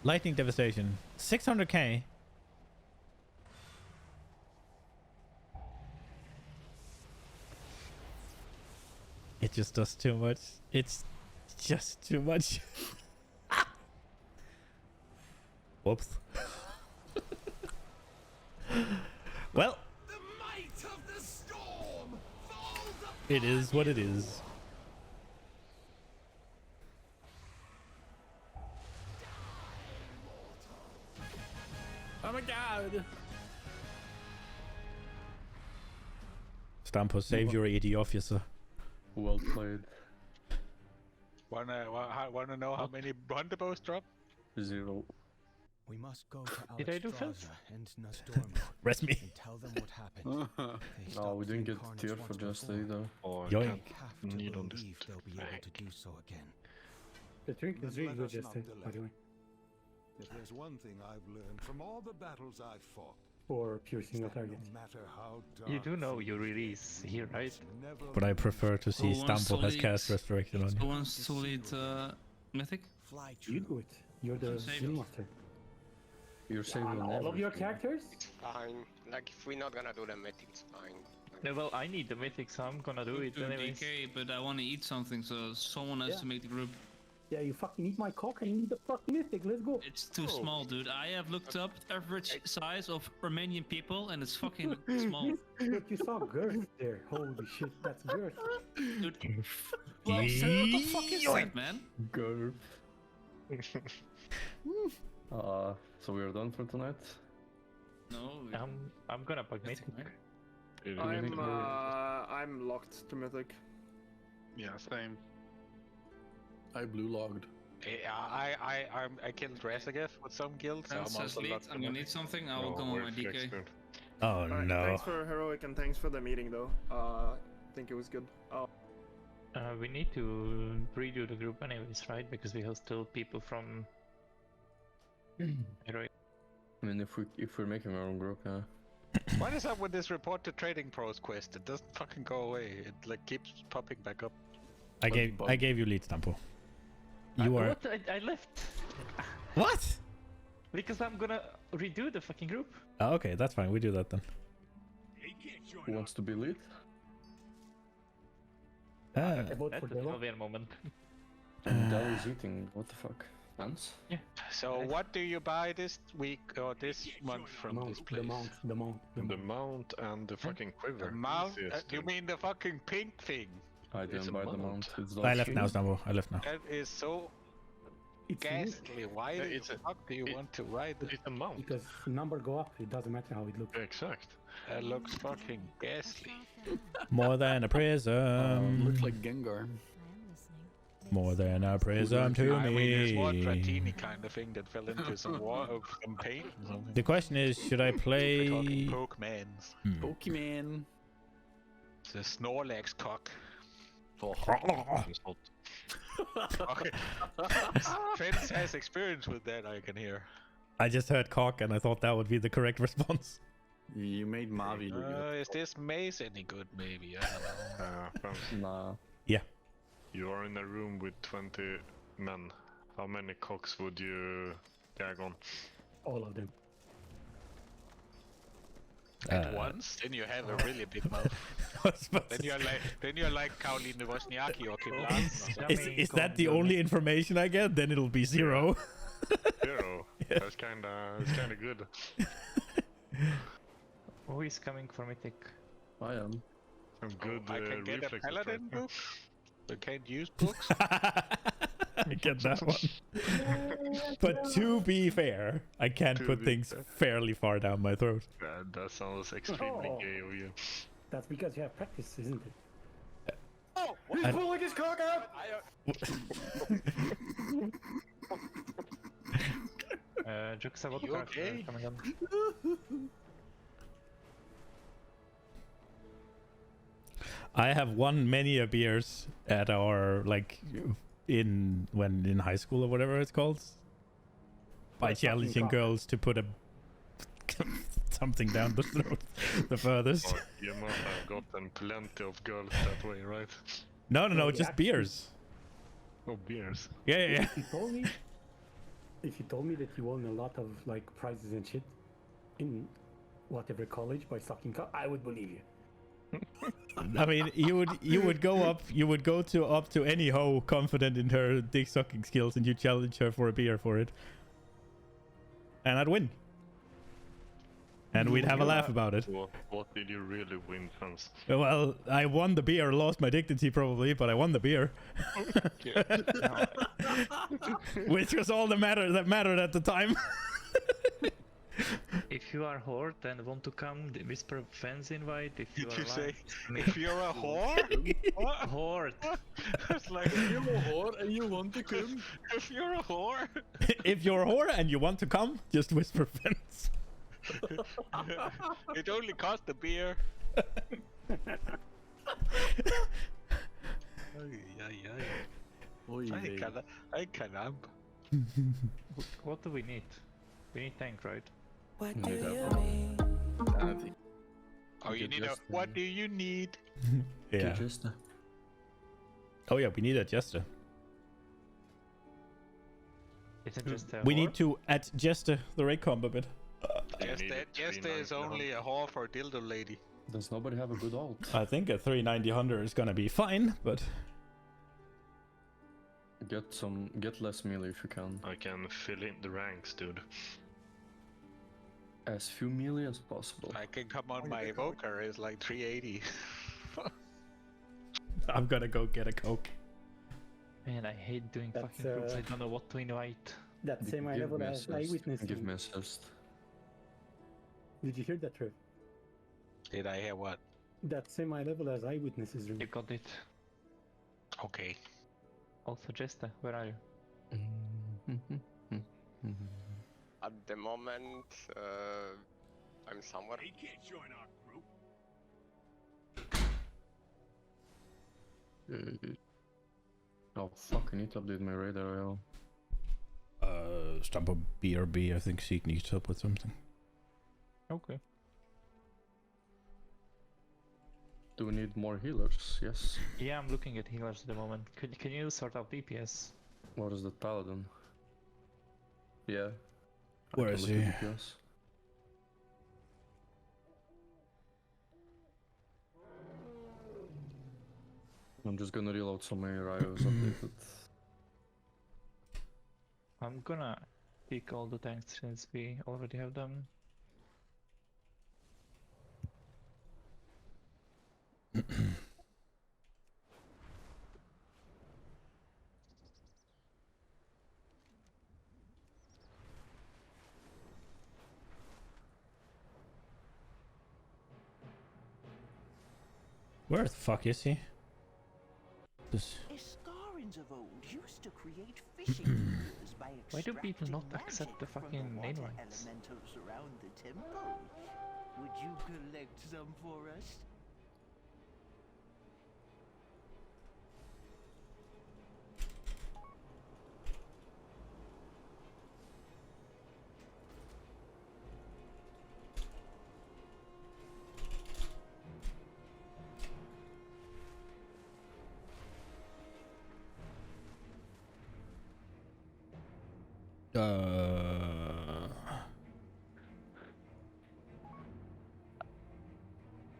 Lightning devastation. 600k. It just does too much. It's just too much. Whoops. Well, it is what it is. Oh my god! Stampo, save your AD officer. Well played. Wanna know how many Wonderbows drop? 0. We must go to Did I do filth? and Nostormo Rest me. and tell them what happened. They No, we didn't get stopped tier Incarnates for once Jeste before. either. Oh, I Yoink. can't Have to need on this believe they'll be able tank. to do so again. The drink is really good, Jeste, by the way. If there's one thing I've learned from all the battles I've fought, For pure single target. no matter how You dark do know you release here, right? never But I prefer to see Oh, one Stampo has solid- cast Resurrection on So you. one solid mythic. fly You true. do it. You're the Save skill it. master. You're saving All of your everything. characters? It's fine. Like, if we're not gonna do the mythic, it's fine. Like, No, well, I need the mythic, so I'm gonna do it Do anyways. DK, but I want to eat something, so someone has Yeah. to make the group. Yeah, you fucking eat my cock and you need the fucking mythic. Let's go. It's too small, dude. I have looked up average size of Romanian people, and it's fucking small. But you saw girth there. Holy shit, that's girth. Dude, lobster, what the fuck is that, man? Go. So we are done for tonight. No, I'm gonna bug Mythic. I'm locked to Mythic. Yeah, same. I blue logged. I killed Rezageth with some guilds. So I'm Says also lead. locked I'm to gonna Mythic. need something. I will come on my DK. Oh Alright, no. Thanks for Heroic and thanks for the meeting though. I think it was good. We need to redo the group anyways, right? Because we have still people from Heroic. I mean, if we're making our own group, yeah. What is up with this report to trading pros quest? It doesn't fucking go away. It like keeps popping back up. I gave you lead, Stampo. You are. What? I left. What? Because I'm gonna redo the fucking group. Oh, okay, that's fine. We do that then. Who wants to be lead? That will be a moment. Dally's eating. What the fuck? Ants? Yeah. So what do you buy this week or this month from this place? The mount. The mount and the fucking quiver. The mount? Easiest You thing. mean the fucking pink thing? I didn't buy the mount. It's I left now, Stampo. I left now. That is so ghastly. Why the fuck do you want to ride it? It's a mount. Because number go up, it doesn't matter how it looks. Exact. That looks fucking ghastly. More than a prism. Looks like Gengar. More than a prism to I mean, it's one me. Dratini kind of thing that fell into some water, some paint or something. The question is, should I play? Pokemans. Pokemon. The Snorlax cock. Okay. Trent has experience with that, I can hear. I just heard cock and I thought that would be the correct response. You made Mavi look good. Is this maze any good, maybe? I don't know. Nah. Yeah. You are in a room with 20 men. How many cocks would you gag on? All of them. At once, then you have a really big mouth. then you're like Caroline Wozniacki or Kim Larsen. Is that the only information I get? Then it'll be 0. 0. That's kinda good. Who is coming for Mythic? I am. Some good I can get a reflexes paladin right book. We can't use books. I get that one. But to be fair, I can't put things fairly far down my throat. That sounds extremely gay of you. That's because you have practice, isn't it? Oh, he's pulling his cock out! Juxa, what You okay? coming on? I have won many a beers at our in high school or whatever it's called, by challenging girls to put a something down the throat the furthest. Oh, you must have gotten plenty of girls that way, right? No, just beers. Oh, beers. Yeah. If you told me that you won a lot of prizes and shit in whatever college by sucking cock, I would believe you. I mean, you would go up to any hoe confident in her dick sucking skills, and you challenge her for a beer for it, and I'd win, and we'd have a laugh about it. What did you really win, Hans? Well, I won the beer, lost my dignity probably, but I won the beer, which was all that mattered at the time. If you are horde and want to come, the whisper fans invite. If you Did are you say alive, if you're a whore? What? Horde. It's like If you're a whore and you want to come. if you're a whore. If you're a whore and you want to come, just whisper fans. It only cost a beer. I can. What do we need? We need tank, right? What do you need? Oh, you need a. What do you need? Yeah. Oh yeah, we need a Jeste. Isn't just We need to add Jeste the raid combo bit. Jeste is only a whore for dildo lady. Does nobody have a good ult? I think a 390 hunter is gonna be fine, but get less melee if you can. I can fill in the ranks, dude. As few melee as possible. I can come on my evoker. It's like 380. I'm gonna go get a coke. Man, I hate doing fucking groups. I don't know what to invite. That's semi level as eyewitness. Give me assist. Did you hear that, Trev? Did I hear what? That semi level as eyewitnesses room. You got it. Okay. Also, Jeste, where are you? At the moment, I'm somewhere. He can't join our group. Oh fuck, I need to update my radar, yo. Stump up BRB, I think Seek needs help with something. Okay. Do we need more healers? Yes. Yeah, I'm looking at healers at the moment. Can you sort out DPS? What is that paladin? Yeah. Where is he? DPS. I'm just gonna reload so many rivals updated. I'm gonna pick all the tanks since we already have them. Where the fuck is he? This... Escarins of old used to create fishing lures by Why do people not extracting accept the magic from fucking water name rights? elementals around the temple? Would you collect some for us?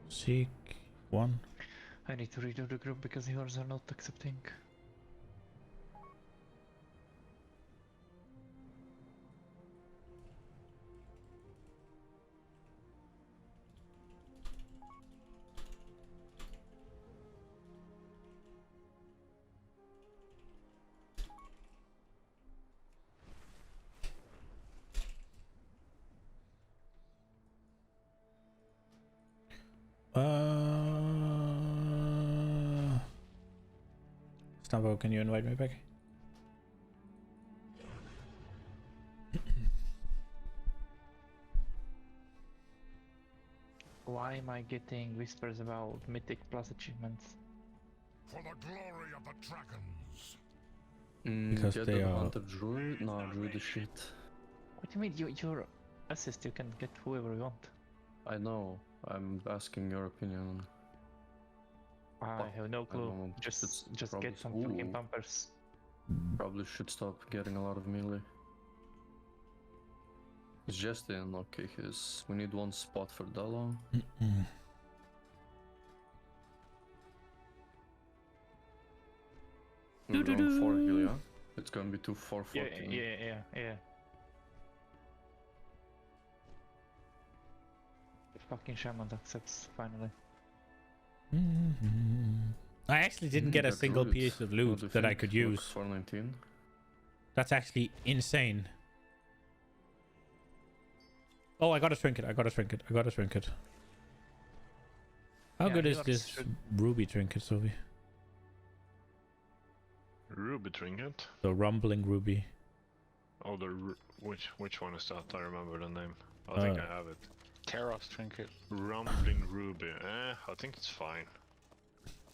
Seek 1. I need to redo the group because healers are not accepting. Stumbo, can you invite me back? Why am I getting whispers about Mythic Plus achievements? For the glory of the dragons. Because Get they the are... hunter druid? No, druid is shit. What do you mean? Your assist, you can get whoever you want. I know. I'm asking your opinion. I have no clue. Just get some fucking bumpers. Probably should stop getting a lot of melee. It's just in. Okay, we need one spot for Della. We're on 4 heal, yeah? It's gonna be 2 414. Yeah. The fucking shaman accepts finally. I actually didn't get a single piece of loot that I could use. 419. That's actually insane. Oh, I got a trinket. How good is this ruby trinket, Sophie? Ruby trinket? The rumbling ruby. Oh, which one is that? I remember the name. I think I have it. Terra's trinket. Rumbling ruby. I think it's fine.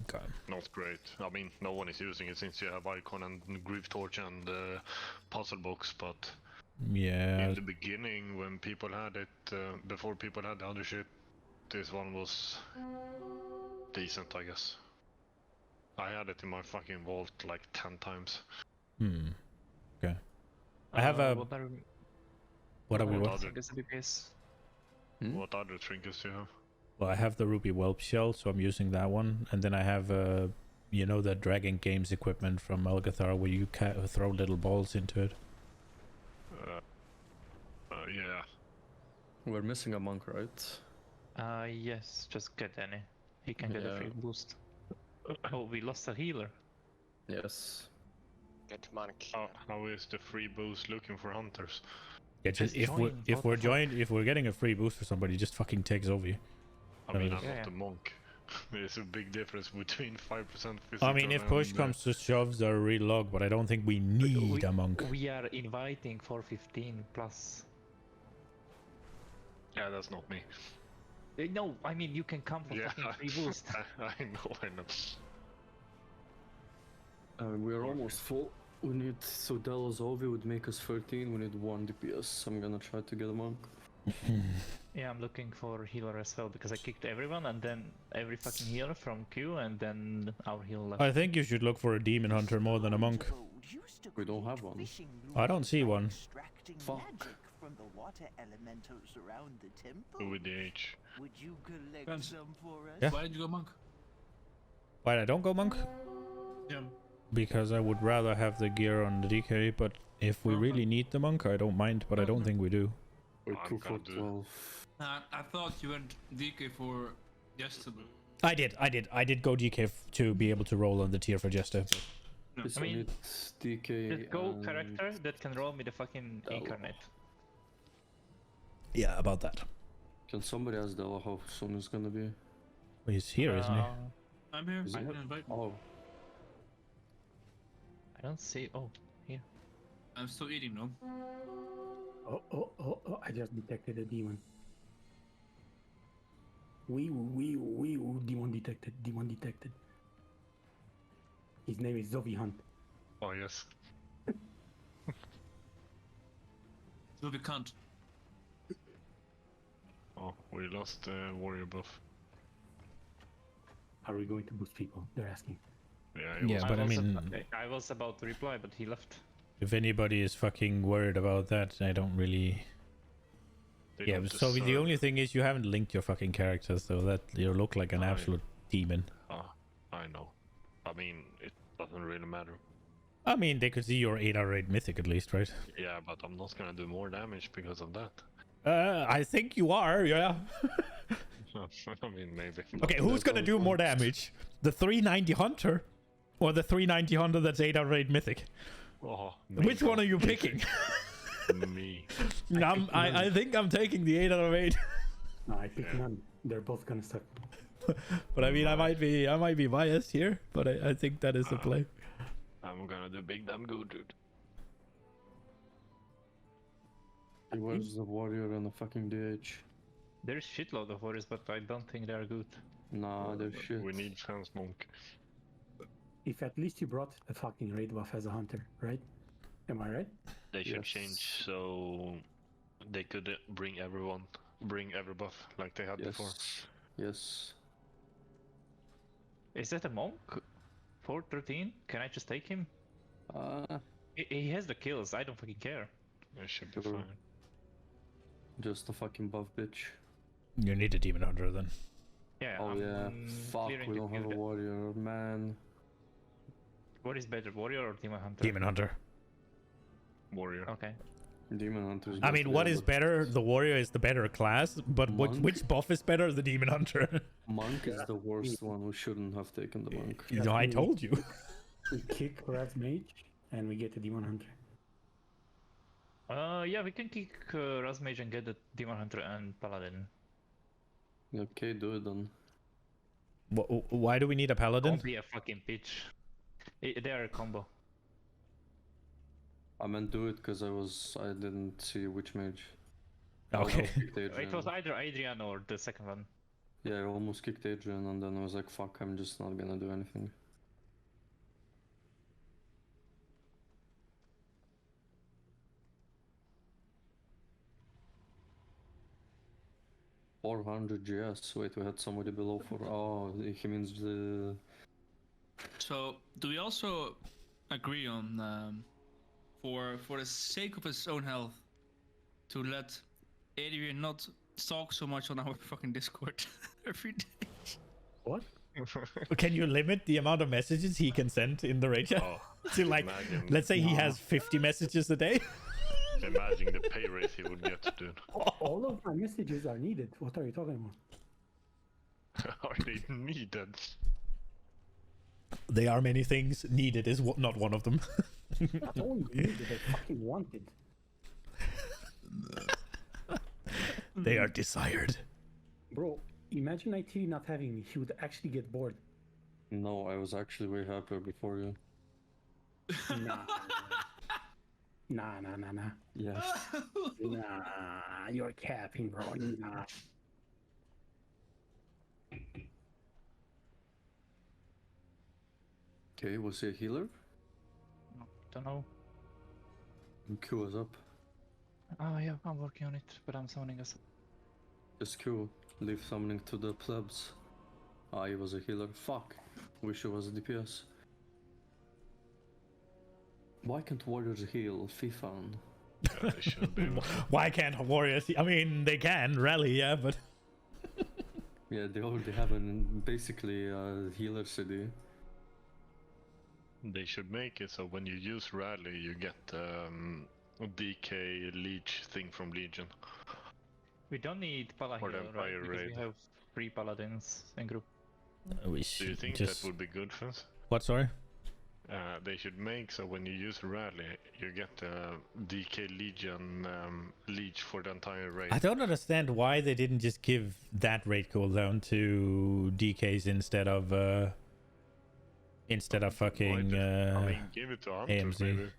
Okay. Not great. I mean, no one is using it since you have Icon and Grief Torch and Puzzle Box, but yeah. In the beginning, when people had it, before people had the other shit, this one was decent, I guess. I had it in my fucking vault like 10 times. Okay. I have a... What other trinkets do you have? Well, I have the ruby whelp shell, so I'm using that one. And then I have, you know, the Dragon Games equipment from Elgathar where you throw little balls into it. Yeah. We're missing a monk, right? Yes, just get any. He can get a free boost. Oh, we lost a healer. Yes. Get monk. How is the free boost looking for hunters? Yeah, just if we're getting a free boost for somebody, just fucking takes over you. I mean, I'm not a monk. There's a big difference between 5% physical. I mean, if push comes to shoves, are real log, but I don't think we need a monk. We are inviting for 15 plus. Yeah, that's not me. No, I mean you can come for fucking free boost. I know. We're almost full. We need, so Delos Ovi would make us 13, we need 1 DPS. I'm gonna try to get a monk. Yeah, I'm looking for healer as well, because I kicked everyone and then every fucking healer from Q and then our healer left. I think you should look for a demon hunter more than a monk. We don't have one. I don't see one. Fuck. From the water elementals around the temple. With the H. Would you collect some for us? Yeah. Why did you go monk? Why I don't go monk? Yeah. Because I would rather have the gear on the DK, but if we really need the monk, I don't mind, but I don't think we do. We're 2 for 12. I thought you went DK for Jeste. I did go DK to be able to roll on the tier for Jeste. No. I mean, DK just go character that can roll me the fucking incarnate. Yeah, about that. Can somebody ask Della how soon it's gonna be? Well, he's here, isn't he? I'm here. Is I he? can invite. Oh. I don't see. Oh, here. I'm still eating, no? Oh, I just detected a demon. Demon detected. His name is Zovi Hunt. Oh, yes. So we can't. Oh, we lost the warrior buff. Are we going to boost people? They're asking. Yeah, but I mean, I was about to reply, but he left. if anybody is fucking worried about that, I don't really. Yeah, so the only thing is you haven't linked your fucking characters, so that you look like an absolute demon. I know. I mean, it doesn't really matter. I mean, they could see your 8/8 mythic at least, right? Yeah, but I'm not gonna do more damage because of that. I think you are, yeah. I mean, maybe. Okay, who's gonna do more damage? The 390 hunter? Or the 390 hunter that's 8/8 mythic? Oh, which one are you picking? Me. I think I'm taking the 8/8. No, I pick none. They're both gonna suck. But I mean, I might be biased here, but I think that is the play. I'm gonna do big damn good, dude. Where's the warrior and the fucking DH? There's shitload of warriors, but I don't think they're good. Nah, they're shit. We need fence monk. If at least you brought a fucking raid buff as a hunter, right? Am I right? They should change so they could bring every buff like they had before. Yes. Is that a monk? 413? Can I just take him? He has the kills. I don't fucking care. It should be fine. Just a fucking buff bitch. You need a demon hunter then. Yeah. Oh yeah. Fuck, we don't have a warrior, man. What is better, warrior or demon hunter? Demon hunter. Warrior. Okay. Demon hunter. I mean, what is better? The warrior is the better class, but which buff is better? The demon hunter. Monk is the worst one. We shouldn't have taken the monk. No, I told you. We kick Raz Mage and we get a demon hunter. Yeah, we can kick Razmage and get the Demon Hunter and Paladin. Okay, do it then. Why do we need a Paladin? Don't be a fucking bitch. They are a combo. I meant do it because I didn't see which mage. Okay. It was either Adrian or the second one. Yeah, I almost kicked Adrian and then I was like, fuck, I'm just not gonna do anything. $400 GS. Wait, we had somebody below for. Oh, he means the. So, do we also agree on, for the sake of his own health, to let Adrian not talk so much on our fucking Discord every day? What? Can you limit the amount of messages he can send in the raid chat? To like, let's say he has 50 messages a day. Imagine the pay rate he would get, dude. All of my messages are needed. What are you talking about? Are they needed? They are many things. Needed is not one of them. Not only needed, they fucking wanted. They are desired. Bro, imagine IT not having me. He would actually get bored. No, I was actually way happier before you. Nah. Nah. Yes. Nah, you're capping, bro. Nah. Okay, was he a healer? Don't know. Q was up. Oh yeah, I'm working on it, but I'm summoning us. Just Q. Leave summoning to the plebs. Ah, he was a healer. Fuck. Wish he was a DPS. Why can't warriors heal? Fifan. Yeah, they should be. Why can't warriors? I mean, they can rally, yeah, but Yeah, they already have basically a healer CD. They should make it so when you use rally, you get DK leech thing from Legion. We don't need Pala Or heal, the right? Empire Because raid. we have 3 paladins in group. Do you think that would be good for us? What, sorry? They should make so when you use rally, you get DK Legion leech for the entire raid. I don't understand why they didn't just give that raid cooldown to DKs instead of fucking I mean, give it to Hunters, AMC. maybe.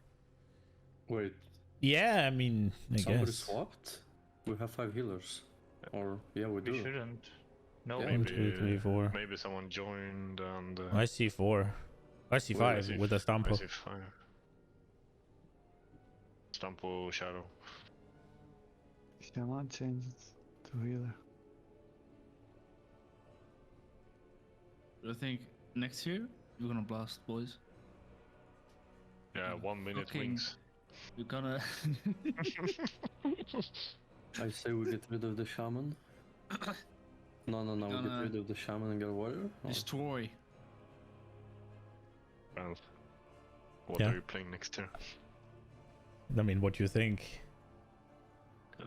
Wait. Yeah, I mean, I Somebody guess. swapped? We have 5 healers. Or, yeah, we do. We shouldn't. No. Yeah. 1, 2, 3, 4. Maybe someone joined and... I see 4. I see 5 with a I Stampo. see 5. Stampo Shadow. Shaman changed to healer. I think next year we're gonna blast, boys. Yeah, 1 minute Fucking- wings. We're gonna. I say we get rid of the shaman. No, we get Gonna- rid of the shaman and get a warrior. Oh. Destroy. Well, what Yeah. are you playing next year? I mean, what do you think?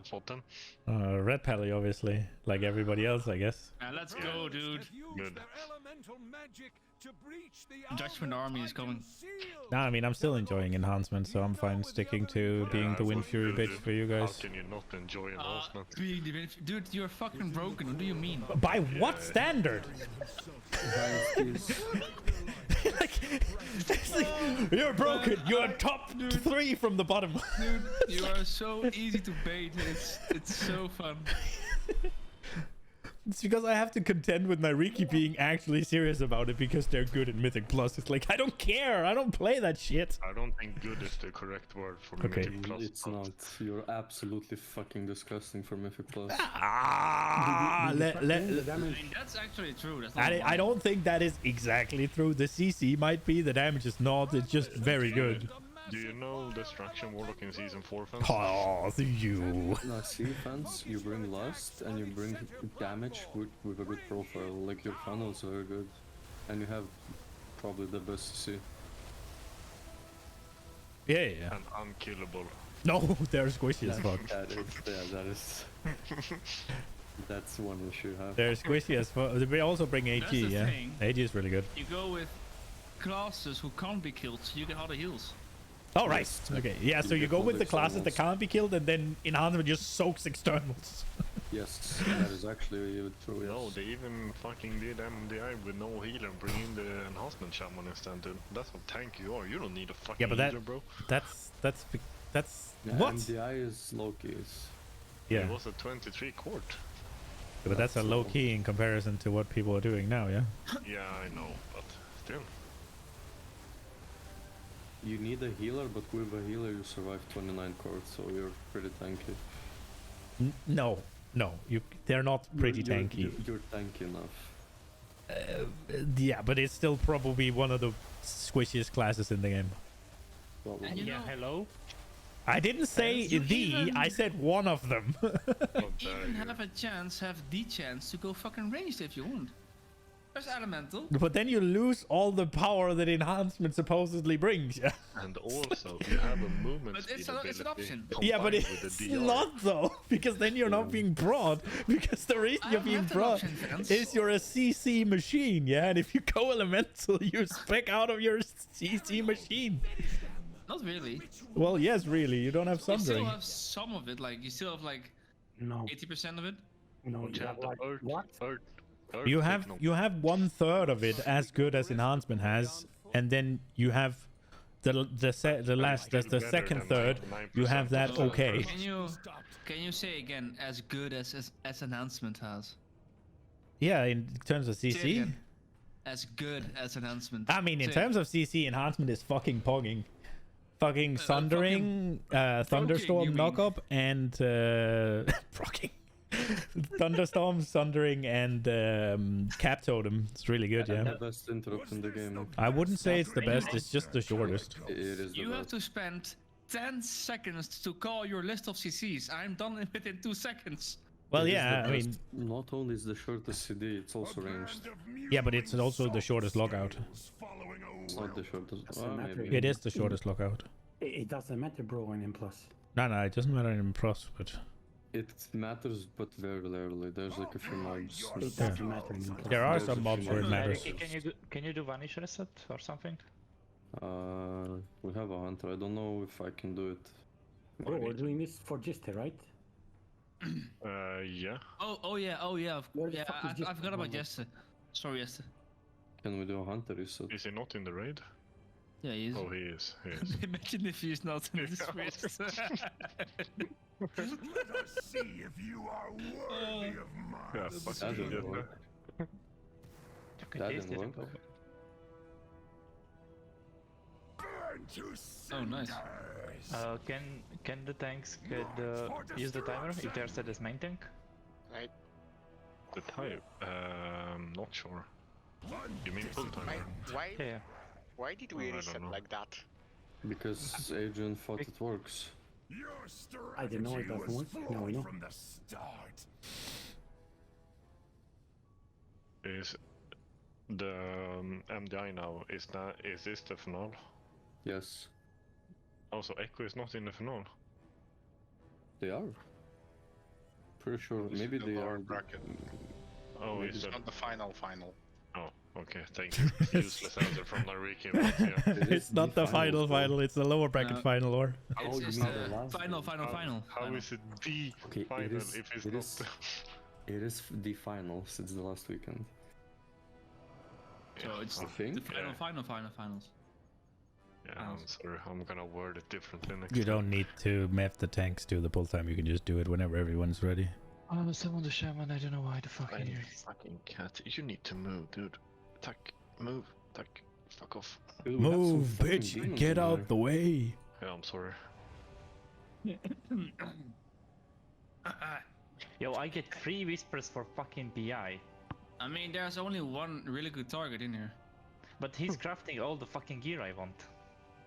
Foten? Red Pally, obviously, like everybody else, I guess. Let's go, dude. Good. Judgment Army is coming. Nah, I mean, I'm still enjoying enhancement, so I'm fine sticking to being the Wind Fury bitch for you How guys. can you not enjoy enhancement? Dude, you're fucking broken. What do you mean? By what standard? You're broken. You're top 3 from the bottom. Dude, you are so easy to bait. It's so fun. It's because I have to contend with my Riki being actually serious about it because they're good in Mythic Plus. It's like, I don't care. I don't play that shit. I don't think good is the correct word for Okay. Mythic Plus. It's not. You're absolutely fucking disgusting for Mythic Plus. That's actually true. That's not I don't think that is exactly true. The CC might be, the damage is not. It's just very good. Do you know Destruction Warlock in Season 4, fans? Oh, you. No, see, fans, you bring lust and you bring damage with a good profile. Like, your funnels are very good. And you have probably the best CC. Yeah. And unkillable. No, they're squishy as fuck. That is... That's one issue you have. They're squishy as fuck. They also bring AG, That's the yeah. thing. AG is really good. You go with classes who can't be killed, so you get all the heals. Oh, right. Okay, yeah, so you go with the classes that can't be killed, and then enhancement just soaks externals. Yes, that is actually true. No, they even fucking did MDI with no healer and bring in the enhancement shaman instead, dude. That's what tank you are. You don't need a fucking Yeah, but healer, bro. that's Yeah, what? MDI is low-keys. Yeah. It was a 23 court. But that's a low key in comparison to what people are doing now, yeah? Yeah, I know, but still. You need a healer, but with a healer you survive 29 courts, so you're pretty tanky. No, they're not pretty tanky. You're tanky enough. Yeah, but it's still probably one of the squishiest classes in the game. And you know, hello? I didn't say You the, even- I said one of them. you even have the chance to go fucking ranged if you want. There's elemental. But then you lose all the power that enhancement supposedly brings. Yeah. And also, you have a movement But speed it's an ability option. Yeah, but combined with it's the DR. not though, because then you're not being broad. Because the reason you're being broad is you're a CC machine, yeah. And if you go elemental, you spec out of your CC machine. Not really. Well, yes, really. You don't have You still sundering. have some of it. Like you still have like 80% of it. No, you have like what? You have 1/3 of it as good as enhancement has, and then you have the second third. You have that okay. Can you say again as good as enhancement has? Yeah, in terms of Say it CC. again. As good as enhancement. I mean, in Say it. terms of CC, enhancement is fucking pogging. Fucking sundering, thunderstorm you mean. knockup, and proccing. Thunderstorm, sundering, and cap totem. It's really good, yeah. The best interrupt in the game. I wouldn't say it's the best. It's just the shortest. It is the You have best. to spend 10 seconds to call your list of CCs. I'm done within 2 seconds. Well, It is yeah, the I mean, best. Not only is the shortest CD, it's also ranged. yeah, but it's also the shortest lockout. It's not the shortest. Doesn't matter. Maybe. It is the shortest lockout. It doesn't matter, bro, in M+. No, it doesn't matter in plus, but It matters, but very rarely. There's like a few mobs. It doesn't matter in M+. there are There's some a mobs few where it mobs. matters. Can you do vanish reset or something? We have a hunter. I don't know if I can do it. Bro, we're doing this for Jeste, right? Yeah. Oh yeah. Where the Yeah, fuck is I Jeste? forgot about Jeste. Sorry, Jeste. Can we do a hunter reset? Is he not in the raid? Yeah, he is. Oh, he is. He is. Imagine if he's not in this race. Let us see if you are worthy of my Yeah, That fucking didn't idiot. work. That didn't work. burn to Oh, nice. Can the tanks use the timer if they're set as main tank? Right. The type? Not sure. You mean full timer? Why? Yeah. Why did we I don't reset know. like that? Because Adrian thought it works. I didn't know it doesn't work. Now we know. from the start. Is the MDI now? Is this the finale? Yes, Also, Echo is not in the finale. they are. Pretty sure. Maybe the they lower are. bracket. Oh, Maybe is It's it? not the final. Oh, okay. Thank you. Useless answer from Nariki. But yeah. It is It's not the final, it's the lower bracket No. final, or It's you just mean the the last final. How is it the Okay, final it is. if it's It not? is. It is the finals. It's the last weekend. So it's I think. the finals. Yeah, I'm sorry. I'm gonna word it differently next you time. don't need to map the tanks to the pull time. You can just do it whenever everyone's ready. Oh, summon the shaman. I don't know why the fuck Fine, here. fucking cat. You need to move, dude. Attack. Move. Attack. Fuck off. Dude, we have some Move, fucking bitch! demons Get in out there. the way! Yeah, I'm sorry. Yo, I get 3 whispers for fucking PI. I mean, there's only one really good target in here. But he's crafting all the fucking gear I want.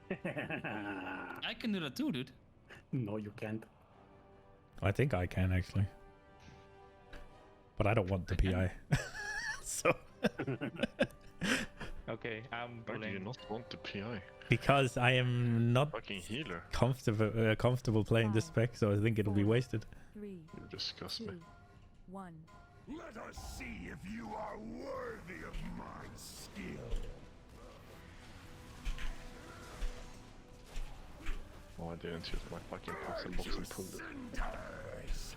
I can do that too, dude. No, you can't. I think I can actually, but I don't want the PI. So Okay, I'm Why do you pulling. not want the PI? because I am not Fucking healer. comfortable playing this spec, so I think it'll be wasted. 3, You disgust 2, me. 1. Let us see if you are worthy of my skill. Oh, I didn't use my fucking puzzle box and pulled it. Cinders.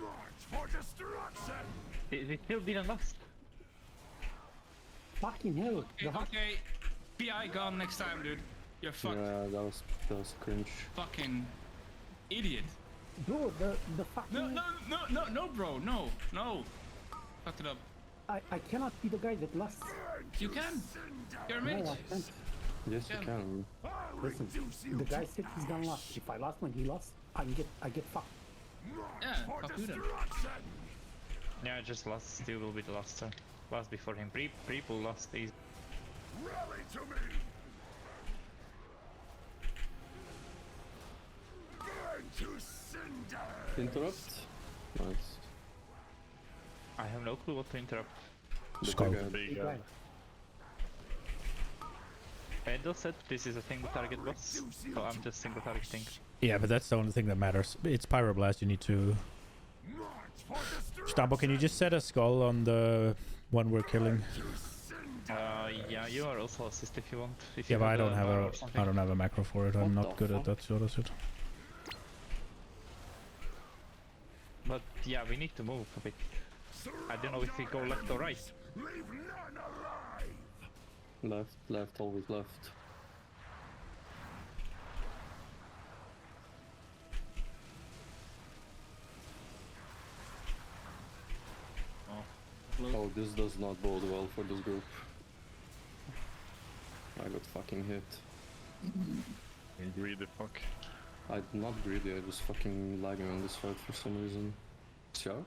March for destruction. They still didn't lost. Fucking hell. Okay, PI gone next time, dude. You're fucked. Yeah, that was cringe. Fucking idiot. Bro, the fucking... No, bro, no. Fucked it up. I cannot be the guy that lost. You can. You're a No, mage. I can't. Yes, you can. Listen, the guy said he's gonna lost. If I lost when he lost, I get fucked. Yeah, fuck you then. Yeah, I just lost. Still will be the last. Last before him. People lost these. Rally to me. Burn to cinders. Interrupt. Nice. I have no clue what to interrupt. Skull. Big guy. Angel said this is a single target boss, so I'm just single targeting. Yeah, but that's the only thing that matters. It's Pyroblast you need to... Stambo, can you just set a skull on the one we're killing? Yeah, you are also assist if you want. If Yeah, you but I don't have a macro for it. I'm What not the good at that sort of shit. But yeah, we need to move a bit. I don't know if we go left or right. Left, always left. Oh, this does not bode well for this group. I got fucking hit. Greedy fuck. I'm not greedy, I was fucking lagging on this fight for some reason. Sure?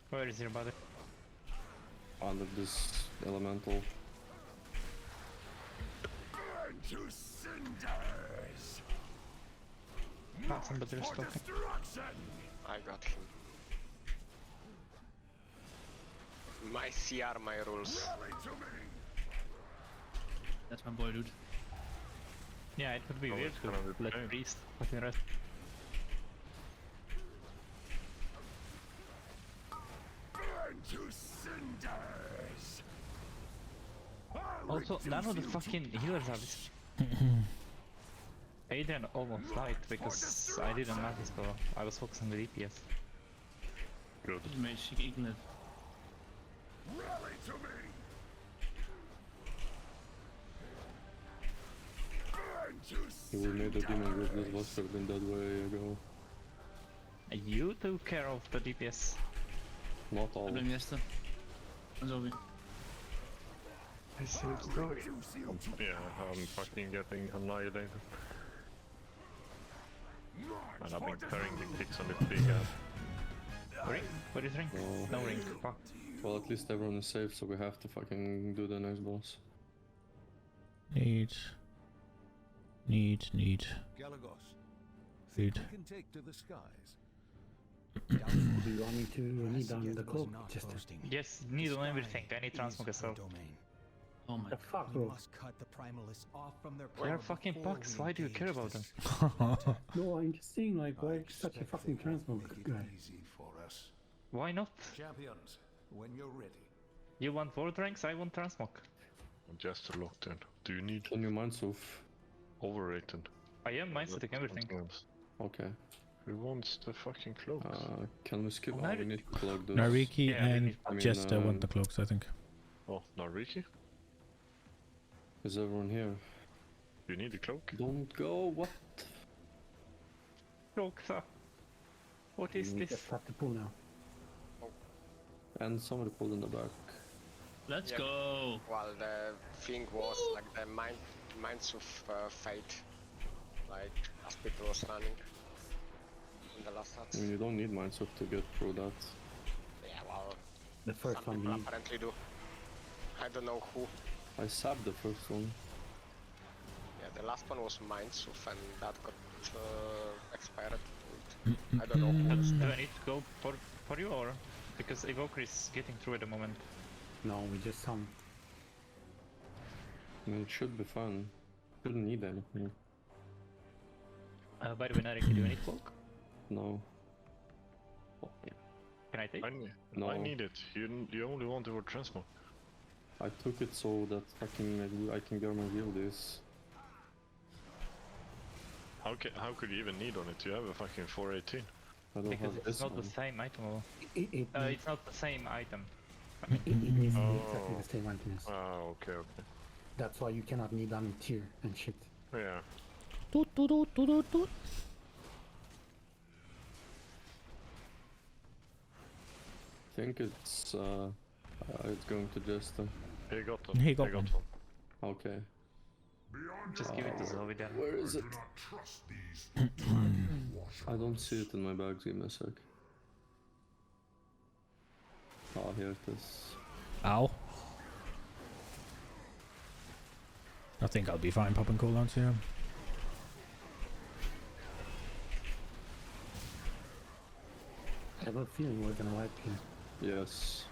Where is your body? Under this elemental. Burn to cinders! Not somebody is talking. I got him. My CR, my rules. That's my boy, dude. Yeah, it would be weird to let priest fucking rest. Burn to cinders! Also, none of the fucking healers are this. Adrian almost died because I didn't notice, so I was focusing on the DPS. Good. Magic Ignite. Rally to me! You will need a demon group this was have been that way ago. You took care of the DPS. Not all. I blame Jeste. That's all. I saved story. Yeah, I'm fucking getting annihilated. And I've been carrying the kicks on this big ass. Ring? What is ring? No ring. Fuck. Well, at least everyone is safe, so we have to fucking do the next boss. Need. Galagos, Need. we can take to the skies. Do you want me to kneel down the cloak? Just Yes, need on everything. I need transmog as well. Oh my the fuck, We bro. must cut the primalists off from their They're power fucking before pugs. we Why do you engage care about this them? No, I'm just saying, like, why such a fucking transmog guy? easy for us. Why not? Champions, when you're ready. You want world ranks, I want transmog. Just a look then. Do you need Can you Mansuv? overrated? I am mindsetting everything. Okay. Who wants the fucking cloaks? Can we skip? Oh, We need to cloak this. Nariki Yeah, and I mean, Jeste want the cloaks, I think. Oh, Nariki? Is everyone here? You need a cloak? Don't go, what? Roxa. What is We this? just have to pull now. And somebody pulled in the back. Let's Yep. go. Well, the thing was like the minds of fate, like as people was running in the last I stats. mean, you don't need Mansuv to get through that. Yeah, well, The first some one people we apparently do. I don't know who. I sabbed the first one. Yeah, the last one was Mindsuff and that got expired. I don't know who. Do I need to go for you or? Because Evoker is getting through at the moment. No, we just some. I mean, it should be fun. Shouldn't need anything. By the way, Nariki, do you need cloak? No. Can I take? No. I need it. You only want it for transmog. I took it so that fucking I can German wheel this. How could you even need on it? You have a fucking 418. I don't Because have it's this not one. the same item. Or... It it's not the same item. needs to be exactly the same item. Oh, okay. That's why you cannot need on tier and shit. Yeah. Toot, toot, toot, toot, toot. I think it's going to Jeste. He got them. He got one. Okay. Just give it to Zoe then. Where is it? I don't see it in my bag, give me a sec. Oh, here it is. Ow. I think I'll be fine popping cooldowns here. I have a feeling we're gonna wipe here. Yes.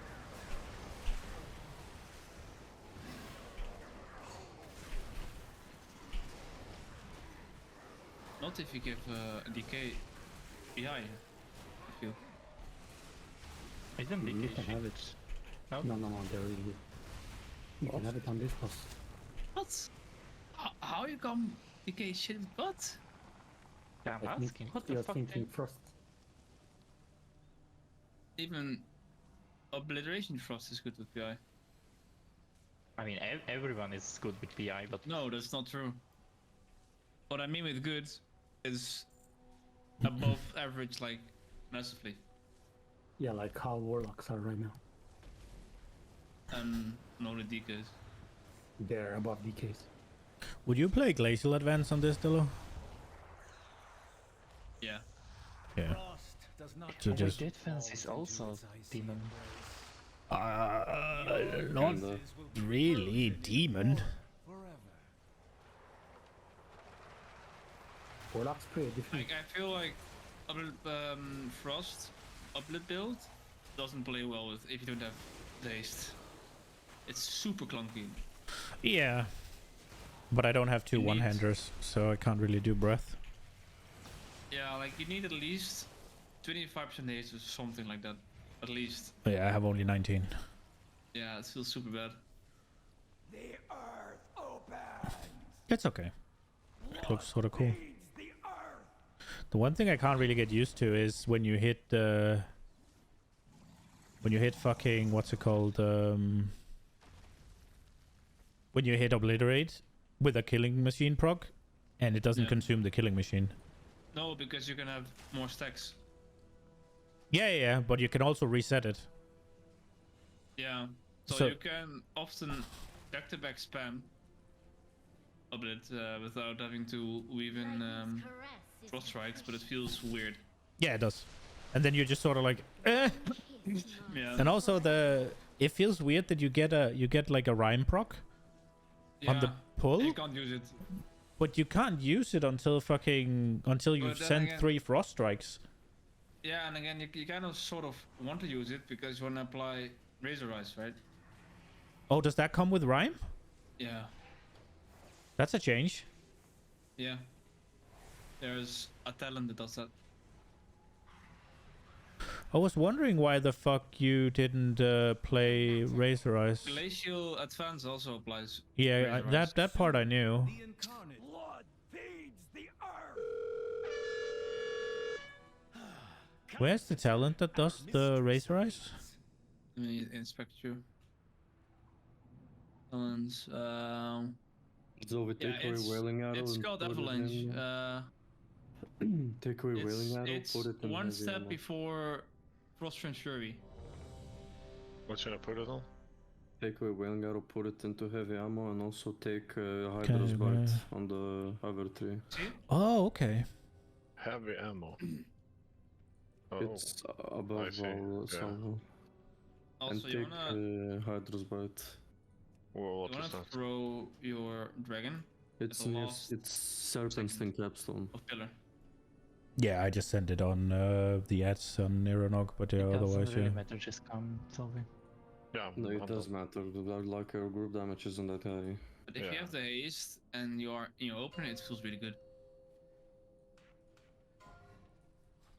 Not if you give DK PI. I feel. Isn't You DK can have it. No, they're really good. You can have it on this boss. What? How you come DK shit with what? Yeah, I'm asking. What the You're fuck? thinking Frost. Even Obliteration Frost is good with PI. I mean, everyone is good with PI, but No, that's not true. What I mean with good is above average, like massively. Yeah, like how Warlocks are right now. And no the DKs. They're above DKs. Would you play Glacial Advance on this, Dillo? Yeah. Yeah. so just defense is also demon. Not really demon. Warlock's pretty different. Like, I feel like Frost Uplit build doesn't play well with if you don't have haste. It's super clunky. Yeah. But I don't have two one-handers, so I can't really do breath. Yeah, like you need at least 25% haste or something like that. At least. Yeah, I have only 19. Yeah, it feels super bad. The earth opens. It's okay. It looks sort of cool. The one thing I can't really get used to is when you hit fucking what's it called? When you hit Obliterate with a killing machine proc, and it doesn't consume the killing machine. No, because you can have more stacks. Yeah, but you can also reset it. Yeah, so you can often back-to-back spam a bit without having to weave in frost strikes, but it feels weird. Yeah, it does. And then you're just sort of like, eh. Yeah. And also it feels weird that you get like a rhyme proc on the pull. You can't use it. But you can't use it until you've sent 3 frost strikes. Yeah, and again, you kind of sort of want to use it because you want to apply Razor Eyes, right? Oh, does that come with rhyme? Yeah. That's a change. Yeah. There's a talent that does that. I was wondering why the fuck you didn't play Razor Eyes. Glacial Advance also applies. Yeah, that part I knew. The incarnate blood feeds the earth. Where's the talent that does the Razor Eyes? Let me inspect you. Talents. It's over Takeaway Wailing Arrow. It's called Avalanche. Takeaway Wailing Arrow. It's put it in one heavy step ammo. before Frost and Fury. What should I put it on? Takeaway Wailing Arrow, put it into heavy ammo, and also take Hydra's Bite on the other tree. Oh, okay. Heavy ammo. Oh, It's above all somehow. Also, and you take wanna Hydra's Bite. What you is wanna that? throw your dragon. It's the near, last it's Serpent Sting Capstone. of pillar. Yeah, I just sent it on the ads on Neuronog, but yeah, It otherwise, doesn't really yeah. matter, just come solving. Yeah, No, it does matter. Like our group damage isn't that high. But if you have the haste and you open it, it feels really good.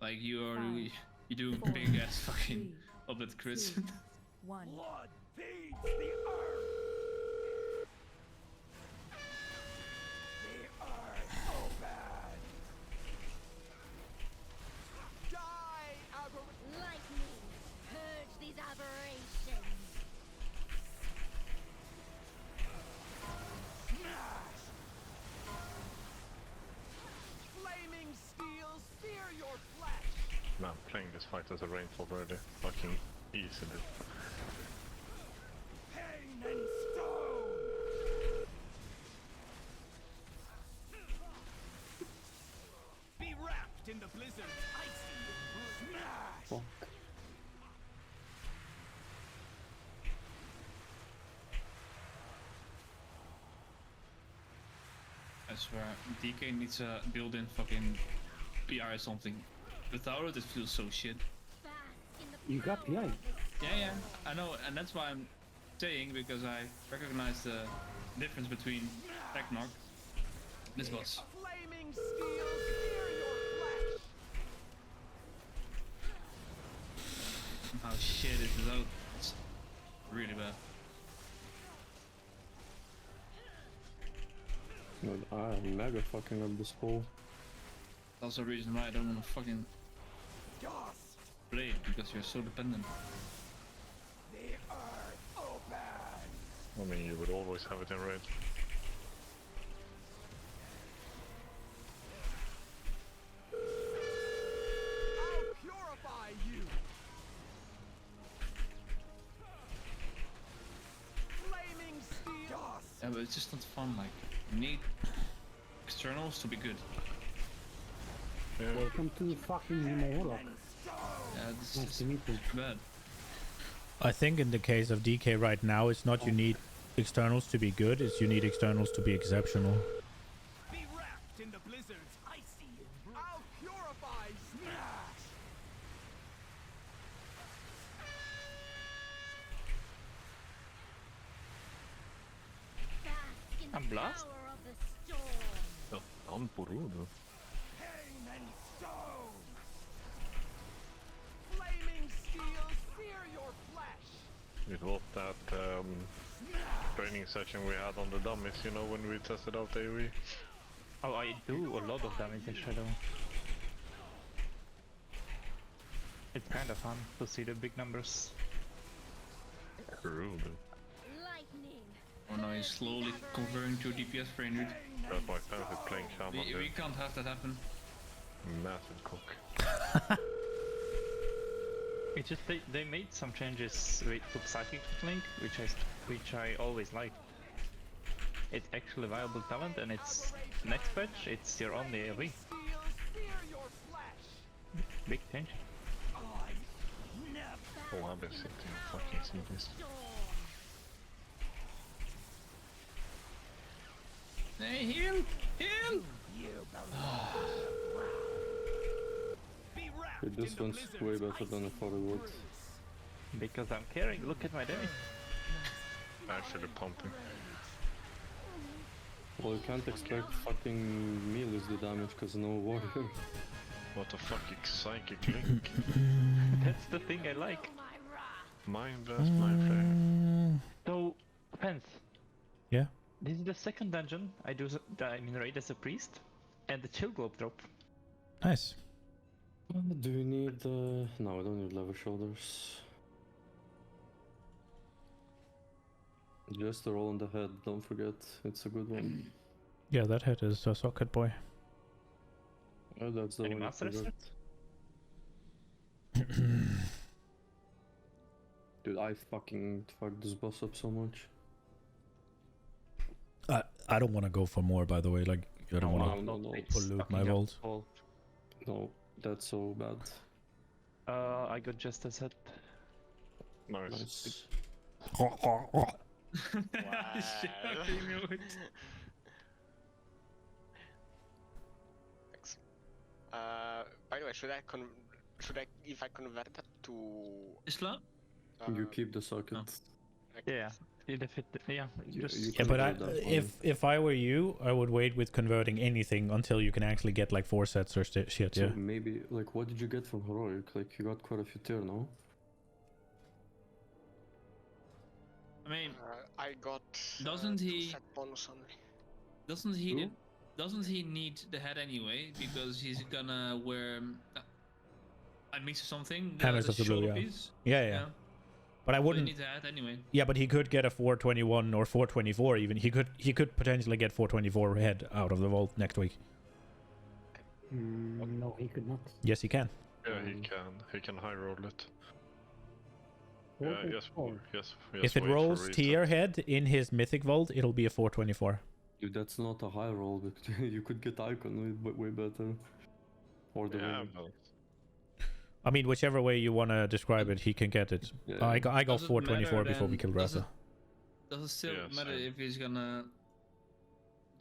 Like you do big ass fucking oblit crits. Blood feeds the earth. The earth opens. Die, Lightning, purge these aberrations. Smash! Flaming steel, sear your flesh. Man, playing this fight as a rainfall already. Fucking easily. Pain and stone. Be wrapped in the blizzard's icy smash. Fuck. I swear, DK needs a built-in fucking PR or something. Without it, it feels so shit. You got PI. Yeah, I know, and that's why I'm saying, because I recognize the difference between Ragnarok. This boss. Flaming steel sear your flesh. Oh shit, this is out. It's really bad. Dude, I'm mega fucking up this hole. That's also a reason why I don't want to fucking play it, because you're so dependent. The earth open. I mean, you would always have it in red. I'll purify you. Flaming steel. Yeah, but it's just not fun, like, you need externals to be good. Welcome to fucking Moloch. Yeah, this Nice is to meet you. bad. I think in the case of DK right now, it's not you need externals to be good, it's you need externals to be exceptional. Be wrapped in the blizzard's icy. I'll purify smash. Bask in the I'm blast. power of the storm. I'm Burudo. Pain and stone. Flaming steel sear your flesh. It was that training session we had on the dummies, you know, when we tested out AoE. Oh, I do a lot of damage in Shadow. It's kind of fun to see the big numbers. Rude. Lightning. Oh no, he's slowly converting to DPS frame, dude. That's my favorite playing Shaman. We can't have that happen. Massive cook. It's just they made some changes with to Psychic Link, which I always liked. It's actually a viable talent, and it's next patch. It's your only AoE. Big change. Oh, I've been sitting and fucking see this. Hey, heal! Heal! Dude, this one's way better than I thought it would. Because I'm caring. Look at my damage. Actually pumping. Well, you can't expect fucking melee the damage because no warrior. What the fuck, psychic link? That's the thing I like. Mind blast, mind flare. So, depends. Yeah. This is the second dungeon I raid as a priest, and the chill globe drop. Nice. Do you need no, I don't need leather shoulders. Just a roll on the head, don't forget, it's a good one. Yeah, that head is a socket boy. Oh, that's the Any one I master forgot. Dude, I fucking fucked this boss up so much. I don't want to go for more, by the way. Like, I don't want to pollute my vault. No, that's so bad. I got just a set. Nice. Thanks. By the way, should I if I convert that to Islam? You keep the socket. Yeah. Yeah, Yeah, but if I were you, I would wait with converting anything until you can actually get like 4 sets or shit. So Yeah. maybe like, what did you get from Heroic? Like, you got quite a few tier, no? I mean, I got. Doesn't he? Set bonus only. Doesn't he need the head anyway? Because he's gonna wear. I mixed something. Hammers of the Blue. shoulder Yeah. piece. Yeah. But I wouldn't. So he needs the head anyway. Yeah, but he could get a 421 or 424 even. He could potentially get 424 head out of the vault next week. No, he could not. Yes, he can. Yeah, he can. He can high roll it. Yeah, yes. If it rolls tier head in his mythic vault, it'll be a 424. Dude, that's not a high roll, because you could get Icon way better. Or the I mean, whichever way you want to describe it, he can get it. Yeah. I got Doesn't 424 matter before we then. killed Rasa. Does it still matter if he's gonna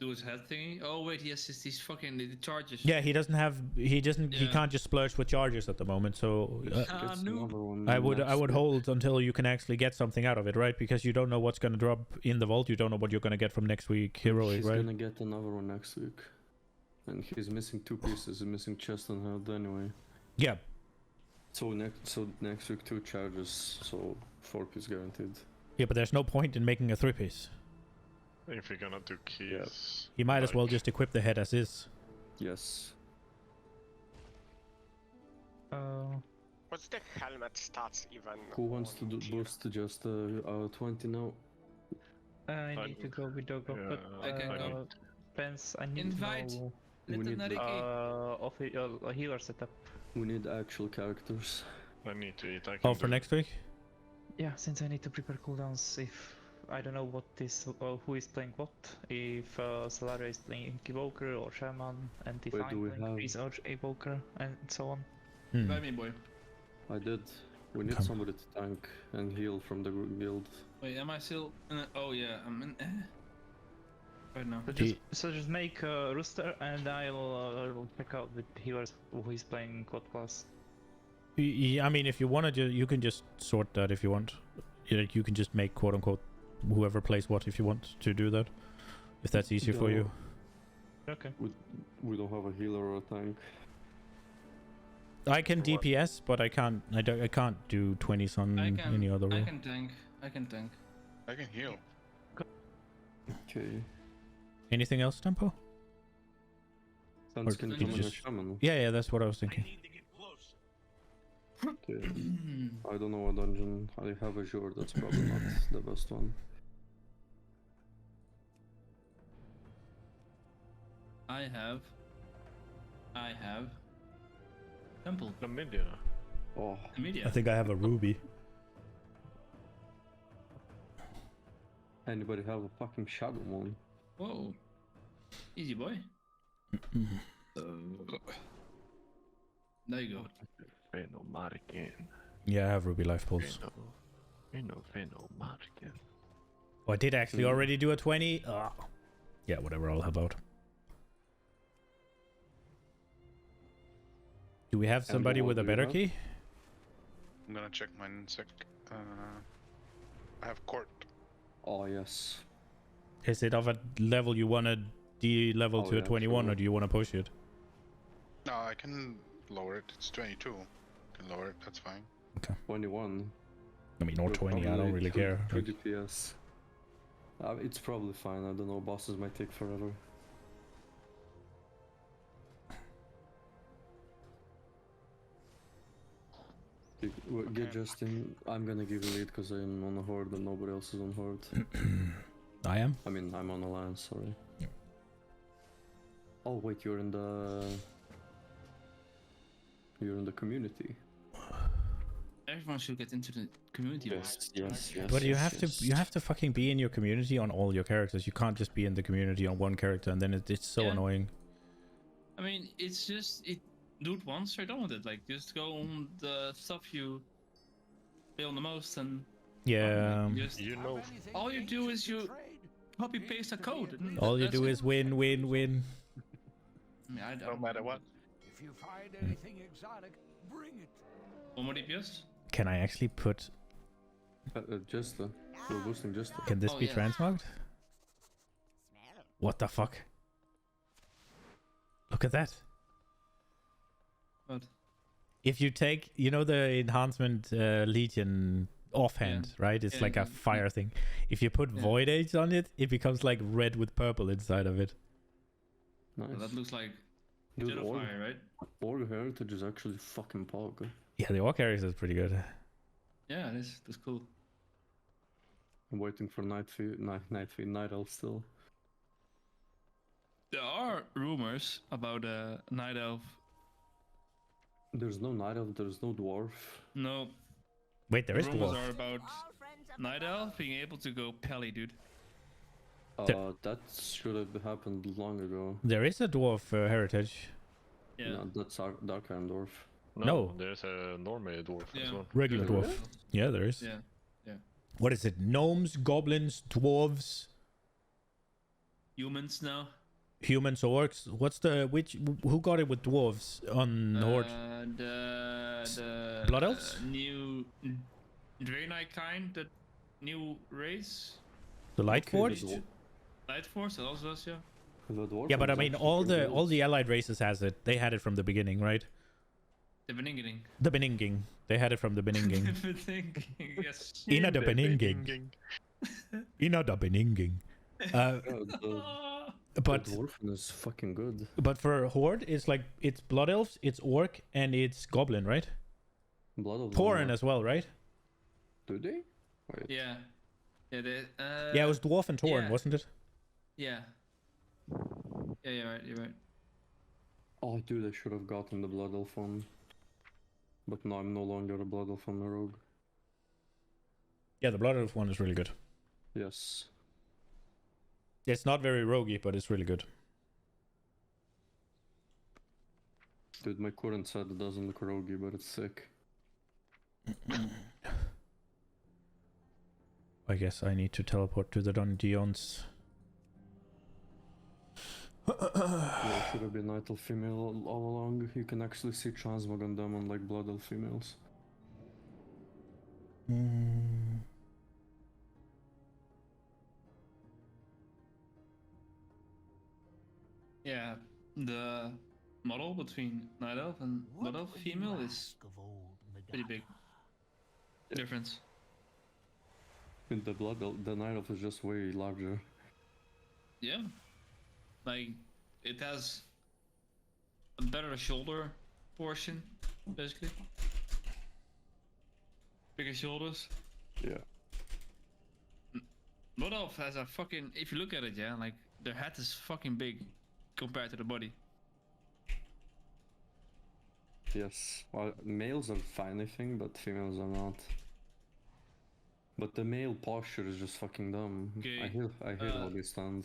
do his head thingy. Oh wait, he has these fucking the charges. Yeah, he doesn't have. He can't just splurge with charges at the moment. So I would hold until you can actually get something out of it, right? Because you don't know what's gonna drop in the vault. You don't know what you're gonna get from next week heroic, right? He's gonna get another one next week, and he's missing 2 pieces. He's missing chest and head anyway. Yeah. So next week 2 charges. So 4 piece guaranteed. Yeah, but there's no point in making a 3-piece. If you're gonna do keys, You might as well just equip the head as is. Yes. What's the helmet stats even? Who wants to do boost to just 20 now? I need to go with Dogo, but Pence, I need invite. to know We need a healer setup. We need actual characters. I need to eat. Oh, for next week? Yeah, since I need to prepare cooldowns. If I don't know what is who is playing what. If Solaria is playing Evoker or Shaman, and if I'm playing Freeze or Evoker, and so on. Buy me, boy. I did. We need somebody to tank and heal from the guild. Wait, am I still? Oh yeah, I'm in. Right now. So just make a rooster, and I'll check out with healers who is playing what class. I mean, if you want to, you can just sort that if you want. You can just make quote unquote whoever plays what if you want to do that. If that's easier for you. Okay. We don't have a healer or a tank. I can DPS, but I can't. I can't do 20s on any other role. I can tank. I can tank. I can heal. Okay. Anything else, Tempo? Sans can did you become a just... shaman. Yeah, that's what I was thinking. Okay. I don't know what dungeon. I have Azure, that's probably not the best one. I have Temple. The media. Oh. The media. I think I have a Ruby. Anybody have a fucking Shadow one? Whoa. Easy boy. There you go. Yeah, I have Ruby Life Pulse. Oh, I did actually already do a 20. Yeah, whatever, I'll help out. Do we have somebody with a better key? I'm gonna check mine in a sec. I have court. Oh yes. Is it of a level you want to de-level to a 21, or do you want to push it? No, I can lower it. It's 22. I can lower it. That's fine. Okay. 21. I mean, or 20. I don't really care. 2 DPS. It's probably fine. I don't know. Bosses might take forever. Get Justin. I'm gonna give you lead because I'm on a horde and nobody else is on horde. I am? I mean, I'm on alliance, sorry. Yeah. Oh wait, you're in the community. Everyone should get into the community. Yes. But you have to fucking be in your community on all your characters. You can't just be in the community on one character, and then it's so annoying. I mean, it's just do it once, you're done with it. Like, just go on the stuff you play on the most, and just, all you do is you copy paste a code. All you do is win. I mean, no matter what. If you find anything exotic, bring it. One more DPS. Can I actually put? Jeste. We're boosting Jeste. Can this be transmogged? What the fuck? Look at that. What? If you take, the enhancement Legion offhand, right? It's like a fire thing. If you put Void Age on it, it becomes like red with purple inside of it. Nice. Well, that looks like Dude, Fire, right? Org Heritage is actually fucking pog. Yeah, the Orc Ares is pretty good. Yeah, it is. That's cool. I'm waiting for Night Elf still. There are rumors about a Night Elf. There's no Night Elf, there's no Dwarf. No. Wait, there is rumors Dwarf. Are about Night Elf being able to go Pally, dude. That should have happened long ago. There is a Dwarf heritage. Yeah. No, that's Dark Iron Dwarf. No. There's a normal dwarf as well. Regular dwarf. Yeah, there is. Yeah. What is it? Gnomes, goblins, dwarves. humans now. Humans, orcs. Who got it with dwarves on Horde? The Blood elves? New Draenei kind, the new race. The Light Forged? Light Force, that also does, yeah. Yeah, but I mean, all the allied races has it. They had it from the beginning, right? The Beninging. The Beninging. They had it from the Beninging. The Beninging, yes. Ina the Beninging. Ina the Beninging. But the Dwarfen is fucking good. But for Horde, it's Blood Elves, it's Orc, and it's Goblin, right? Blood Elves. Tauren as well, right? Do they? Wait. Yeah. Yeah, yeah, it was Dwarf and Tauren, wasn't it? Yeah. Yeah, you're right. Oh, dude, I should have gotten the Blood Elf one. But now I'm no longer a Blood Elf on the Rogue. Yeah, the Blood Elf one is really good. Yes. It's not very roguey, but it's really good. Dude, my current set doesn't look roguey, but it's sick. I guess I need to teleport to the dungeons. Yeah, it should have been Night Elf female all along. You can actually see transmog on them unlike Blood Elf females. Yeah, the model between Night Elf and Blood Elf female is pretty big difference. In the Blood Elf, the Night Elf is just way larger. Yeah, like it has a better shoulder portion, basically. Bigger shoulders. Yeah. Blood Elf has a fucking, if you look at it, yeah, like their head is fucking big compared to the body. Yes, well, males are fine, I think, but females are not. But the male posture is just fucking dumb. Okay. I hate how they stand.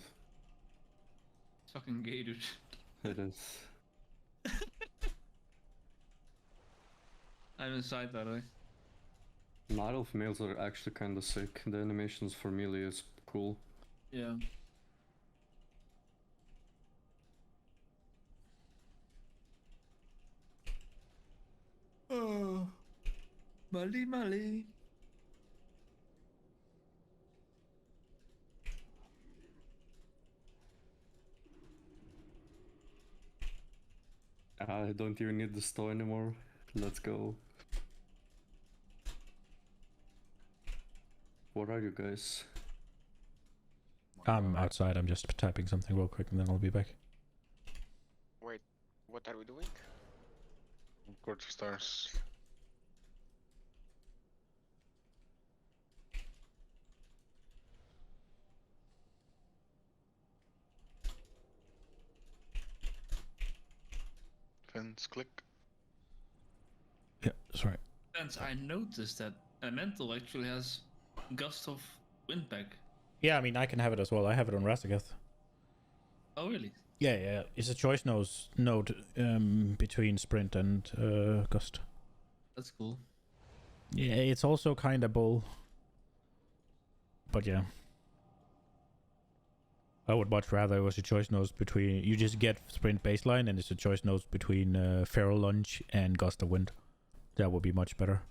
It's fucking gay, dude. It is. I'm inside, by the way. Night Elf males are actually kinda sick. The animations for melee is cool. Yeah. Oh, Mali. I don't even need the store anymore. Let's go. Where are you guys? I'm outside. I'm just typing something real quick and then I'll be back. Wait, what are we doing? Go to stars. Fence, click. Yeah, sorry. And I noticed that Elemental actually has Gust of Windback. Yeah, I mean, I can have it as well. I have it on Rastagath. Oh, really? Yeah. It's a choice node between Sprint and Gust. That's cool. Yeah, it's also kind of bull. But yeah. I would much rather it was a choice nodes between... You just get Sprint baseline and it's a choice nodes between Feral Lunge and Gust of Wind. That would be much better.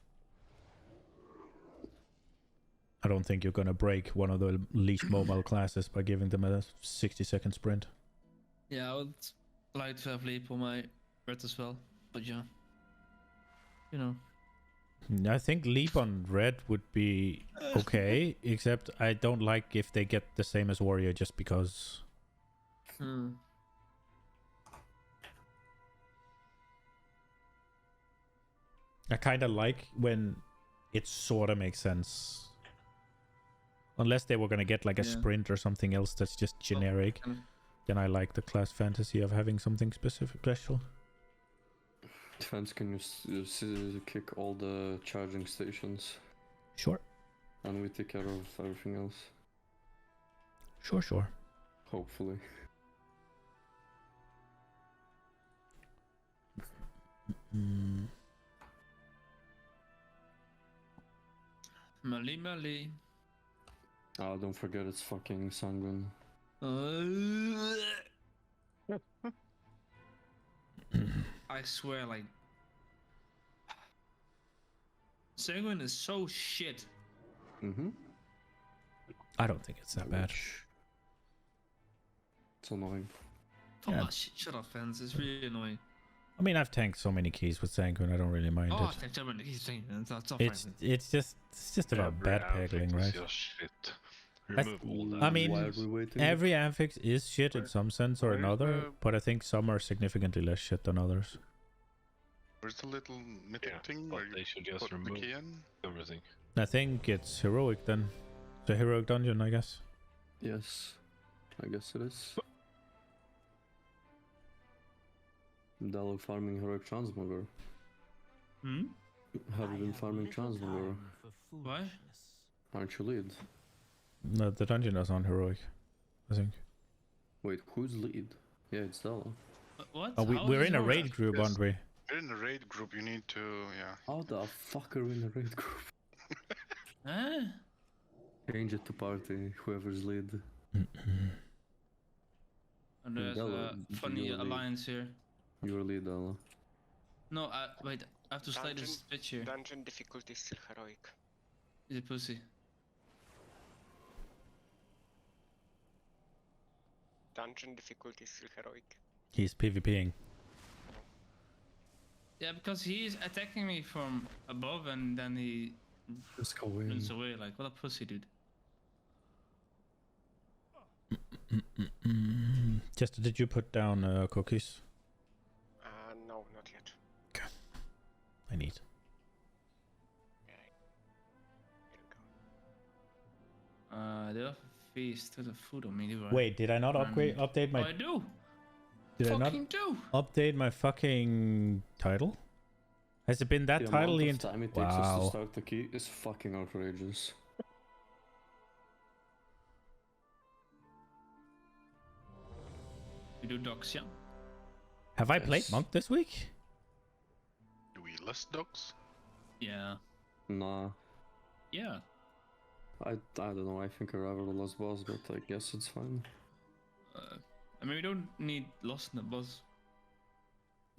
I don't think you're gonna break one of the least mobile classes by giving them a 60-second sprint. Yeah, I would like to have Leap on my red as well, but yeah. You know. I think Leap on red would be okay, except I don't like if they get the same as Warrior just because. I kind of like when it sort of makes sense. Unless they were going to get like a sprint or something else that's just generic. Then I like the class fantasy of having something special. Defense, can you kick all the charging stations? Sure. And we take care of everything else. Sure. Hopefully. Mali. Oh, don't forget it's fucking Sanguine. I swear, like, Sanguine is so shit. I don't think it's that bad. It's annoying. Oh, Yeah. shut up, fans. It's really annoying. I mean, I've tanked so many keys with Sanguine, I don't really mind Oh, it. thanks so much. It's just about bad peggling, right? Shit. Remove all that. I mean, every affix is shit in some sense or Where's another, the- but I think some are significantly less shit than others. Where's the little mythic thing but where you they should just put the remove key in? everything. I think it's heroic then. It's a heroic dungeon, I guess. Yes, I guess it is. Dallo farming heroic transmogger. Hmm? Have you been farming transmogger? Why? Aren't you lead? No, the dungeon is on heroic, I think. Wait, who's lead? Yeah, it's Dallo. What? Oh, we're in a raid group, aren't we? You're in the raid group, you need to, yeah. How the fuck are we in a raid group? Huh? Change it to party, whoever's lead. And there's a funny you're lead. alliance here. You're lead, Dallo. No, wait, I have to slide this bitch here. Dungeon difficulty is still heroic. He's a pussy. Dungeon difficulty is still heroic. He's PvPing. Yeah, because he's attacking me from above and then he just go in. runs away. Like, what a pussy, dude. Jeste, did you put down cookies? No, not yet. Okay. I need. They offer feast to the food on me, do I? Wait, did I not update my... Oh, I do! Did I not Fucking do! update my fucking title? Has it been that title the amount of time it takes us to Wow. start the key is fucking outrageous. You do docs, yeah? Have I played Monk this week? Do we list dogs? Yeah. Nah. Yeah. I don't know, I think I rather the last boss, but I guess it's fine. I mean, we don't need Lost in the Buzz.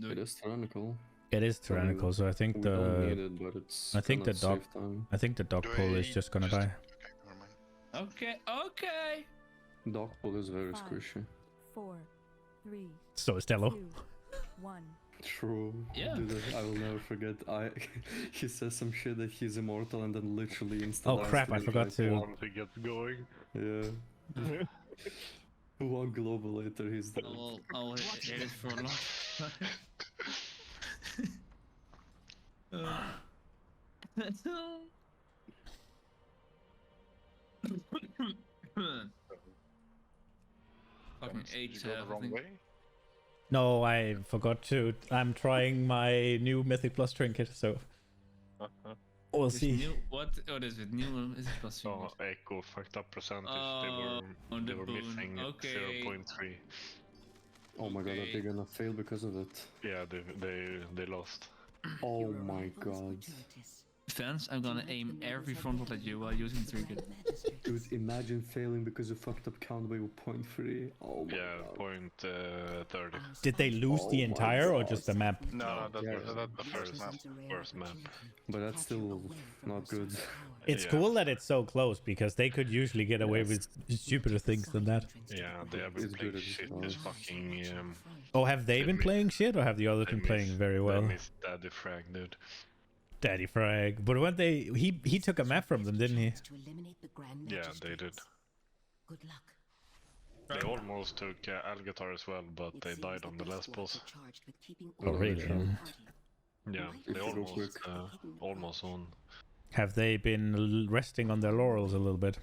It is tyrannical. It is tyrannical, so I think we the don't need it, but it's I think the gonna dog save time. I think the dog pull is just gonna die. Okay, okay! Dog pull is very 5, squishy. 4, 3, So is Dello. 2, 1. True. Yeah. Dude, I will never forget. He says some shit that he's immortal and then literally instantly. Oh crap! I forgot to. Once it gets going. Yeah. One global later, he's dead. I'll hit it for a long time. Fucking Did you go the wrong way? No, I forgot to. I'm trying my new Mythic Plus trinket, so we'll This see. New, what is it? New is it plus Oh, Echo fucked up percentage. on they the were boon. missing Okay. 0.3. Oh my god, are they gonna fail because of it? Yeah, they lost. Oh my god. Fans, I'm gonna aim every frontal at you while using trinket. Dude, imagine failing because you fucked up count by 0.3. Oh my Yeah, god. point 30. Did they lose the my entire or God. just the map? No, that's Yeah. the first map. But that's still not good. It's Yeah. cool that it's so close because they could usually get away with stupider things than that. Yeah, they have been It's playing good at shit this this stuff. fucking... Oh, have they been playing shit or have the others been playing very well? They missed Daddy Frag, dude. Daddy frag. But when he took a map from them, didn't he? Yeah, they did. Good luck. They almost took Algatar as well, but they died on the last boss. Oh really? Yeah, they almost won. Have they been resting on their laurels a little bit?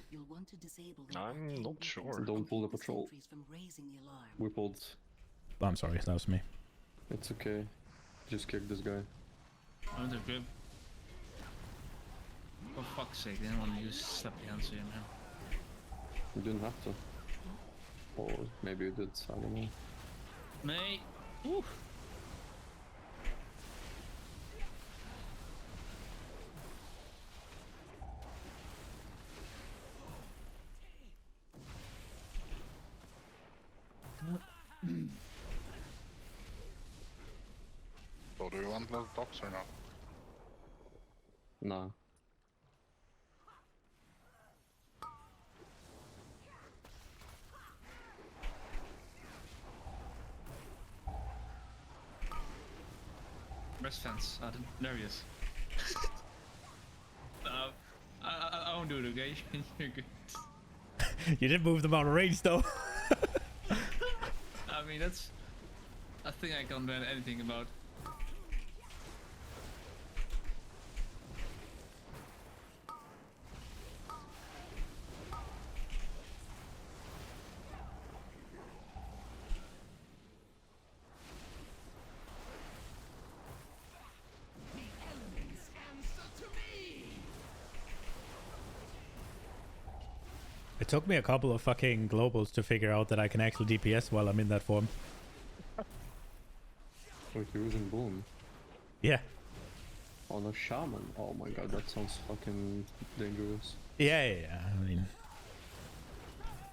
I'm not sure. Don't pull the patrol. We pulled. I'm sorry, that was me. It's okay. Just kick this guy. Oh, they're good. For fuck's sake, they didn't want to use slap the answer, man. You didn't have to. Or maybe you did, I don't know. Mate! Ooh! do you want those blocks or not? Nah. Breast fence. There he is. I won't do it, okay? You're good. You didn't move them out of range, though. I mean, that's a thing I can't do anything about. It took me a couple of fucking globals to figure out that I can actually DPS while I'm in that form. Wait, you're using Boom? Yeah. On a Shaman? Oh my god, that sounds fucking dangerous. Yeah. I mean,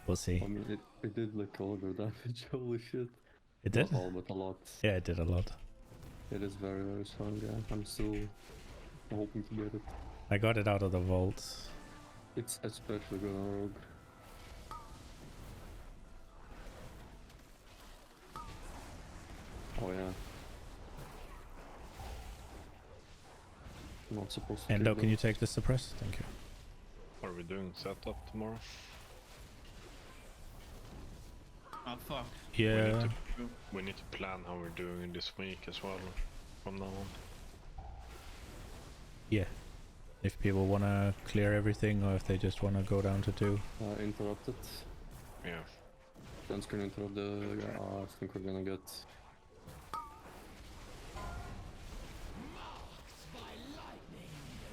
we'll see. I mean, it did like a lot of damage, holy shit. It did? Not all, but a lot. Yeah, it did a lot. It is very, very strong, yeah. I'm still hoping to get it. I got it out of the vault. It's especially good on Rogue. Oh yeah. Not supposed to. Endo, can you take the suppress? Thank you. Are we doing setup tomorrow? Oh fuck. Yeah. We need to plan how we're doing this week as well, from now on. Yeah. If people want to clear everything, or if they just want to go down to 2. Interrupted. Yeah. Then screen interrupt the. I think we're gonna get.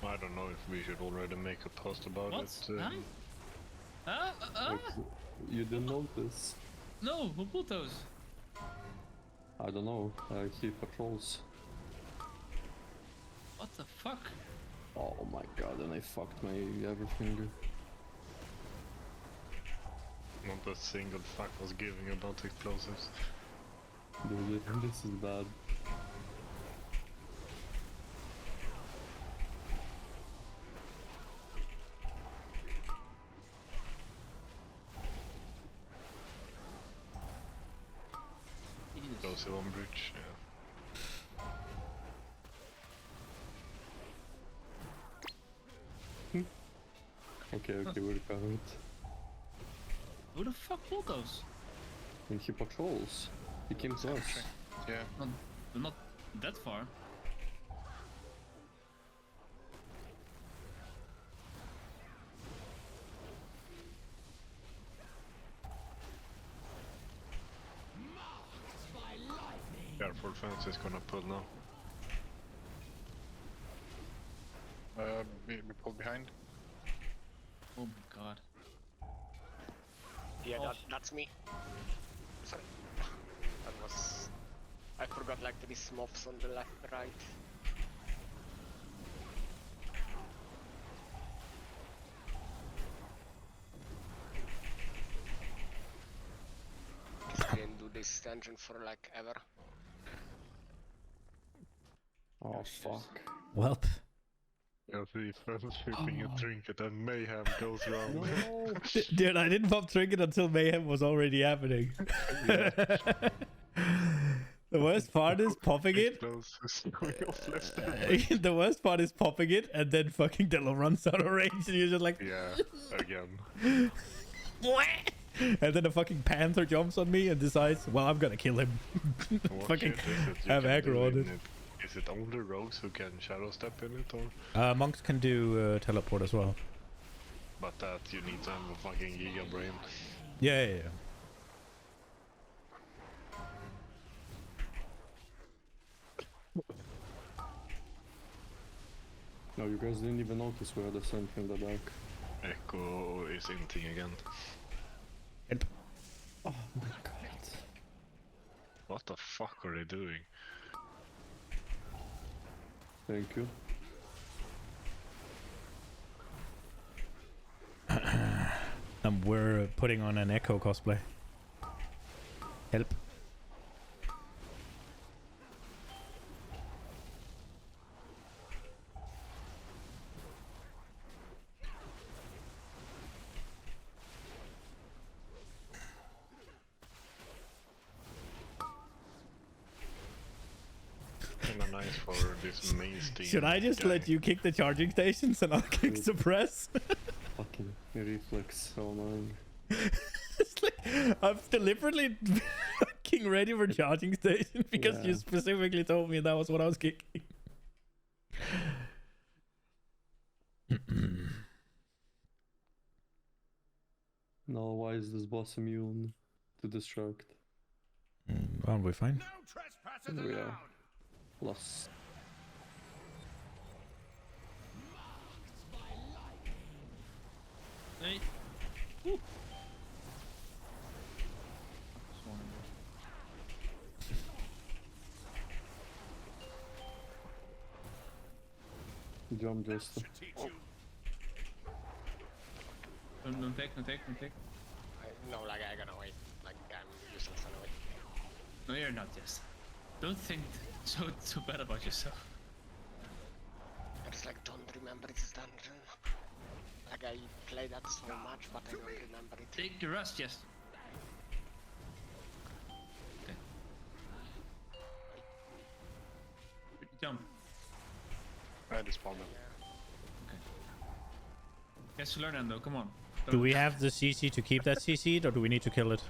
I don't know if we should already make a post about What? it. Wait, you didn't notice? No, who put those? I don't know. He patrols. What the fuck? Oh my god, and I fucked my everything. Not a single fuck was giving about explosives. Dude, this is bad. Close on bridge, yeah. Okay, we're covered. Who the fuck pulled those? And he patrols. He came to us. Yeah. Not that far. Careful, fence is gonna pull now. We pull behind. Oh my god. Yeah, that's me. Sorry. That was... I forgot like these mobs on the left, right. I didn't do this dungeon for like ever. Oh fuck. Welp. Yeah, see, first shipping a trinket and mayhem goes wrong. No. Dude, I didn't pop trinket until mayhem was already happening. The worst part is popping it. The worst part is popping it, and then fucking Dilla runs out of range, and you're just like, yeah, again. And then a fucking panther jumps on me and decides, well, I'm gonna kill him. Fucking have aggro on it. Is it only rogues who can shadow step in it, or? Monks can do teleport as well. But that you need to have a fucking giga brain. Yeah. No, you guys didn't even notice we had a sentry in the back. Echo is inting again. Oh my god. What the fuck are they doing? Thank you. And we're putting on an Echo cosplay. Help. for this main steam. Should I just let you kick the charging stations and I'll kick suppress? Fucking reflex, so annoying. It's like, I'm deliberately fucking ready for charging station because you specifically told me that was what I was kicking. No, why is this boss immune to destruct? Aren't we fine? We are. Plus. Hey. Jump, Jeste. Don't take. No, like I'm gonna wait. Like I'm useless anyway. No, you're not, Jeste. Don't think so bad about yourself. I just like don't remember this dungeon. Like I play that so much, but I don't remember it. Take your rest, Jeste. Okay. Jump. I just spawned him. Okay. Yes, learn Endo, come on. Do we have the CC to keep that CC'd or do we need to kill it?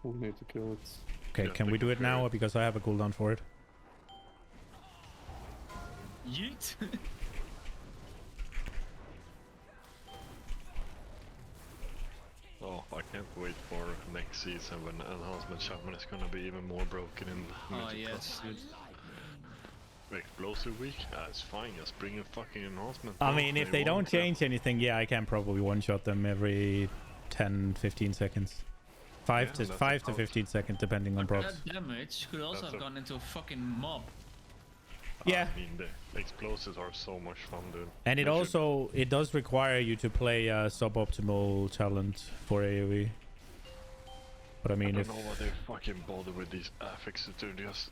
We need to kill it. Okay, can we do it now? Because I have a cooldown for it. Yeet! Oh, I can't wait for next season when Enhancement Shaman is gonna be even more broken in Mythic yes, dude. Explosive week? It's fine, just bring a fucking enhancement. I mean, if they don't change anything, yeah, I can probably one-shot them every 10-15 seconds. 5 to 15 seconds, depending on procs. That damage could also have gone into a fucking mob. Yeah. I mean, the explosives are so much fun, dude. And it also, it does require you to play suboptimal talent for AoE. But I mean, I don't know why they fucking bother with these affixes to just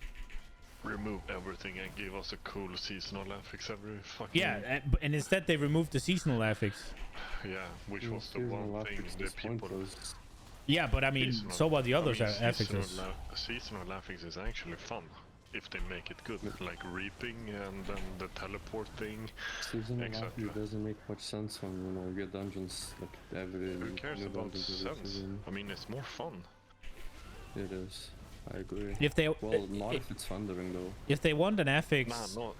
remove everything and give us a cool seasonal affix every fucking... Yeah, and instead they removed the seasonal affix. Yeah, which was the one thing that people... Yeah, but I mean, so what the others are affixes. Seasonal affix is actually fun. If they make it good, like reaping and then the teleport thing, Seasonal affix doesn't make much sense when you get dungeons like every... Who cares about sense? I mean, it's more fun. It is. I agree. If they not if it's thundering though. If they want an affix, no,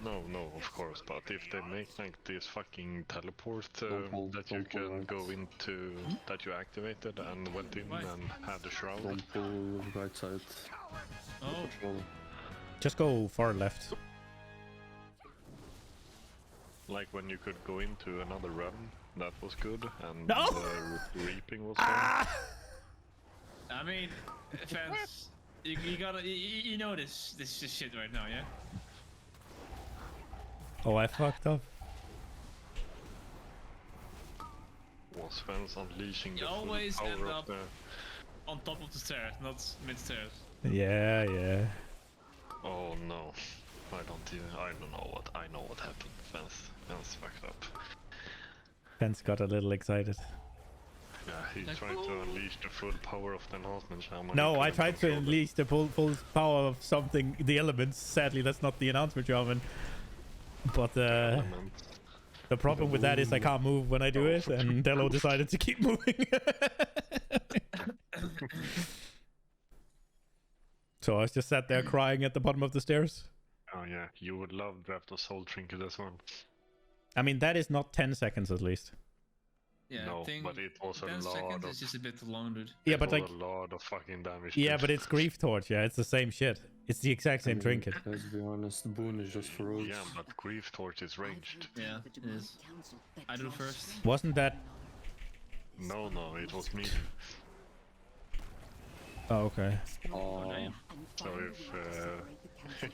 of course. But if they make like this fucking teleport that you can go into, that you activated and went in and had the shroud. Don't pull right side. Oh. Just go far left. Like when you could go into another realm, that was good, and reaping was fun. I mean, fans. You gotta, you know this shit right now, yeah? Oh, I fucked up. Was fans unleashing the always full end power up of the... on top of the stairs, not mid-stairs. Yeah. Oh no. I don't know what happened. Fans fucked up. Fans got a little excited. Yeah, he tried to unleash the full power of the enhancement shaman. No, I tried to unleash the full power of something, the elements. Sadly, that's not the announcement shaman. But the problem with that is I can't move when I do it, and Delo decided to keep moving. So I was just sat there crying at the bottom of the stairs. Oh yeah, you would love Draft of Soul Trinket as well. I mean, that is not 10 seconds at least. Yeah, no, but it was a 10 lot seconds of... is just a bit long, dude. Yeah, but like... a lot of fucking damage. Yeah, but it's Grief Torch, yeah, it's the same shit. It's the exact same trinket. Let's be honest, Boon is just for rogues. Yeah, but Grief Torch is ranged. Yeah, it is. I do first. Wasn't that... No, it was me. Oh, okay. Oh, damn. So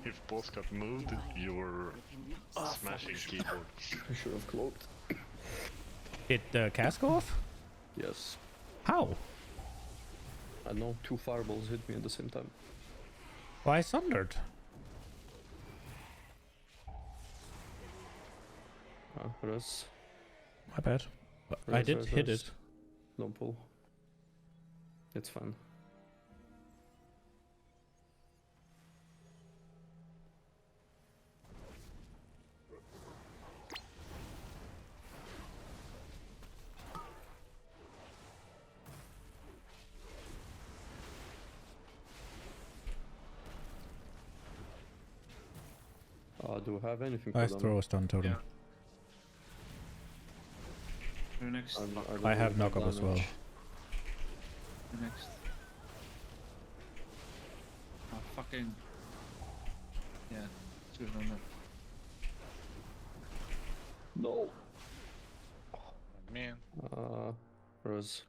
if boss got moved, you were smashing keyboard. I should have cloaked. Did the cast go off? Yes. How? I know, 2 fireballs hit me at the same time. Well, I sundered. Res. My bad. I did hit it. Don't pull. It's fine. Do we have anything for Nice them? throw a stun totem. You're next. I have knock-up as well. You're next. Oh, fucking. Yeah, should have done that. No. Man. Rose.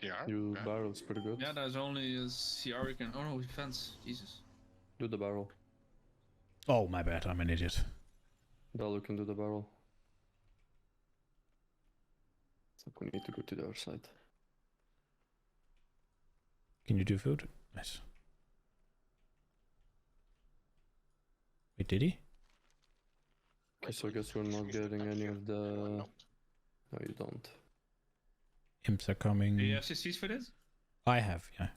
CR? You Okay. barrel's pretty good. Yeah, there's only a CR we can. Oh no, defense. Jesus. Do the barrel. Oh, my bad. I'm an idiot. Dalu can do the barrel. So we need to go to the other side. Can you do food? Nice. Wait, did he? Okay, so I guess we're not getting any of the... No, you don't. Imps are coming. Do you have CCs for this? I have, yeah.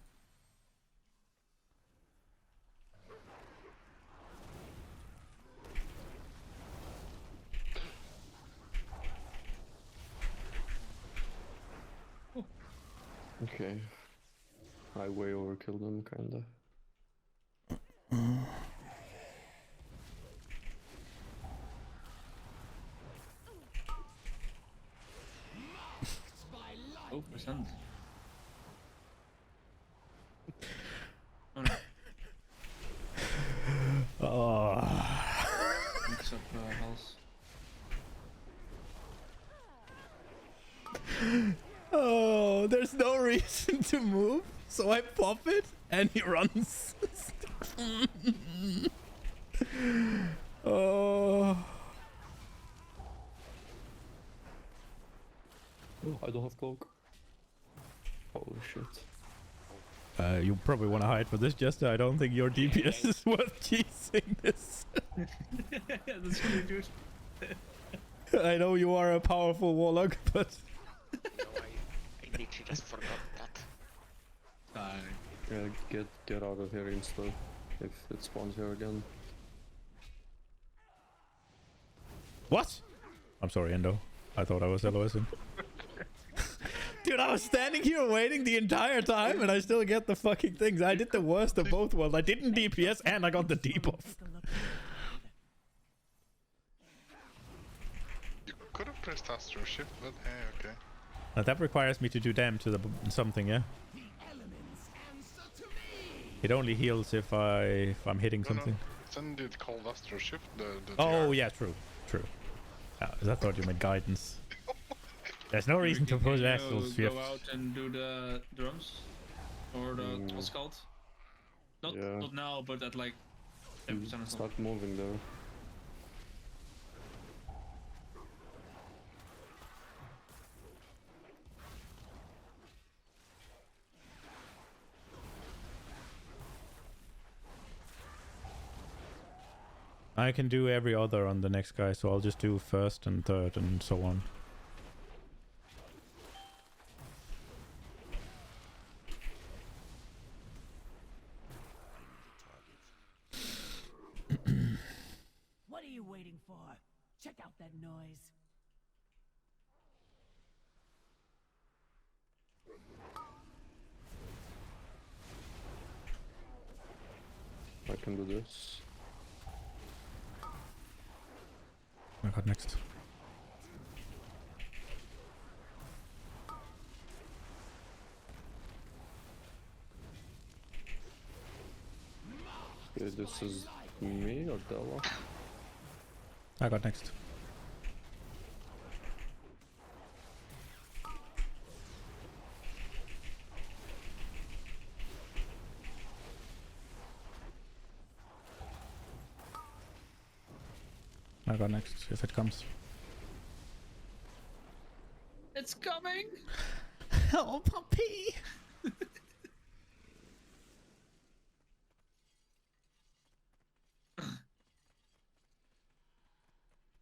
Okay. I way overkilled them, kinda. Oh, percent. Oh no. Mix up health. Oh, there's no reason to move, so I pop it and he runs. Oh. I don't have cloak. Holy shit. You probably want to hide for this, Jeste. I don't think your DPS is worth cheesing this. That's really good. I know you are a powerful warlock, but... No, I literally just forgot that. Yeah, get out of here insta if it spawns here again. What? I'm sorry, Endo. I thought I was LOSing. Dude, I was standing here waiting the entire time and I still get the fucking things. I did the worst of both worlds. I didn't DPS and I got the debuff. You could have pressed Astro Shift, but hey, okay. Now that requires me to do damage to the something, yeah? It only heals if I'm hitting something. Then did call Astro Shift the Oh TR. yeah, true. I thought you meant guidance. There's no reason to push Astral Shift. Go out and do the drums? Or the what's it called? Not now, but at like 10% or something. Start moving there. I can do every other on the next guy, so I'll just do first and third and so on. What are you waiting for? Check out that noise. I can do this. I got next. Okay, this is me or Della? I got next. I got next, if it comes. It's coming! Oh, puppy!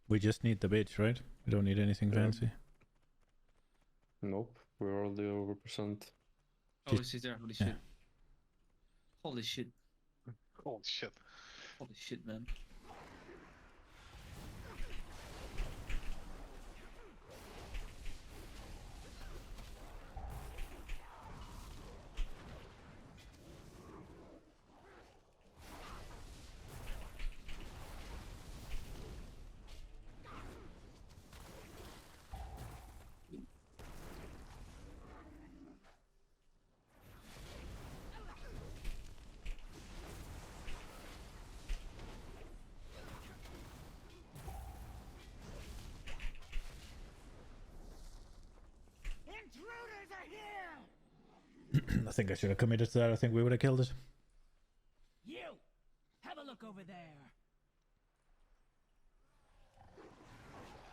We just need the bitch, right? We don't need anything fancy. Nope, we're already over percent. Oh, she's there. Holy shit. Holy shit. Holy shit. Holy shit, man. I think I should have committed to that. I think we would have killed it. You! Have a look over there!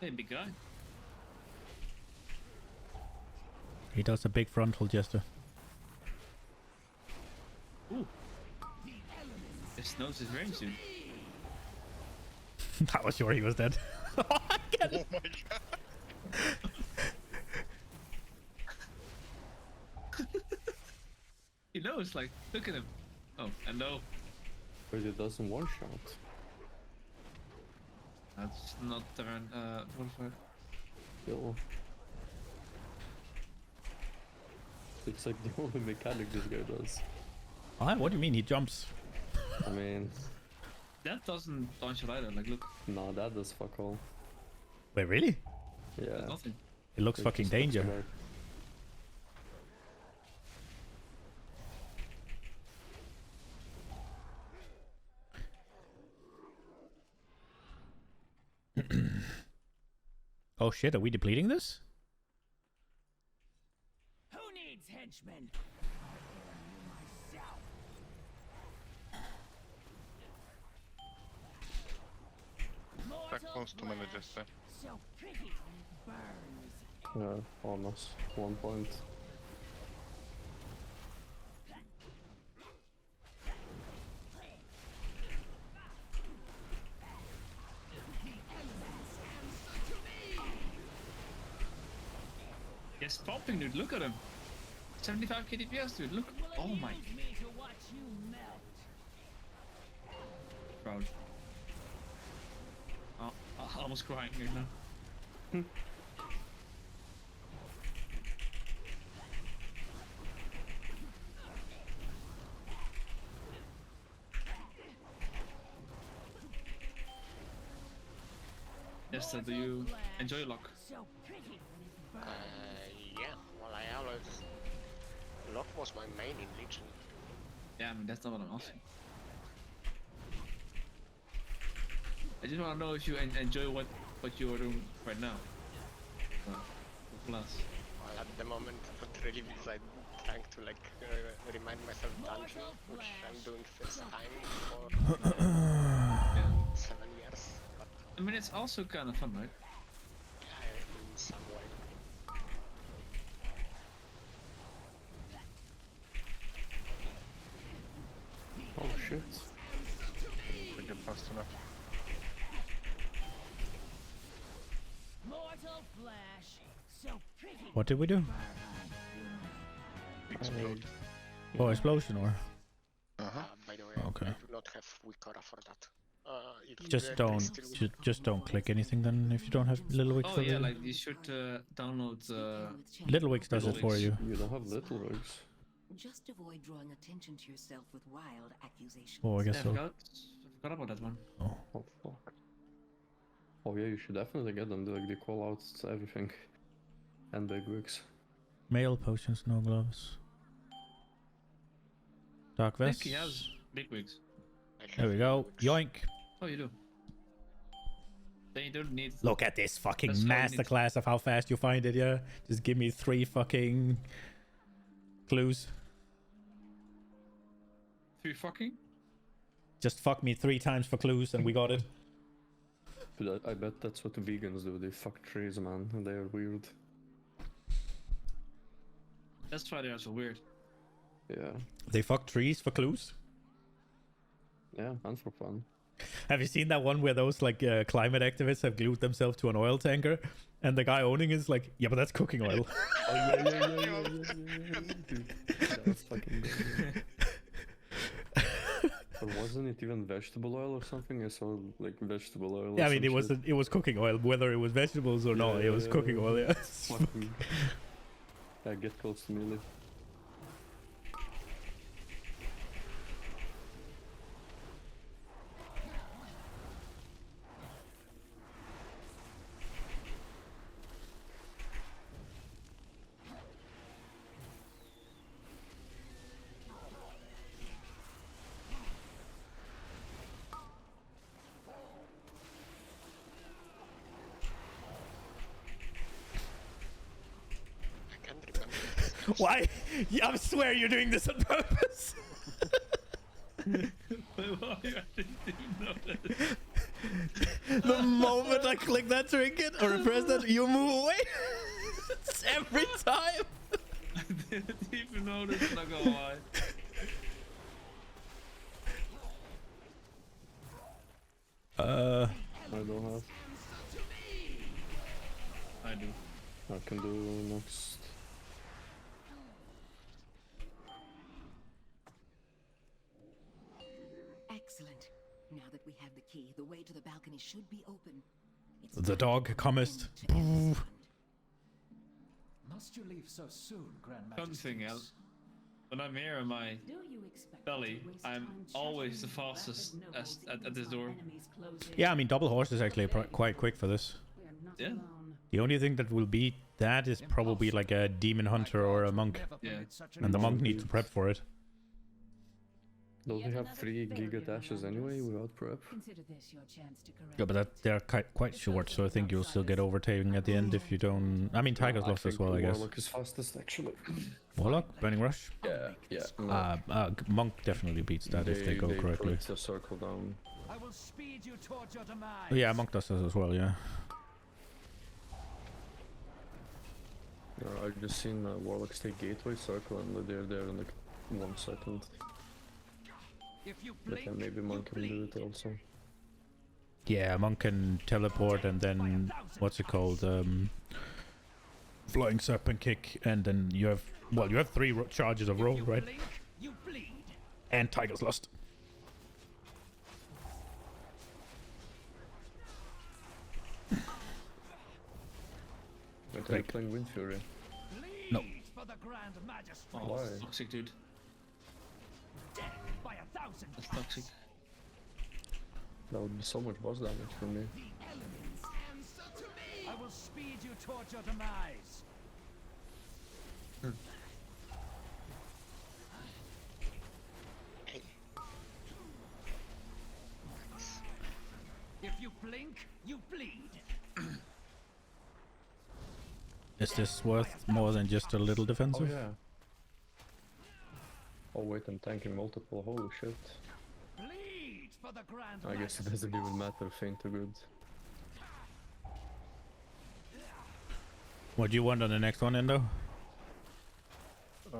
Hey, big guy. He does a big frontal, Jester. Ooh. This nose is very soon. I was sure he was dead. Oh my god. He knows, like, look at him. Oh, and no. But it doesn't one shot. That's not turn, modifier. Yo. It's like the only mechanic this guy does. What do you mean he jumps? I mean... That doesn't launch it either, like, look. No, that does fuck all. Wait, really? Yeah. Nothing. It looks fucking danger. Oh shit, are we depleting this? Who needs henchmen? Myself. Back close to many Jeste. So pretty when it burns. Almost. 1 point. Yes, popping, dude. Look at him. 75 KDPS, dude. Look. Oh my. Proud. Oh, I almost crying here now. Yes, do you enjoy luck? Yeah, well, I always... Lock was my main in Legion. Yeah, I mean, that's not what I'm asking. I just want to know if you enjoy what you are doing right now. Plus. Well, at the moment, not really, because I'm trying to, like, remind myself dungeon, which I'm doing first time for 7 years. But, I mean, it's also kind of fun, right? yeah, in some way. Oh shit. We get fast enough. Mortal flesh. So pretty. What did we do? Explode. Oh, explosion or? By the way, Okay. I do not have Wikora for that. Just don't click anything then if you don't have Little Wix. Oh yeah, like you should download. Little Wix does it for you. You don't have Little Wix. Just avoid drawing attention to yourself with wild accusations. Oh, I guess Yeah, so. I forgot about that one. Oh. Oh fuck. Oh yeah, you should definitely get them. Like they call out everything. And big wigs. Mail potions, no gloves. Dark I vest. think he has big wigs. There we go. Yoink. Oh, you do. Then you don't need. Look at this fucking That's all you need. masterclass of how fast you find it, yeah? Just give me 3 fucking clues. 3 fucking? Just fuck me 3 times for clues and we got it. But I bet that's what the vegans do. They fuck trees, man. They are weird. That's why they are so weird. Yeah. They fuck trees for clues? Yeah, and for fun. Have you seen that one where those like climate activists have glued themselves to an oil tanker and the guy owning is like, yeah, but that's cooking oil. Oh yeah. Dude, that was fucking good. Or wasn't it even vegetable oil or something? I saw like vegetable oil. Yeah, I mean it was cooking oil, whether it was vegetables or not. It was cooking oil. Yeah. Fucking... Yeah, get close to melee. Why? I swear you're doing this on purpose. The moment I click that trinket or press that, you move away. It's every time. I didn't even notice, not gonna lie. I don't have. I do. I can do next. Excellent. Now that we have the key, the way to the balcony should be open. It's The dog comest. Must you leave so soon, Grand Something else. When I'm here in my belly, I'm always the fastest at this door. Yeah, I mean, double horse is actually quite quick for this. Yeah. The only thing that will beat that is probably like a demon hunter or a monk. Yeah. And the monk needs to prep for it. Don't we have 3 giga dashes anyway without prep? Consider this your chance to correct. Yeah, but they're quite short, so I think you'll still get overtaken at the end if you don't... I mean, Tiger's lost as well, I guess. Warlock is fastest, actually. Warlock? Burning Rush? Yeah. Monk definitely beats that if they go correctly. The circle down. I will speed you towards your demise. Yeah, Monk does that as well, yeah. I've just seen Warlocks take Gateway Circle and they're there in like 1 second. But then maybe Monk can do it also. Yeah, Monk can teleport and then... What's it called? Flying Serpent Kick, and then you have... Well, you have 3 charges of roll, right? And Tiger's lost. Are you playing Wind Fury? No. Oh, why? Toxic, dude. That's toxic. That would be so much boss damage for me. I will speed you towards your demise. If you blink, you bleed. Is this worth more than just a little defensive? Oh yeah. Oh wait, I'm tanking multiple, holy shit. Bleed for the Grand I guess it doesn't even matter, faint to good. What do you want on the next one, Endo? You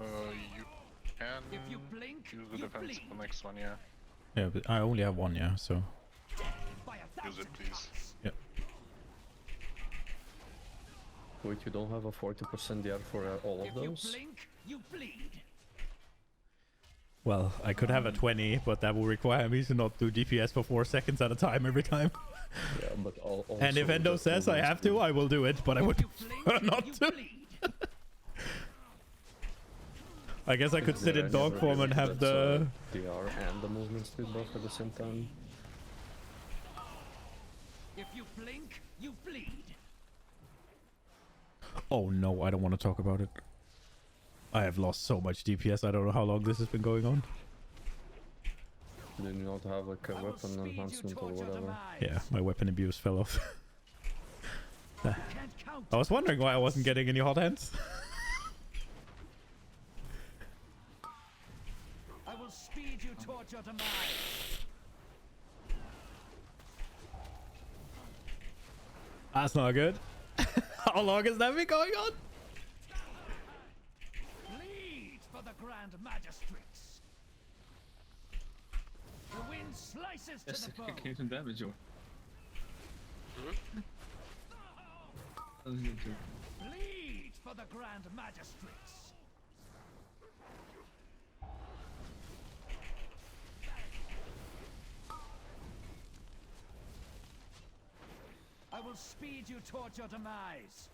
can use the defense for the next one, yeah. Yeah, but I only have 1, yeah, so... Use it, please. Yep. Wait, you don't have a 40% DR for all of those? You bleed. Well, I could have a 20, but that will require me to not do DPS for 4 seconds at a time every time. Yeah, but and if Endo says I have to, I will do it, but I would prefer not to. I guess I could sit in dog form and have the... DR and the movement speed buff at the same time. If you blink, you bleed. Oh no, I don't want to talk about it. I have lost so much DPS, I don't know how long this has been going on. Do you not have like a weapon enhancement or whatever? Yeah, my weapon abuse fell off. I was wondering why I wasn't getting any hot hands. I will speed you towards your demise. That's not good. How long has that been going on? Bleed for the Grand Magistrates. The wind slices to the bone. Can some damage, or? Bleed for the Grand Magistrates. I will speed you towards your demise.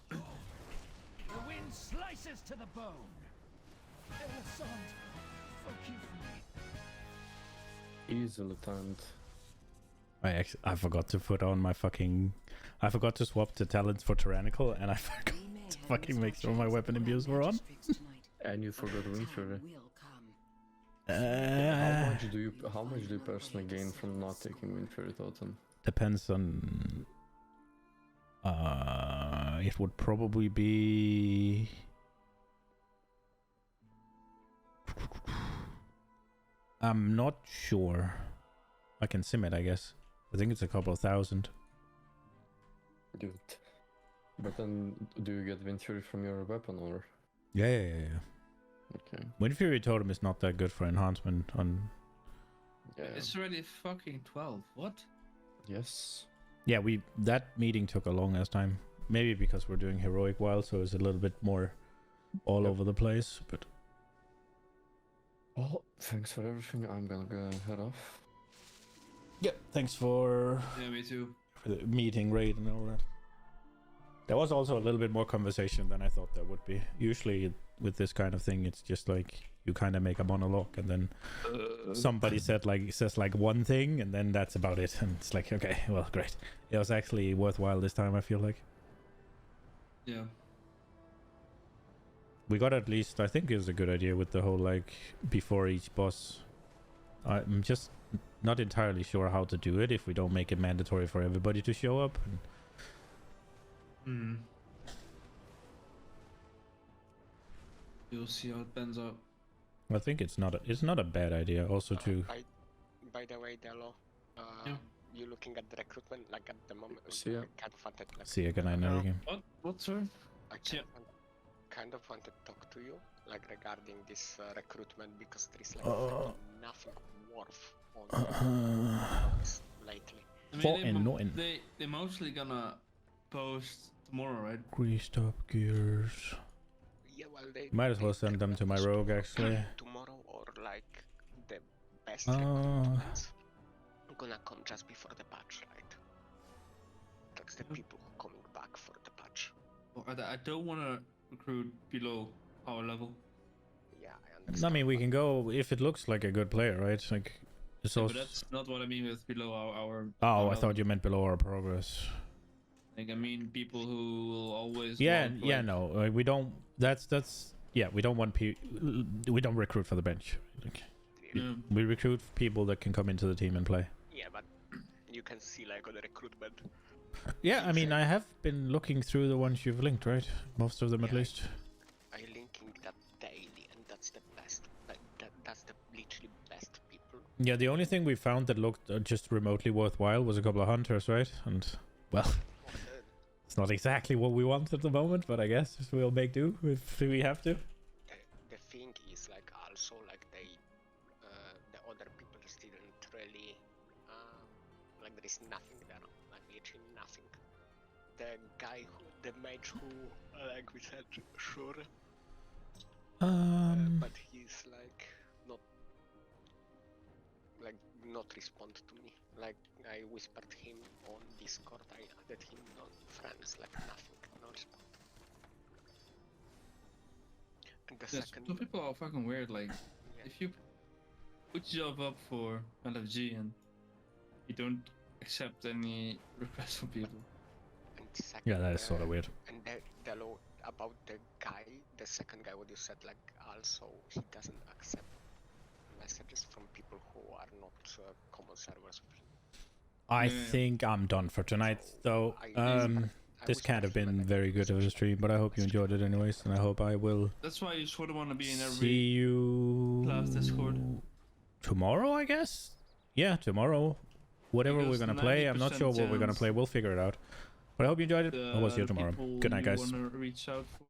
The wind slices to the bone. Elisande, forgive me. Easily timed. I forgot to put on my fucking... I forgot to swap the talents for Tyrannical, and I forgot to fucking make sure my weapon abuse were on. And you forgot Wind Fury. How much do you personally gain from not taking Wind Fury Totem? Depends on... it would probably be... I'm not sure. I can sim it, I guess. I think it's a couple of thousand. Dude. But then, do you get Wind Fury from your weapon, or? Yeah. Okay. Wind Fury Totem is not that good for enhancement on... Yeah. It's already fucking 12. What? Yes. Yeah, that meeting took a long ass time. Maybe because we're doing Heroic Wild, so it's a little bit more all over the place, but... Well, thanks for everything. I'm gonna go head off. Yeah, thanks for... Yeah, me too. For the meeting raid and all that. There was also a little bit more conversation than I thought there would be. Usually with this kind of thing, it's just like you kind of make a monologue and then somebody says like one thing and then that's about it. And it's like, okay, well, great. It was actually worthwhile this time, I feel like. Yeah. We got at least, I think it was a good idea with the whole like before each boss. I'm just not entirely sure how to do it if we don't make it mandatory for everybody to show up. You'll see how it pans out. I think it's not a bad idea also to... By the way, Delo, you looking at the recruitment, like at the moment? See ya. Kind of wanted, like, See ya, good night, again. What, sir? I kind of wanted to talk to you, like regarding this recruitment, because there is like nothing worth on this lately. I mean, they're mostly gonna post tomorrow, right? Greased up gears. Yeah, well, they might as well send them to my rogue actually. Tomorrow, or like the best recruitments gonna come just before the patch, right? That's the people who coming back for the patch. Well, I don't want to recruit below our level. Yeah, I understand. I mean, we can go if it looks like a good player, right? Like, it's Yeah, also... but that's not what I mean with below our Oh, I thought you meant below our progress. Like, I mean people who will always... Yeah, no, we don't... That's... Yeah, we don't want we don't recruit for the bench. Like, we recruit people that can come into the team and play. Yeah, but you can see like on the recruitment. Yeah, I mean, I have been looking through the ones you've linked, right? Most of them, at least. I'm linking that daily, and that's the best. Like that's the literally best people. Yeah, the only thing we found that looked just remotely worthwhile was a couple of hunters, right? And, well, it's not exactly what we want at the moment, but I guess we'll make do if we have to. The thing is, like, also, like, the other people just didn't really, like, there is nothing there, like, literally nothing. The guy the mage who, like we said, sure. But he's, like, not respond to me. Like, I whispered him on Discord, I added him on friends, like nothing, no response. And the second... Some people are fucking weird, like, if you put yourself up for LFG and you don't accept any requests from people. And second, yeah, that is sort of weird. And the law about the guy, the second guy, what you said, like, also, he doesn't accept messages from people who are not common servers with him. I think I'm done for tonight, though. This can't have been very good of a stream, but I hope you enjoyed it anyways, and I hope I will. That's why you sort of want to be in every see you class Discord. Tomorrow, I guess. Yeah, tomorrow. Whatever we're gonna play, I'm not sure what we're gonna play. We'll figure it out. But I hope you enjoyed it. I will see you tomorrow. Good night, guys. Want to reach out for